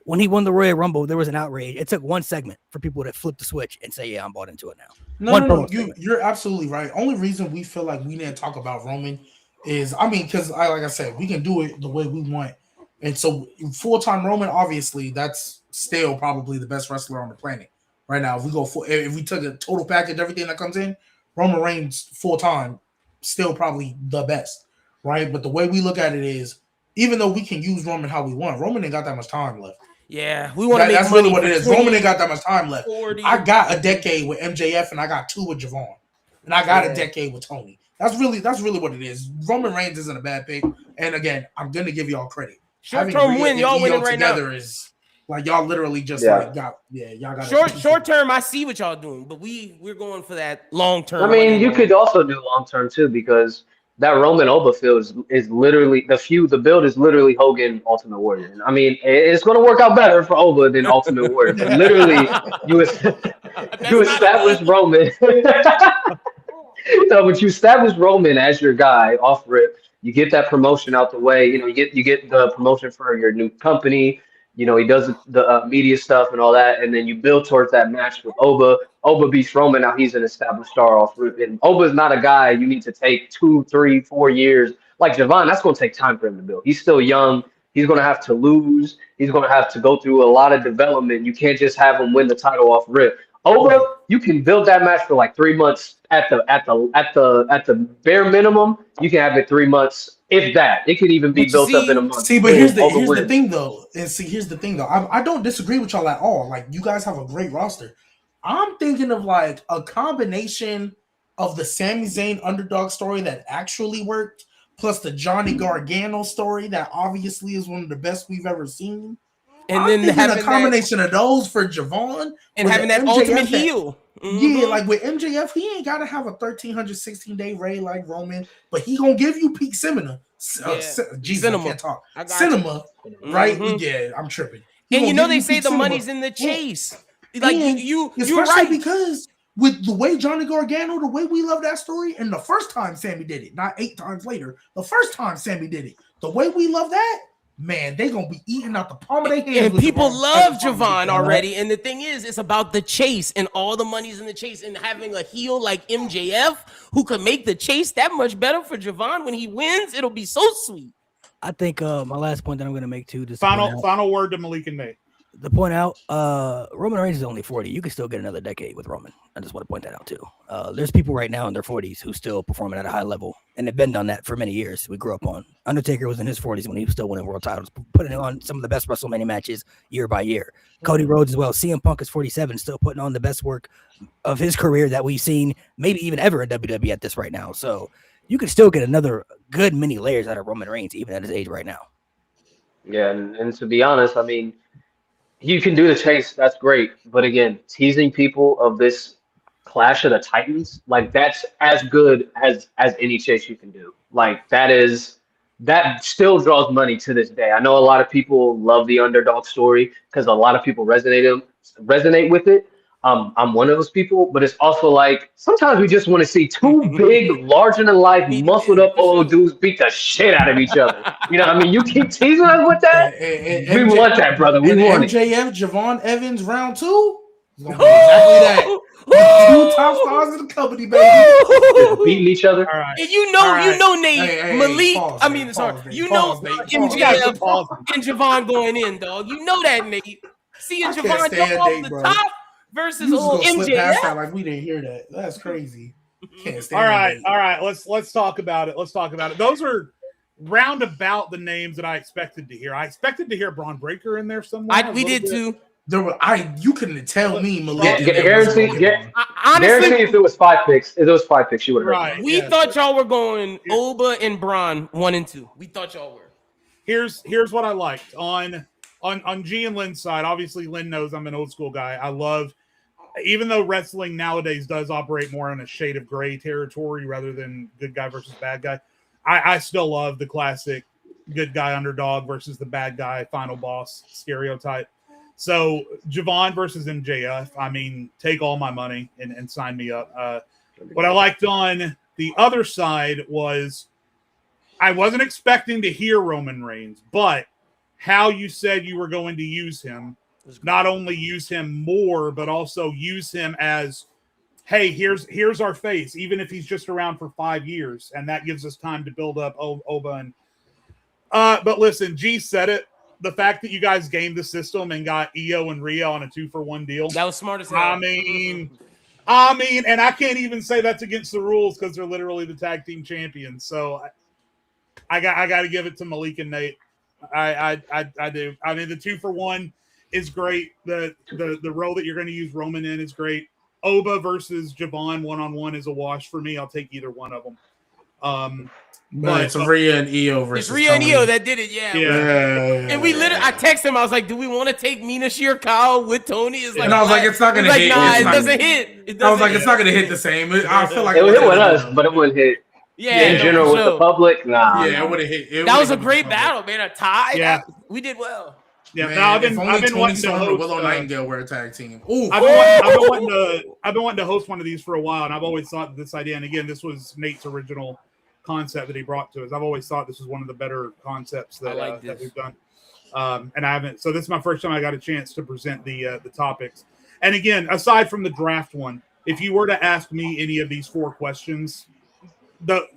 A: When he won the Royal Rumble, there was an outrage. It took one segment for people to flip the switch and say, yeah, I'm bought into it now.
D: No. You're absolutely right. Only reason we feel like we didn't talk about Roman is, because like I said, we can do it the way we want. And so full-time Roman, obviously, that's still probably the best wrestler on the planet right now. If we took a total package, everything that comes in, Roman Reigns full-time, still probably the best, right? But the way we look at it is, even though we can use Roman how we want, Roman ain't got that much time left.
C: Yeah, we want to make
D: that's
C: money
D: really what it is. Roman ain't got that much time left.
C: 40.
D: I got a decade with MJF and I got 2 with Javon. And I got a decade with Tony. That's really what it is. Roman Reigns isn't a bad pick. And again, I'm gonna give y'all credit.
C: Short-term win, y'all winning right now.
D: Is like y'all literally just y'all got
C: short term. I see what y'all doing, but we're going for that long term.
E: I mean, you could also do long term too, because that Roman Oba field is literally the build is literally Hogan Ultimate Warrior. I mean, it's going to work out better for Oba than Ultimate Warrior. But literally, you establish Roman. So, but you establish Roman as your guy off rip. You get that promotion out the way. You get the promotion for your new company. He does the media stuff and all that, and then you build towards that match with Oba. Oba beats Roman. Now he's an established star off rip, and Oba's not a guy you need to take 2, 3, 4 years like Javon. That's going to take time for him to build. He's still young. He's going to have to lose. He's going to have to go through a lot of development. You can't just have him win the title off rip. Oba, you can build that match for like 3 months at the bare minimum. You can have it 3 months. If that, it could even be built up in a month.
D: But here's the thing, though. I don't disagree with y'all at all. Like, you guys have a great roster. I'm thinking of like a combination of the Sami Zayn underdog story that actually worked, plus the Johnny Gargano story that obviously is one of the best we've ever seen. And then having a combination of those for Javon
C: and having that ultimate heel.
D: Yeah, like with MJF, he ain't got to have a 1,316-day reign like Roman, but he gonna give you peak cinema. Jesus, I can't talk. Cinema, right? Yeah, I'm tripping.
C: And they say the money's in the chase. Like you're
D: especially
C: right.
D: because with the way Johnny Gargano, the way we love that story, and the first time Sammy did it, not 8 times later, the first time Sammy did it, the way we love that, man, they gonna be eating out the palm of their hands.
C: And
D: with
C: people
D: Javon
C: love
D: every time they
C: Javon
D: do that.
C: already. And the thing is, it's about the chase, and all the money's in the chase, and having a heel like MJF who could make the chase that much better for Javon when he wins, it'll be so sweet.
A: I think my last point that I'm going to make too. Just to point out-
B: Final word to Malik and Nate.
A: to point out, Roman Reigns is only 40. You can still get another decade with Roman. I just want to point that out too. There's people right now in their 40s who still performing at a high level, and they've been done that for many years. We grew up on. Undertaker was in his 40s when he was still winning world titles, putting on some of the best WrestleMania matches year by year. Cody Rhodes as well. CM Punk is 47, still putting on the best work of his career that we've seen, maybe even ever in WWE at this right now. So you can still get another good many layers out of Roman Reigns, even at his age right now.
E: Yeah, and to be honest, I mean, you can do the chase, that's great. But again, teasing people of this Clash of the Titans, like that's as good as any chase you can do. Like that still draws money to this day. I know a lot of people love the underdog story because a lot of people resonate with it. I'm one of those people, but it's also like sometimes we just want to see two big, larger than life, muscled up old dudes beat the shit out of each other. You know what I mean? You keep teasing us with that. We want that, brother. We want it.
D: MJF, Javon Evans, round 2. It's gonna be exactly that. Two top stars in the company, baby.
E: Just beating each other.
B: All right.
C: And you know, Nate,
D: Hey,
C: Malik.
D: pause,
C: I
D: Nate,
C: mean,
D: pause,
C: sorry,
D: Nate,
C: you
D: pause,
C: know,
D: Nate,
C: MJF
B: pause.
C: and Javon going in, dog. You know that, Nate. Seeing
D: I can't
C: Javon
D: stand
C: jump off
D: Nate,
C: the
D: bro.
C: top versus
D: You just
C: old
D: gonna slip past
C: MJF.
D: that like we didn't hear that. That's crazy. Can't stand
B: All right.
D: Nate.
B: Let's talk about it. Those are roundabout the names that I expected to hear. I expected to hear Braun Breaker in there somewhere.
C: We did too.
D: You couldn't tell me, Malik.
E: Guarantee if it was 5 picks, you would have
B: Right.
C: We thought y'all were going Oba and Braun 1 and 2. We thought y'all were.
B: Here's what I liked on G and Lynn's side. Obviously, Lynn knows I'm an old school guy. I love, even though wrestling nowadays does operate more on a shade of gray territory rather than good guy versus bad guy. I still love the classic good guy underdog versus the bad guy final boss stereotype. So Javon versus MJF, I mean, take all my money and sign me up. What I liked on the other side was I wasn't expecting to hear Roman Reigns, but how you said you were going to use him, not only use him more, but also use him as, hey, here's our face, even if he's just around for 5 years, and that gives us time to build up Oba. And but listen, G said it. The fact that you guys gamed the system and got Io and Rhea on a 2-for-1 deal.
C: That was smart as hell.
B: I mean, and I can't even say that's against the rules because they're literally the tag team champions. So I got to give it to Malik and Nate. I do. I mean, the 2-for-1 is great. The role that you're going to use Roman in is great. Oba versus Javon 1-on-1 is a wash for me. I'll take either one of them.
D: But it's Rhea and Io versus
C: It's Rhea and
D: Tony.
C: Io that did it, yeah. And we literally, I texted him. I was like, "Do we want to take Mina Shirakawa with Tony?" It's like,
D: And I was like, it's not gonna hit.
C: Nah,
D: It's
C: it
D: not-
C: doesn't hit.
D: I was like, it's not gonna hit the same. I feel like
E: It would hit with us, but it wouldn't hit in general
C: for
E: with
C: sure.
E: the public. Nah.
D: Yeah, it would have hit.
C: That was a great battle, man. A tie.
B: Yeah.
C: We did well.
B: Yeah,
D: Man,
B: no, I've
D: if
B: been
D: only Tony
B: wanting to
D: Storm and
B: host.
D: Willow Nightingale were a tag team. Ooh,
B: I've been wanting to host one of these for a while, and I've always thought this idea. And again, this was Nate's original concept that he brought to us. I've always thought this was one of the better concepts that that we've done. And I haven't. So this is my first time I got a chance to present the topics. And again, aside from the draft one, if you were to ask me any of these 4 questions, the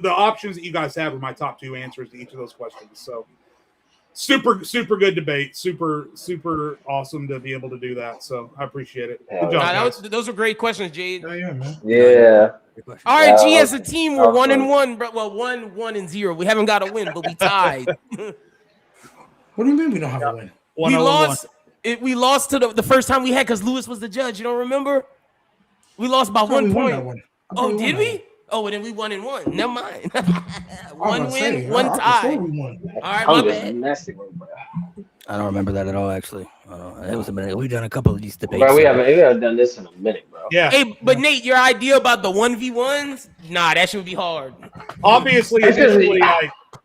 B: options that you guys have are my top 2 answers to each of those questions. So super good debate. Super awesome to be able to do that. So I appreciate it. Good job, guys.
C: Those are great questions, Jade.
D: Oh, yeah, man.
E: Yeah.
C: All right, G,
E: Yeah,
C: as a team, we're 1-1, bro. Well, 1-0. We haven't got a win, but we tied.
D: What do you mean we don't have a win?
C: We lost. We lost to the first time we had because Lewis was the judge. You don't remember? We lost by 1 point. Oh, did we? Oh, well, then we 1-1. Never mind. One win, one tie. All right, my bad.
A: I don't remember that at all, actually. It was a minute. We've done a couple of these debates.
E: Bro, we haven't done this in a minute, bro.
B: Yeah.
C: Hey, but Nate, your idea about the 1v1s, nah, that should be hard.
B: Obviously,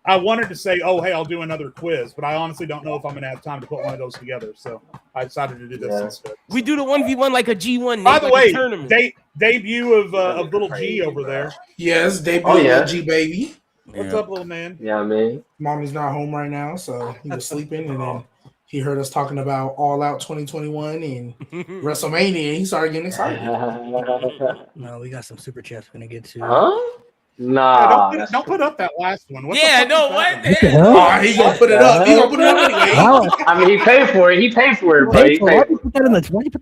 B: I wanted to say, oh, hey, I'll do another quiz, but I honestly don't know if I'm going to have time to put one of those together. So I decided to do this instead.
C: We do the 1v1 like a G1.
B: By the
C: like
B: way,
C: a tournament.
B: debut of little G over there.
D: Yes, debut of Lil G Baby.
B: What's up, little man?
E: Yeah, man.
D: Mommy's not home right now, so he was sleeping, and then he heard us talking about All Out 2021 and WrestleMania, and he started getting excited.
A: No, we got some super chats we're gonna get to.
E: Huh? Nah.
B: Don't put up that last one. What
C: yeah,
B: the fuck
C: no, what?
A: What the hell?
D: Oh, he gonna put it up. He gonna put it up anyway.
E: I mean, he paid for it. He paid for it, bro.
A: Why'd you put that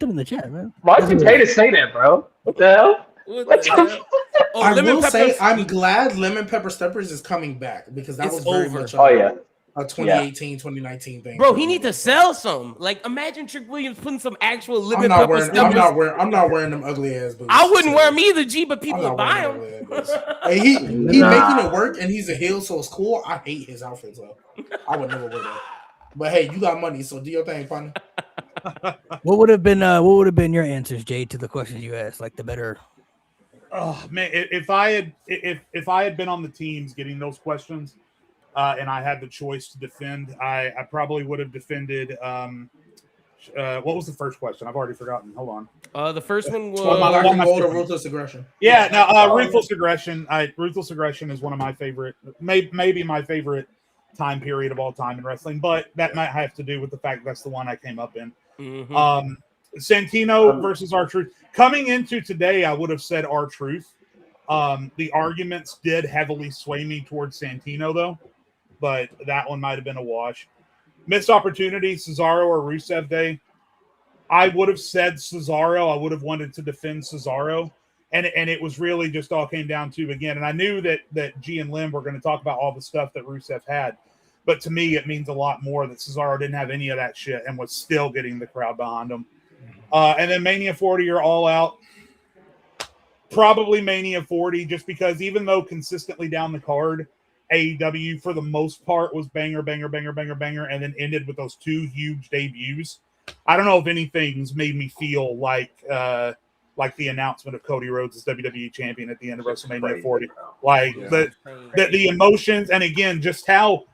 A: in the chat, man?
E: Why'd you pay to say that, bro? What the hell?
C: What the hell? Oh,
D: I
C: lemon
D: will
C: pepper-
D: say I'm glad Lemon Pepper Steppers is coming back because that
C: It's
D: was very
C: over.
D: much a 2018, 2019 thing.
C: Bro, he need to sell some. Like, imagine Trick Williams putting some actual
D: I'm
C: lemon
D: not
C: pepper
D: wearing.
C: steppers.
D: I'm not wearing them ugly ass boots.
C: I wouldn't
D: so
C: wear them either, G, but
D: I'm
C: people
D: not
C: would buy
D: wearing
C: them.
D: them ugly ass boots. Hey, he making it work, and he's a heel, so it's cool. I hate his outfits though. I would never wear that. But hey, you got money, so do your thing, partner.
A: What would have been your answers, Jay, to the questions you asked? Like the better.
B: Oh man, if I had been on the teams getting those questions, and I had the choice to defend, I probably would have defended. What was the first question? I've already forgotten. Hold on.
C: The first one was
D: Black and Gold or Ruthless Aggression.
B: Yeah, no, Ruthless Aggression. Ruthless Aggression is one of my favorite, maybe my favorite time period of all time in wrestling. But that might have to do with the fact that's the one I came up in.
C: Mhm.
B: Santino versus R-Truth. Coming into today, I would have said R-Truth. The arguments did heavily sway me towards Santino, though, but that one might have been a wash. Missed opportunity, Cesaro or Rusev Day. I would have said Cesaro. I would have wanted to defend Cesaro. And it was really just all came down to, again, and I knew that G and Lim were going to talk about all the stuff that Rusev had. But to me, it means a lot more that Cesaro didn't have any of that shit and was still getting the crowd behind him. And then Mania 40 or All Out. Probably Mania 40, just because even though consistently down the card, AEW for the most part was banger, banger, banger, banger, banger, and then ended with those two huge debuts. I don't know if anything's made me feel like the announcement of Cody Rhodes as WWE champion at the end of WrestleMania 40. Like the emotions, and again, just how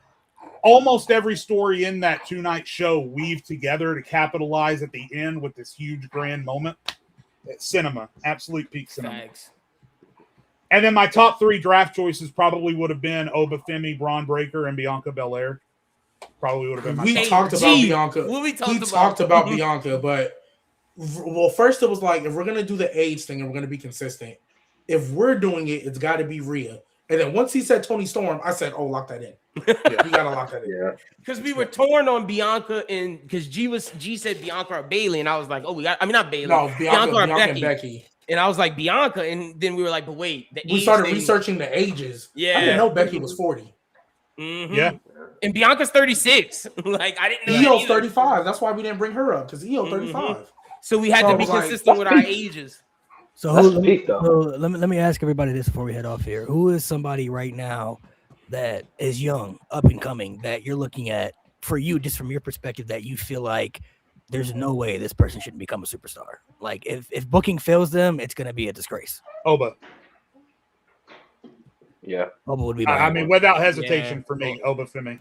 B: almost every story in that two-night show weaved together to capitalize at the end with this huge grand moment. Cinema, absolute peak cinema.
C: Thanks.
B: And then my top three draft choices probably would have been Obafemi, Braun Breaker, and Bianca Belair. Probably would have been my top.
D: Talked about Bianca.
C: What we
D: talked about Bianca, but well, first it was like, if we're gonna do the age thing and we're gonna be consistent, if we're doing it, it's got to be Rhea. And then once he said Toni Storm, I said, "Oh, lock that in. Yeah, you gotta lock that in."
E: Yeah.
C: Because we were torn on Bianca, and because G said Bianca or Bailey, and I was like, "Oh, not Bailey.
D: No, Bianca
C: or
D: and Becky.
C: And I was like, Bianca, and then we were like, but wait,
D: we started researching the ages.
C: Yeah,
D: I didn't know Becky was 40.
C: Mm-hmm.
B: Yeah,
C: and Bianca's 36. Like I didn't know.
D: EO's 35. That's why we didn't bring her up, because EO 35.
C: So we had to be consistent with our ages.
A: So, let me ask everybody this before we head off here. Who is somebody right now that is young, up and coming, that you're looking at for you, just from your perspective, that you feel like there's no way this person shouldn't become a superstar? Like if booking fails them, it's going to be a disgrace.
B: Oba.
E: Yeah.
A: Oba would be.
B: I mean, without hesitation for me, Obafemi.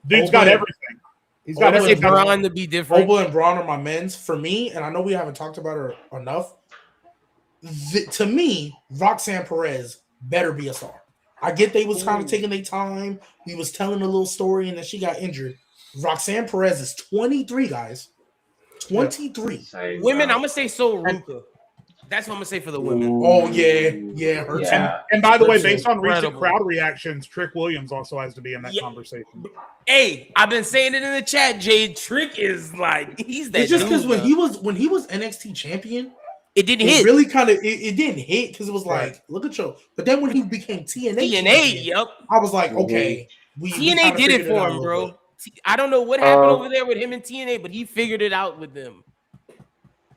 B: Dude's got everything. He's got
C: Oba
B: everything.
C: Braun to be different.
D: Oba and Braun are my men's. For me, and I know we haven't talked about her enough. To me, Roxanne Perez better be a star. I get they was kind of taking their time. We was telling a little story, and then she got injured. Roxanne Perez is 23, guys. 23.
C: Women, I'm gonna say Ruka. That's what I'm gonna say for the women.
D: Oh yeah. Her too.
B: And by the way,
C: That's
B: based on recent
C: incredible.
B: crowd reactions, Trick Williams also has to be in that conversation.
C: Hey, I've been saying it in the chat. Jade Trick is like he's that.
D: It's just because
C: dude,
D: when he was NXT champion,
C: it didn't hit.
D: Really kind of it didn't hit because it was like, look at you. But then when he became TNA champion,
C: yep.
D: I was like, okay,
C: TNA did it for him, bro. I don't know what happened over there with him and TNA, but he figured it out with them.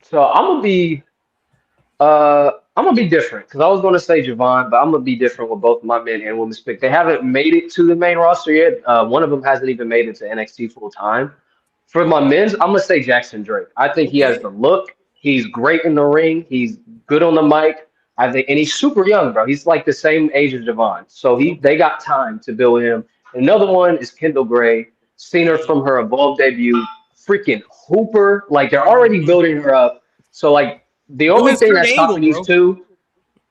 E: So I'm gonna be different because I was gonna say Javon, but I'm gonna be different with both my men and women's pick. They haven't made it to the main roster yet. One of them hasn't even made it to NXT full time. For my men's, I'm gonna say Jackson Drake. I think he has the look. He's great in the ring. He's good on the mic. I think, and he's super young, bro. He's like the same age as Javon. So they got time to build him. Another one is Kendall Gray. Seen her from her Evolve debut. Freaking Hooper. Like, they're already building her up. So, like, the only
C: Women's
E: thing
C: Kurt
E: that's
C: Angle,
E: stopping these
C: bro.
E: two,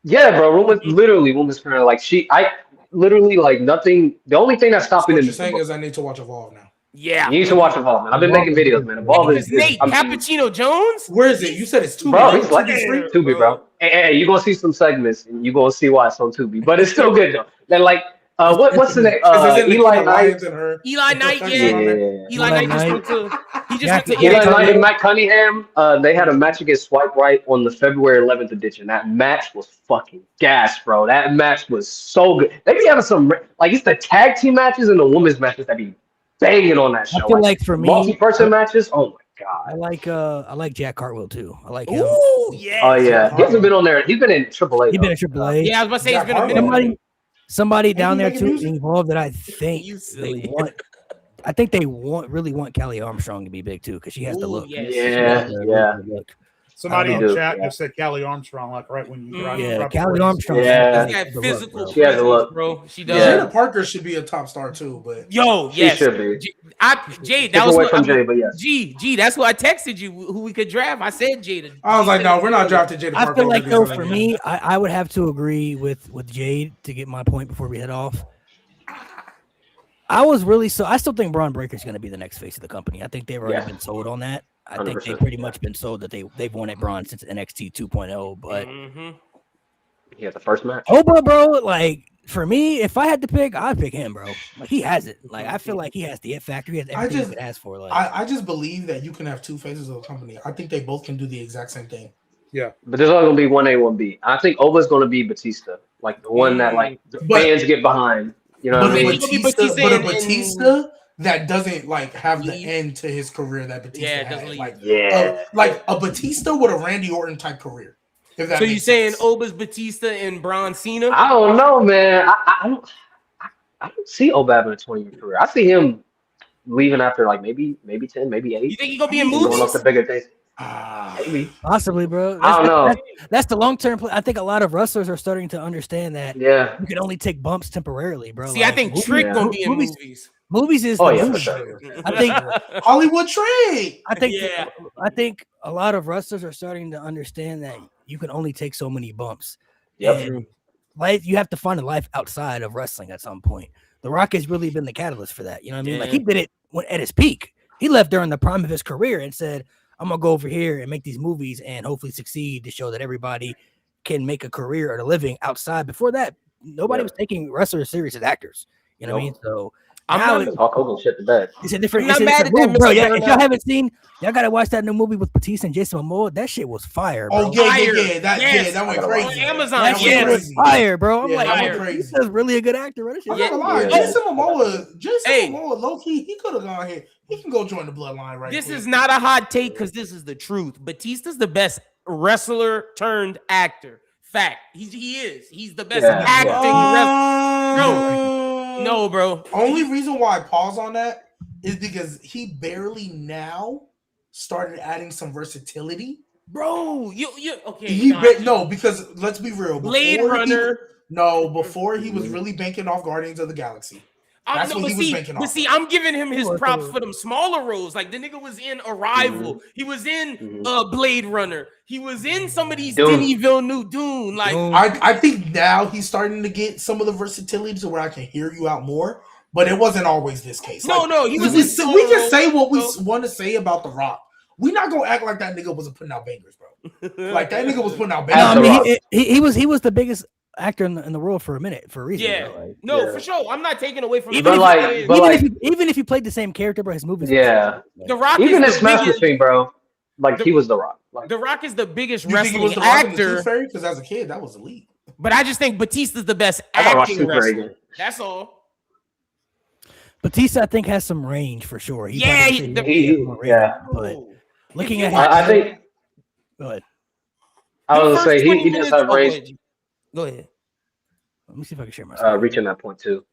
E: yeah, bro, women's Kurt. Like, I literally, like, nothing. The only thing that's
D: So
E: stopping
D: what
E: them
D: you're
E: is the
D: saying
E: book.
D: is I need to watch Evolve now.
C: Yeah.
E: You need to watch Evolve, man. I've been making videos, man. Evolve
C: Nigga, Nate
E: I'm
C: Cappuccino Jones.
D: Where is it? You said it's Tubi.
E: Bro,
D: right?
E: he's like
D: Tubi's free?
E: Tubi, bro. Hey, you're gonna see some segments, and you're gonna see why it's on Tubi. But it's still good though. Then like, what's the name?
D: Because it's in the
E: Eli
D: Kid
E: Knight.
D: Lions and her.
C: Eli Knight,
D: Her
C: yeah.
D: on there.
E: Yeah.
C: Eli Knight just went to. He just went to
A: Jackie-
E: Eli
C: NXT.
E: Knight and Matt Cunningham. They had a match against Swipe Right on the February 11th edition. That match was fucking gas, bro. That match was so good. They be having some like it's the tag team matches and the women's matches that be banging on that show.
A: I feel like for me,
E: multi-person matches. Oh my
A: I
E: god.
A: like Jack Cartwheel too. I like him.
C: Ooh, yeah.
E: Oh yeah, he hasn't been on there. He's been in AAA.
A: He's been in
E: though.
A: AAA.
C: Yeah, I was about to say it's been a
D: Jack
C: minute.
D: Harlow.
A: Somebody down there
D: making
A: too
D: music?
A: involved that I think
C: You
A: they
C: silly.
A: want. I think they really want Kelly Armstrong to be big too because she has the
C: Ooh,
A: look.
C: yes.
A: She has the
E: Yeah.
A: look.
B: Somebody
A: I
B: in
E: do,
B: chat
E: yeah.
B: just said Callie Armstrong, like right when you
A: Yeah,
B: dropped
A: Kelly
B: the
A: Armstrong.
E: Yeah.
C: She's got
A: the look,
C: physical
A: bro.
E: She has a
C: presence,
E: look.
C: bro. She does.
E: Yeah.
D: Jada Parker should be a top star too, but
C: Yo,
E: She
C: yes.
E: should be.
C: Jade, that
E: Take
C: was
E: away
C: what
E: from Jay, but yes.
C: G, that's who I texted you who we could draft. I said Jada.
D: I was like, no, we're not drafting Jada Parker.
A: I feel like
D: over
A: though
D: these
A: for
D: other
A: me,
D: guys.
A: I would have to agree with Jade to get my point before we head off. I still think Braun Breaker's going to be the next face of the company. I think they've already
E: Yeah.
A: been sold on that. I think
E: 100%,
A: they've pretty
E: yeah.
A: much been sold that they've wanted Braun since NXT 2.0. But
C: Mhm.
E: He had the first match.
A: Oba, bro, like for me, if I had to pick, I'd pick him, bro. Like he has it. Like I feel like he has the it factor. He has everything you could ask for. Like
D: I just believe that you can have two faces of a company. I think they both can do the exact same thing.
E: But there's only gonna be one A, one B. I think Oba's gonna be Batista, like the one that like the
D: But-
E: fans get behind. You know what I
D: But a
E: mean?
C: He's gonna be
D: Batista,
C: Batista
D: Batista that doesn't like have the
C: Leave.
D: end to his career that Batista
C: Yeah, it
D: had.
C: doesn't leave.
D: Like,
E: Yeah.
D: like a Batista with a Randy Orton type career. If that
C: So you
D: makes
C: saying
D: sense.
C: Oba's Batista and Braun Cena?
E: I don't know, man. I don't see Oba having a 20-year career. I see him leaving after like maybe 10, maybe
C: You
E: 8.
C: think he gonna be in
D: He's
E: Going up
C: movies?
E: to bigger things.
D: Ah,
A: possibly, bro.
E: I don't know.
A: That's the long term. I think a lot of wrestlers are starting to understand that
E: Yeah.
A: you can only take bumps temporarily, bro.
C: See, I think Trick
E: Yeah.
C: gonna be in
A: Movies-
C: movies.
A: Movies is
E: Oh
A: the
E: yeah, for
A: movie.
E: sure.
A: I think
D: Hollywood trade.
C: Yeah.
A: I think a lot of wrestlers are starting to understand that you can only take so many bumps.
E: Yep.
A: And life, you have to find a life outside of wrestling at some point. The Rock has really been the catalyst for that. You know what I mean? Like he did it at his peak. He left during the prime of his career and said, "I'm gonna go over here and make these movies and hopefully succeed to show that everybody can make a career or a living outside." Before that, nobody was taking wrestlers serious as actors. You know what I mean? So
C: I'm
A: now
C: not-
E: Hulk Hogan shit the bed.
A: it's a different.
C: I'm not
A: It's a
C: mad
A: different
C: at that,
A: move, bro.
C: Mr.
A: Yeah, if
C: Bernard.
A: y'all haven't seen, y'all gotta watch that new movie with Batista and Jason Momoa. That shit was fire, bro.
D: Oh yeah,
C: Fire.
D: that
C: Yes.
D: that went
E: On
D: crazy.
C: Amazon,
A: that
D: That
A: shit
D: went
A: was
D: crazy.
A: fire, bro. I'm
D: Yeah,
A: like,
D: that
C: went
A: oh,
D: crazy.
A: Batista's really a good actor, bro. That shit
D: I'm
A: was
D: not gonna lie,
E: Yeah.
D: Jason
C: Hey.
D: Momoa, low key, he could have gone here. He can go join the bloodline right
C: This
D: quick.
C: is not a hot take because this is the truth. Batista's the best wrestler turned actor. Fact. He is. He's the best
E: Yeah.
C: acting wrestler. No, bro.
D: Only reason why I pause on that is because he barely now started adding some versatility.
C: Bro, you okay.
D: No, because let's be real.
C: Blade
D: before
C: Runner.
D: before he was really banking off Guardians of the Galaxy.
C: I
D: That's
C: know,
D: what he was banking
C: but
D: off.
C: see, I'm giving him his
A: was
C: props
A: the-
C: for them smaller roles. Like the nigga was in Arrival. He was in Blade Runner. He was in some of these
E: Dune.
C: Denis Villeneuve Dune. Like
A: Dune.
D: I think now he's starting to get some of the versatility to where I can hear you out more, but it wasn't always this case.
C: No, he was
D: we,
C: in
D: we
C: solo
D: can say what we
C: roles,
D: want to say about The Rock. We're not gonna act like that nigga wasn't putting out bangers, bro. Like that nigga was putting out
A: No,
D: bangers.
A: I
E: The
A: mean,
E: Rock.
A: he was the biggest actor in the world for a minute, for a reason.
C: Yeah.
A: bro. Like,
C: No,
E: Yeah.
C: for sure. I'm not taking away from
E: But
C: him.
E: like- but
A: even if he played the same character, bro, his movies. were
E: Yeah.
A: sick.
C: The Rock
E: Even in
C: is the
E: Smash
C: biggest,
E: Machine, bro. Like he was the Rock. Like
C: The Rock is the biggest
D: You think he
C: wrestling
D: was The Rock and the
C: actor,
D: Tooth Fairy? Because as a kid, that was elite.
C: but I just think Batista's the best
E: I gotta watch
C: acting
E: Super
C: wrestler.
E: again.
C: That's all.
A: Batista, I think, has some range for sure. He
C: Yeah,
A: probably
C: he-
A: has
E: he-
A: more range,
E: yeah.
A: But
C: Oh.
A: looking
C: If
A: at
C: you
A: him,
E: I think
A: go ahead.
E: I
C: The
E: was
C: first
E: gonna say
C: 20
E: he does
C: minutes-
E: have
C: oh,
E: range
C: Go ahead.
A: Let me see if I can share my screen.
E: reaching that point too.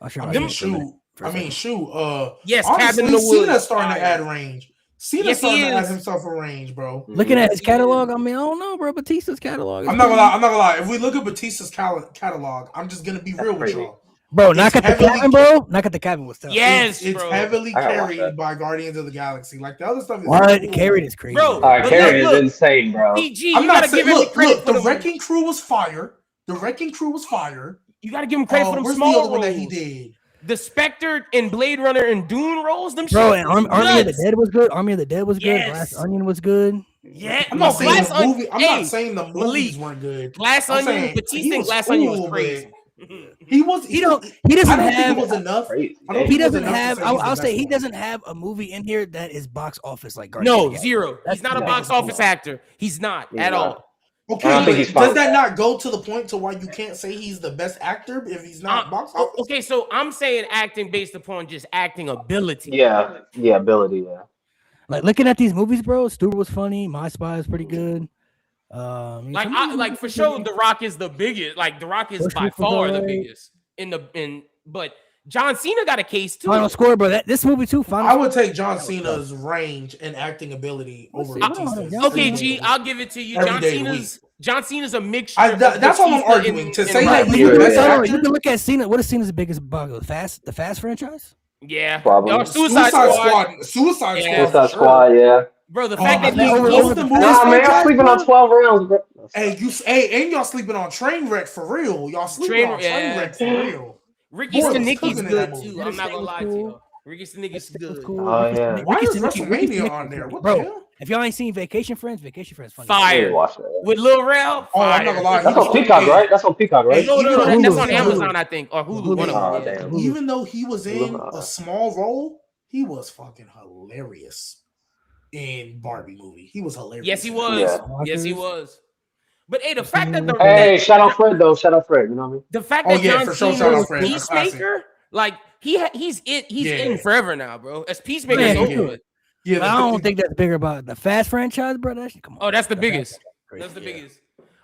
A: I'll share
D: I
A: my
D: mean,
A: screen for a minute,
D: shoot.
A: for a
D: I mean,
A: second.
D: shoot.
C: Yes,
D: Honestly,
C: Cabin in the Woods.
D: Cena's starting to
C: Fire.
D: add range. Cena's
C: Yes, he
D: starting to add
C: is.
D: himself a range, bro.
A: Looking at his
C: Yes, he
A: catalog, I mean, I don't know, bro. Batista's catalog.
D: I'm not gonna lie. If we look at Batista's catalog, I'm just gonna be real with
E: crazy.
D: y'all.
A: Bro, knock
D: It's
A: at the cabin, bro. Knock at the cabin was tough.
C: Yes,
D: it's
C: bro.
D: heavily
E: I gotta watch
D: carried
E: that.
D: by Guardians of the Galaxy. Like the other stuff is
A: What?
D: cool.
A: Carried is crazy.
C: Bro,
E: All right,
C: but
E: Carrie is
C: look.
E: insane, bro.
C: PG,
D: I'm
C: you
D: not
C: gotta
D: saying.
C: give him
D: Look,
C: credit
D: look.
C: for
D: The
C: them.
D: Wrecking Crew was fire. The Wrecking Crew was fire.
C: You gotta give him credit for them
D: Where's
C: small
D: the other
C: roles.
D: one that he did?
C: The Spectre and Blade Runner and Dune roles, them
A: Bro,
C: shit.
A: and Army of the Dead was good. Army of the Dead was good.
C: Yes.
A: Glass Onion was good.
C: Yeah,
D: I'm not saying
C: Glass
D: the
C: Onion-
D: movie. I'm
C: hey,
D: not saying the movies
C: Malik,
D: weren't good.
C: Glass
D: I'm
C: Onion,
D: saying
C: Batista
D: he
C: and
D: was
C: Glass Onion
D: cool,
C: was crazy.
D: He was.
A: He don't. He
D: I
A: doesn't
D: don't think
A: have.
D: it was enough.
E: Crazy.
D: I don't
A: He
D: think it was
A: doesn't
D: enough to
A: have.
D: say he's the
A: I'll say
D: best
A: he
D: one.
A: doesn't have a movie in here that is box office like Guardians of
C: No,
A: the Galaxy.
C: zero. He's not a
E: no.
C: box office actor. He's not
E: He's
C: at
E: not.
C: all.
D: Okay,
E: I don't think
D: but
E: he's fine
D: does
E: with
D: that
E: that.
D: not go to the point to why you can't say he's the best actor if he's not box office?
C: Okay, so I'm saying acting based upon just acting ability.
E: Yeah, ability. Yeah.
A: Like looking at these movies, bro. Stewart was funny. My Spy is pretty good.
C: Like for sure, The Rock is the biggest. Like The Rock is
A: Bush
C: by
A: was
C: far the
A: alright.
C: biggest but John Cena got a case too.
A: Final score, bro. This movie too. Final.
D: I would take John
A: That was
D: Cena's range and acting ability over
A: Let's see.
D: Batista's.
C: Okay, G, I'll give it to you.
D: Every day of the
C: John Cena's a mixture.
D: that's all I'm arguing. To say that he's
A: You
D: the best
E: Yeah.
A: can
D: actor.
A: look at Cena. What is Cena's biggest bug? The Fast franchise.
C: Yeah,
E: Probably.
C: Or
D: Suicide Squad.
C: Yeah.
D: Squad.
E: Suicide
D: for
E: Squad.
D: sure.
E: Yeah.
C: Bro, the
D: Oh,
C: fact that
D: I think
C: he's
D: over the movie-
E: Nah, man, I'm sleeping on 12 rounds, bro.
D: And y'all sleeping on Trainwreck for real. Y'all sleeping on
C: Trainwreck,
D: Trainwreck for real.
C: Ricky
D: Boy, was
C: Stenicki's
D: cooking in that
C: good
D: movie.
C: too. I'm not gonna lie to
A: Cool.
C: you. Ricky Stenicki's
A: That was
C: good.
A: cool.
E: Oh, yeah.
D: Why is
A: Ricky
D: WrestleMania
A: Stenicki-
D: on there? What
A: Bro,
D: the hell?
A: if y'all ain't seen Vacation Friends funny.
E: I didn't
C: Fire
E: watch that.
C: with Lil Rel.
D: Oh, I'm not gonna lie.
E: That's on Peacock, right? That's on Peacock, right?
D: Hey,
C: No,
D: even though
C: that's
A: Hulu.
C: on
A: Hulu.
C: Amazon, I think, or Hulu.
A: Hulu.
C: One of them.
E: Oh,
C: yeah.
E: damn.
D: Even though he was in
E: Look,
D: a small role, he was fucking hilarious in Barbie movie. He was hilarious.
C: Yes, he was.
E: Yeah.
C: Yes, he was. But hey, the fact that
E: Hey, shout out Fred though. Shout out Fred. You know what I mean?
C: the fact
D: Oh,
C: that
D: yeah,
C: John
D: for sure,
C: Cena
D: shout out
C: was
D: Fred. That's classic.
C: Peacemaker, like he's
D: Yeah.
C: in forever now, bro. As Peacemaker,
A: Yeah,
C: is
A: yeah.
C: over with.
D: Yeah,
A: But I don't think that's bigger about the Fast franchise, bro. That shit, come on.
C: Oh, that's the
A: Fast
C: biggest.
A: franchise is crazy,
C: That's the
A: yeah.
C: biggest.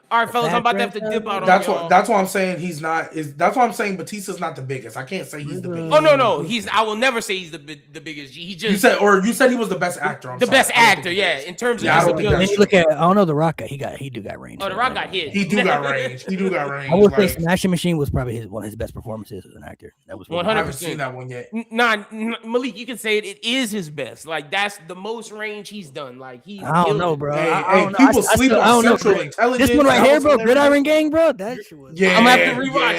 C: All right, fellas, I'm about to have to dip out on
D: That's
C: y'all.
D: what. That's why I'm saying he's not. That's why I'm saying Batista's not the biggest. I can't say he's the biggest.
C: Oh no, I will never say he's the biggest G. He just
D: You said he was the best actor. I'm
C: the
D: sorry.
C: best
D: I don't think
C: actor,
D: he
C: yeah.
D: is.
C: In terms of
D: Yeah, I
C: his
D: don't think
A: And then
C: ability.
A: you look at, I don't know, The Rock. He do got range.
C: Oh, The Rock got hit.
D: He do got range. He do got range.
A: I would say
D: like,
A: Smashing Machine was probably one of his best performances as an actor. That was
C: 100%.
D: I haven't seen that one yet.
C: Nah, Malik, you can say it. It is his best. Like that's the most range he's done. Like he.
A: I don't
C: killed
A: know,
C: it.
A: bro.
D: Hey,
A: I don't know.
D: people
A: I
D: sleep
A: still- I
D: on
A: don't know,
D: Central
A: bro.
D: Intelligence.
A: This one right
D: That
A: here,
D: was
A: bro.
D: hilarious.
A: Gridiron Gang, bro. That shit was.
D: Yeah,
C: I'm gonna have to rewatch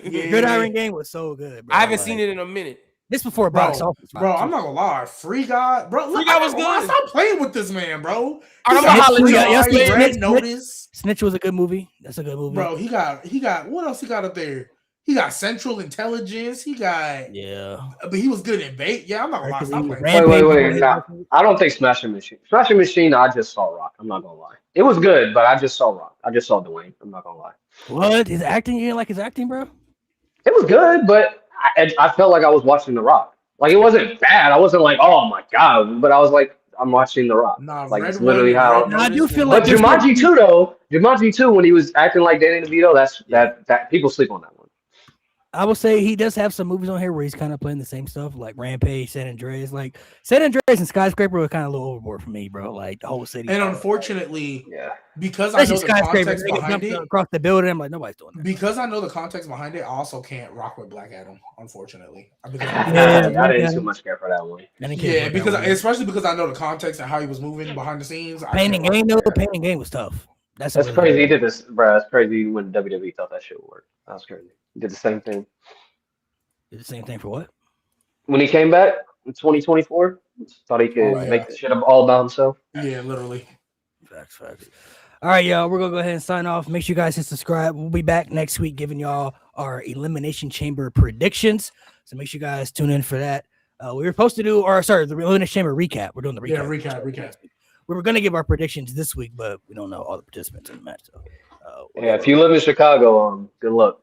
C: it.
D: Yeah.
A: Gridiron Gang was so good, bro.
C: I haven't
A: Like,
C: seen it in a minute.
A: This before
D: Bro,
A: box office.
D: bro, I'm not gonna lie. Free Guy, bro.
C: Free Guy was
D: I'm not gonna lie,
C: good.
D: Stop playing with this man, bro.
C: I'm
D: He
C: gonna
D: got
C: holler at
D: Free
C: y'all.
D: Guy,
A: Y'all see
D: Red
A: Snitch?
D: Notice.
A: Snitch was a good movie. That's a good movie.
D: Bro, he got what else he got up there? He got Central Intelligence. He got,
A: Yeah.
D: but he was good in bait. Yeah, I'm not gonna lie. Stop playing.
A: Rampage.
E: Wait. Nah, I don't think Smashing Machine. Smashing Machine, I just saw Rock. I'm not gonna lie. It was good, but I just saw Rock. I just saw Dwayne. I'm not gonna lie.
A: What? His acting? You didn't like his acting, bro?
E: It was good, but I felt like I was watching The Rock. Like it wasn't bad. I wasn't like, oh my god, but I was like, I'm watching The Rock.
D: Nah,
E: Like
D: Red
E: it's literally
D: One,
E: how.
D: Red
A: No, I do
D: Notice,
A: feel
E: But
A: like this
E: Jumanji
A: might-
E: 2 though, Jumanji 2 when he was acting like Danny DeVito, that people sleep on that one.
A: I would say he does have some movies on here where he's kind of playing the same stuff, like Rampage, San Andreas. Like San Andreas and Skyscraper were kind of a little overboard for me, bro. Like the whole city.
D: And unfortunately,
E: Yeah.
D: because I know
A: Especially
D: the
A: Skyscraper,
D: context
A: niggas
D: behind
A: jumping
D: it,
A: across the building. I'm like, nobody's doing that.
D: because I know the context behind it, I also can't rock with Black Adam. Unfortunately, because
A: Yeah,
E: I didn't
A: yeah.
E: too much care for that one.
A: I didn't care
D: yeah,
A: about
D: because
A: that one.
D: especially because I know the context and how he was moving behind the scenes. I
A: Pain
D: can't
A: and Gain
D: rock
A: though.
D: with that.
A: Pain and Gain was tough. That's
E: That's crazy. He did this, bro. That's crazy when WWE thought that shit would work. That was crazy. He did the same thing
A: Did the same thing for what?
E: when he came back in 2024. Thought he could
D: Oh, yeah.
E: make the shit up all by himself.
D: Yeah, literally.
A: Facts. All right, y'all. We're gonna go ahead and sign off. Make sure you guys hit subscribe. We'll be back next week giving y'all our Elimination Chamber predictions. So make sure you guys tune in for that. We were supposed to do, the Elimination Chamber recap. We're doing the recap.
D: Yeah, recap.
A: We were gonna give our predictions this week, but we don't know all the participants in the match. So,
E: Yeah, if you live in Chicago, good luck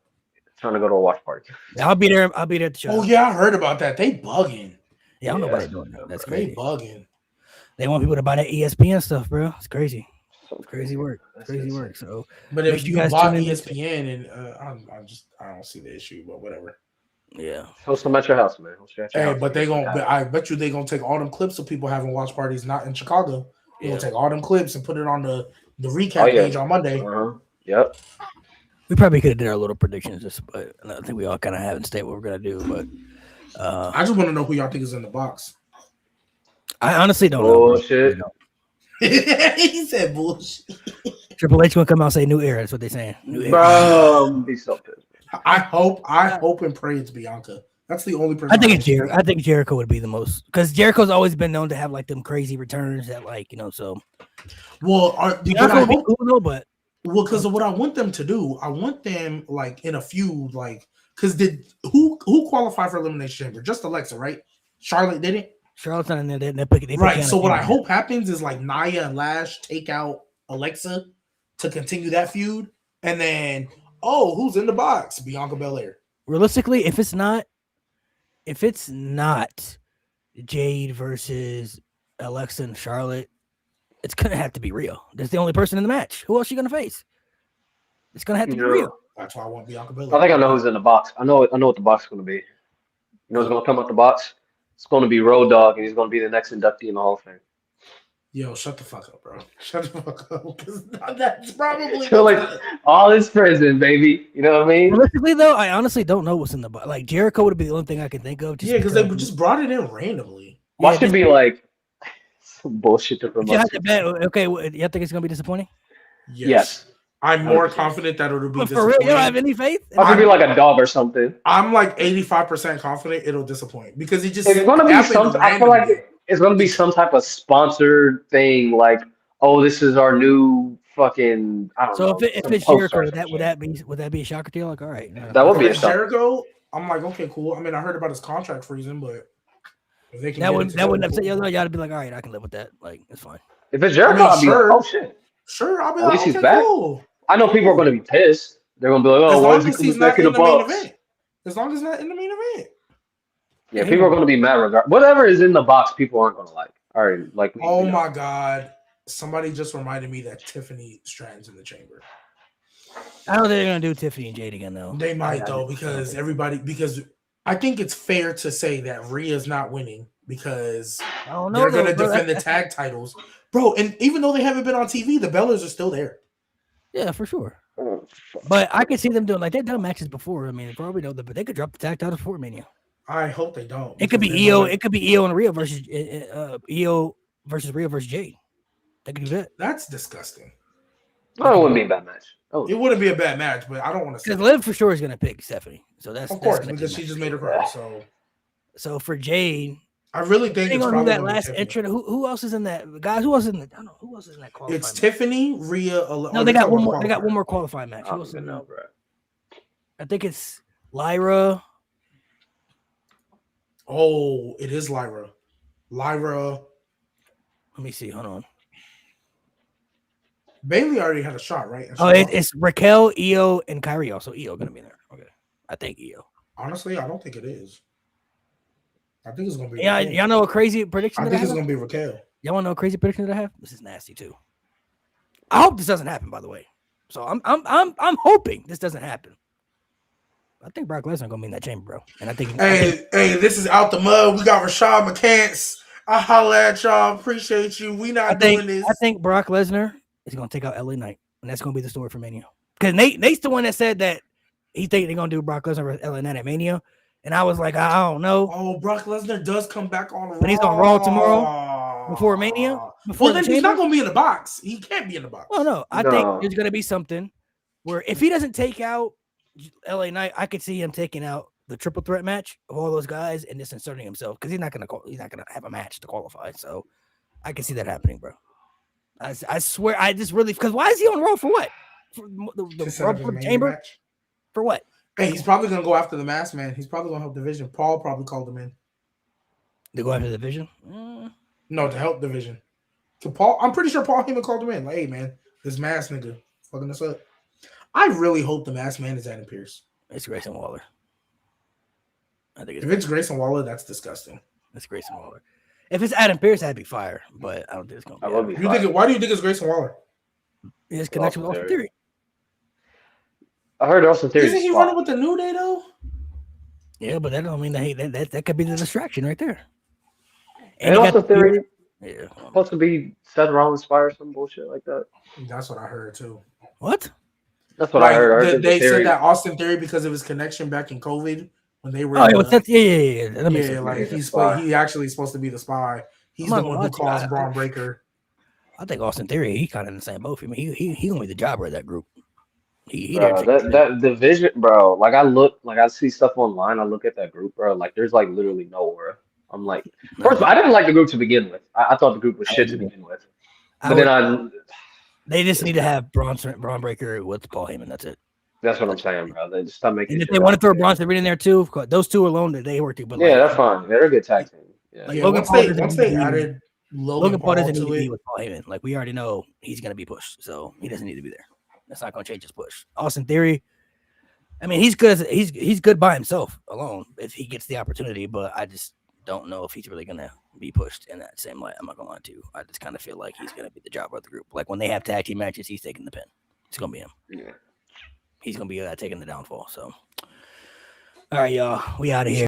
E: trying to go to a watch party.
A: I'll be there. I'll be there at the show.
D: Oh yeah, I heard about that. They bugging.
A: Yeah, I don't know
E: Yeah.
A: what they're doing. Though. That's
D: They
A: crazy.
D: bugging.
A: They want people to buy that ESPN stuff, bro. It's crazy. It's crazy work. It's crazy work. So
D: But
A: Make
D: if
A: sure
D: you
A: you guys
D: bought
A: tune in.
D: ESPN and I don't see the issue, but whatever.
A: yeah.
E: Host them at your house, man. Host them at your
D: Hey,
E: house.
D: but I bet you they gonna take all them clips of people having watch parties not in Chicago. They
A: Yeah.
D: gonna take all them clips and put it on the recap
E: Oh, yeah.
D: page on Monday.
E: Yep.
A: We probably could have did our little predictions, but I think we all kind of haven't stated what we're gonna do. But
D: I just want to know who y'all think is in the box.
A: I honestly don't know.
E: Bullshit.
D: He said bullshit.
A: Triple H gonna come out and say new era. That's what they're saying. New era.
E: Bro, I'm gonna be so pissed.
D: I hope and pray it's Bianca. That's the only person.
A: I think it's Jericho. I think Jericho would be the most because Jericho's always been known to have like them crazy returns that So
D: well,
A: Jericho would be cool though, but
D: because of what I want them to do, I want them like in a feud, like because who qualified for Elimination Chamber? Just Alexa, right? Charlotte didn't.
A: Charlotte's not in there. They
D: right. So what I hope happens is like Nia and Lash take out Alexa to continue that feud, and then who's in the box? Bianca Belair.
A: Realistically, if it's not Jade versus Alexa and Charlotte, it's gonna have to be Rhea. That's the only person in the match. Who else are you gonna face? It's gonna have to be Rhea.
D: That's why I want Bianca Belair.
E: I think I know who's in the box. I know what the box is gonna be. You know who's gonna come out the box? It's gonna be Road Dogg, and he's gonna be the next inductee in the Hall of Fame.
D: Yo, shut the fuck up, bro. Shut the fuck up. Because that's probably
E: so like all his prison, baby. You know what I mean?
A: Realistically, though, I honestly don't know what's in the box. Like Jericho would be the only thing I can think of.
D: Because they just brought it in randomly.
E: Watch it be like some bullshit to promote.
A: Okay, you think it's gonna be disappointing?
E: Yes.
D: I'm more confident that it'll be
A: disappointing. For real, you don't have any faith?
E: It could be like a dog or something.
D: I'm like 85% confident it'll disappoint because it's
E: gonna be some. I feel like it's gonna be some type of sponsored thing, like, oh, this is our new fucking. I don't know.
A: So if it's Jericho, would that be a shocker to you? Like, all right,
E: that would be a shocker.
D: Jericho, I'm like, okay, cool. I mean, I heard about his contract freezing, but if they can
A: that wouldn't upset you. Y'all be like, all right, I can live with that. Like, it's fine.
E: If it's Jericho, I'll be like, oh shit.
D: Sure, I'll be
E: at
D: like,
E: least
D: okay,
E: he's back.
D: cool.
E: I know people are going to be pissed. They're going to be like, oh, why is he back in the box?
D: As long as not in the main event.
E: Yeah, people are going to be mad regardless. Whatever is in the box, people aren't going to like. All right, like.
D: Oh my God! Somebody just reminded me that Tiffany Stratton's in the chamber.
A: I don't think they're going to do Tiffany and Jade again, though.
D: They might though because I think it's fair to say that Rhea's not winning because they're going to defend the tag titles, bro. And even though they haven't been on TV, the Bellas are still there.
A: Yeah, for sure. But I could see them doing they've done matches before. I mean, probably know that, but they could drop the tag titles before Mania.
D: I hope they don't.
A: It could be EO. It could be EO and Rhea versus EO versus Rhea versus Jade. They could do that.
D: That's disgusting.
E: No, it wouldn't be a bad match.
D: It wouldn't be a bad match, but I don't want to.
A: Because Liv for sure is going to pick Stephanie. So that's
D: of course because she just made her card.
A: So for Jade.
D: I really think it's
A: probably that last entrant. Who else is in that? Guys, who else is in that? I don't know. Who else is in that qualifying
D: It's
A: match?
D: Tiffany, Rhea.
A: No, they got one more. They got one more qualifying match.
E: I don't even know, bro.
A: I think it's Lyra.
D: Oh, it is Lyra. Let
A: me see. Hold on.
D: Bailey already had a shot, right?
A: It's Raquel, Io, and Kyrie. Also, Io gonna be there. Okay, I think Io.
D: Honestly, I don't think it is. I think it's gonna be.
A: Yeah, y'all know a crazy prediction.
D: I think it's gonna be Raquel.
A: Y'all want to know a crazy prediction that I have? This is nasty too. I hope this doesn't happen. By the way, so I'm hoping this doesn't happen. I think Brock Lesnar gonna be in that chamber, bro. And I think
D: hey, this is out the mud. We got Rashad McCants. I holla at y'all. Appreciate you. We not doing this.
A: I think Brock Lesnar is gonna take out LA Knight, and that's gonna be the story for Mania. Because Nate's the one that said that he think they're gonna do Brock Lesnar versus LA Knight at Mania. And I was like, I don't know.
D: Oh, Brock Lesnar does come back on Raw.
A: But he's on Raw tomorrow before Mania.
D: Well, then he's not going to be in the box. He can't be in the box.
A: Well, no. I think there's going to be something where if he doesn't take out LA Knight, I could see him taking out the triple threat match of all those guys and just inserting himself because he's not going to have a match to qualify. So I can see that happening, bro. I swear, I just really because why is he on Raw for what? For the chamber match? For what?
D: Hey, he's probably gonna go after the Masked Man. He's probably gonna help Division. Paul probably called him in.
A: To go after the Division?
D: No, to help Division. To Paul, I'm pretty sure Paul Heyman called him in. Like, hey man, this Masked nigga fucking us up. I really hope the Masked Man is Adam Pearce.
A: It's Grayson Waller. I think
D: if it's Grayson Waller, that's disgusting.
A: It's Grayson Waller. If it's Adam Pearce, that'd be fire. But I don't think it's gonna be.
D: Why do you think it's Grayson Waller?
A: His connection with Austin Theory.
E: I heard Austin Theory.
D: Isn't he running with the New Day though?
A: Yeah, but that don't mean that could be the distraction right there.
E: And Austin Theory, supposed to be Seth Rollins' fire, some bullshit like that.
D: That's what I heard too.
A: What?
E: That's what I heard. I heard
D: They
E: the theory.
D: said that Austin Theory, because of his connection back in COVID when they were
A: Oh,
D: in
A: yeah,
D: the,
A: yeah. That makes
D: yeah,
A: sense.
D: like
E: He's a
D: he's
E: spy.
D: he actually supposed to be the spy. He's
A: I'm
D: the
A: not
D: one
A: gonna
D: who
A: lie to you,
D: caused Braun Breaker.
A: I think Austin Theory, he kind of in the same boat. I mean, he gonna be the jobber of that group. He there.
E: Bro, that division, bro. Like I see stuff online. I look at that group, bro. Like there's like literally no aura. I'm like, first of all, I didn't like the group to begin with. I thought the group was shit to begin with. But then
A: they just need to have Braun Breaker with Paul Heyman. That's it.
E: that's what I'm saying, bro. They just stop making
A: And if
E: shit
A: they want to
E: up.
A: throw Braun in there too, those two alone, they work together.
E: Yeah, that's fine. They're a good tag team. Yeah.
A: Like,
D: Yeah,
A: Logan Paul doesn't
D: once
A: need to
D: they
A: be-
D: added
A: Logan Paul doesn't need
D: to
A: to be
D: it,
A: with Paul Heyman. Like we already know he's gonna be pushed, so he doesn't need to be there. That's not gonna change his push. Austin Theory, I mean, he's good. He's good by himself alone if he gets the opportunity. But I just don't know if he's really gonna be pushed in that same light. I'm not gonna lie to you. I just kind of feel like he's gonna be the jobber of the group. Like when they have tag team matches, he's taking the pin. It's gonna be him.
E: Yeah.
A: He's gonna be taking the downfall. So, all right, y'all, we out of here.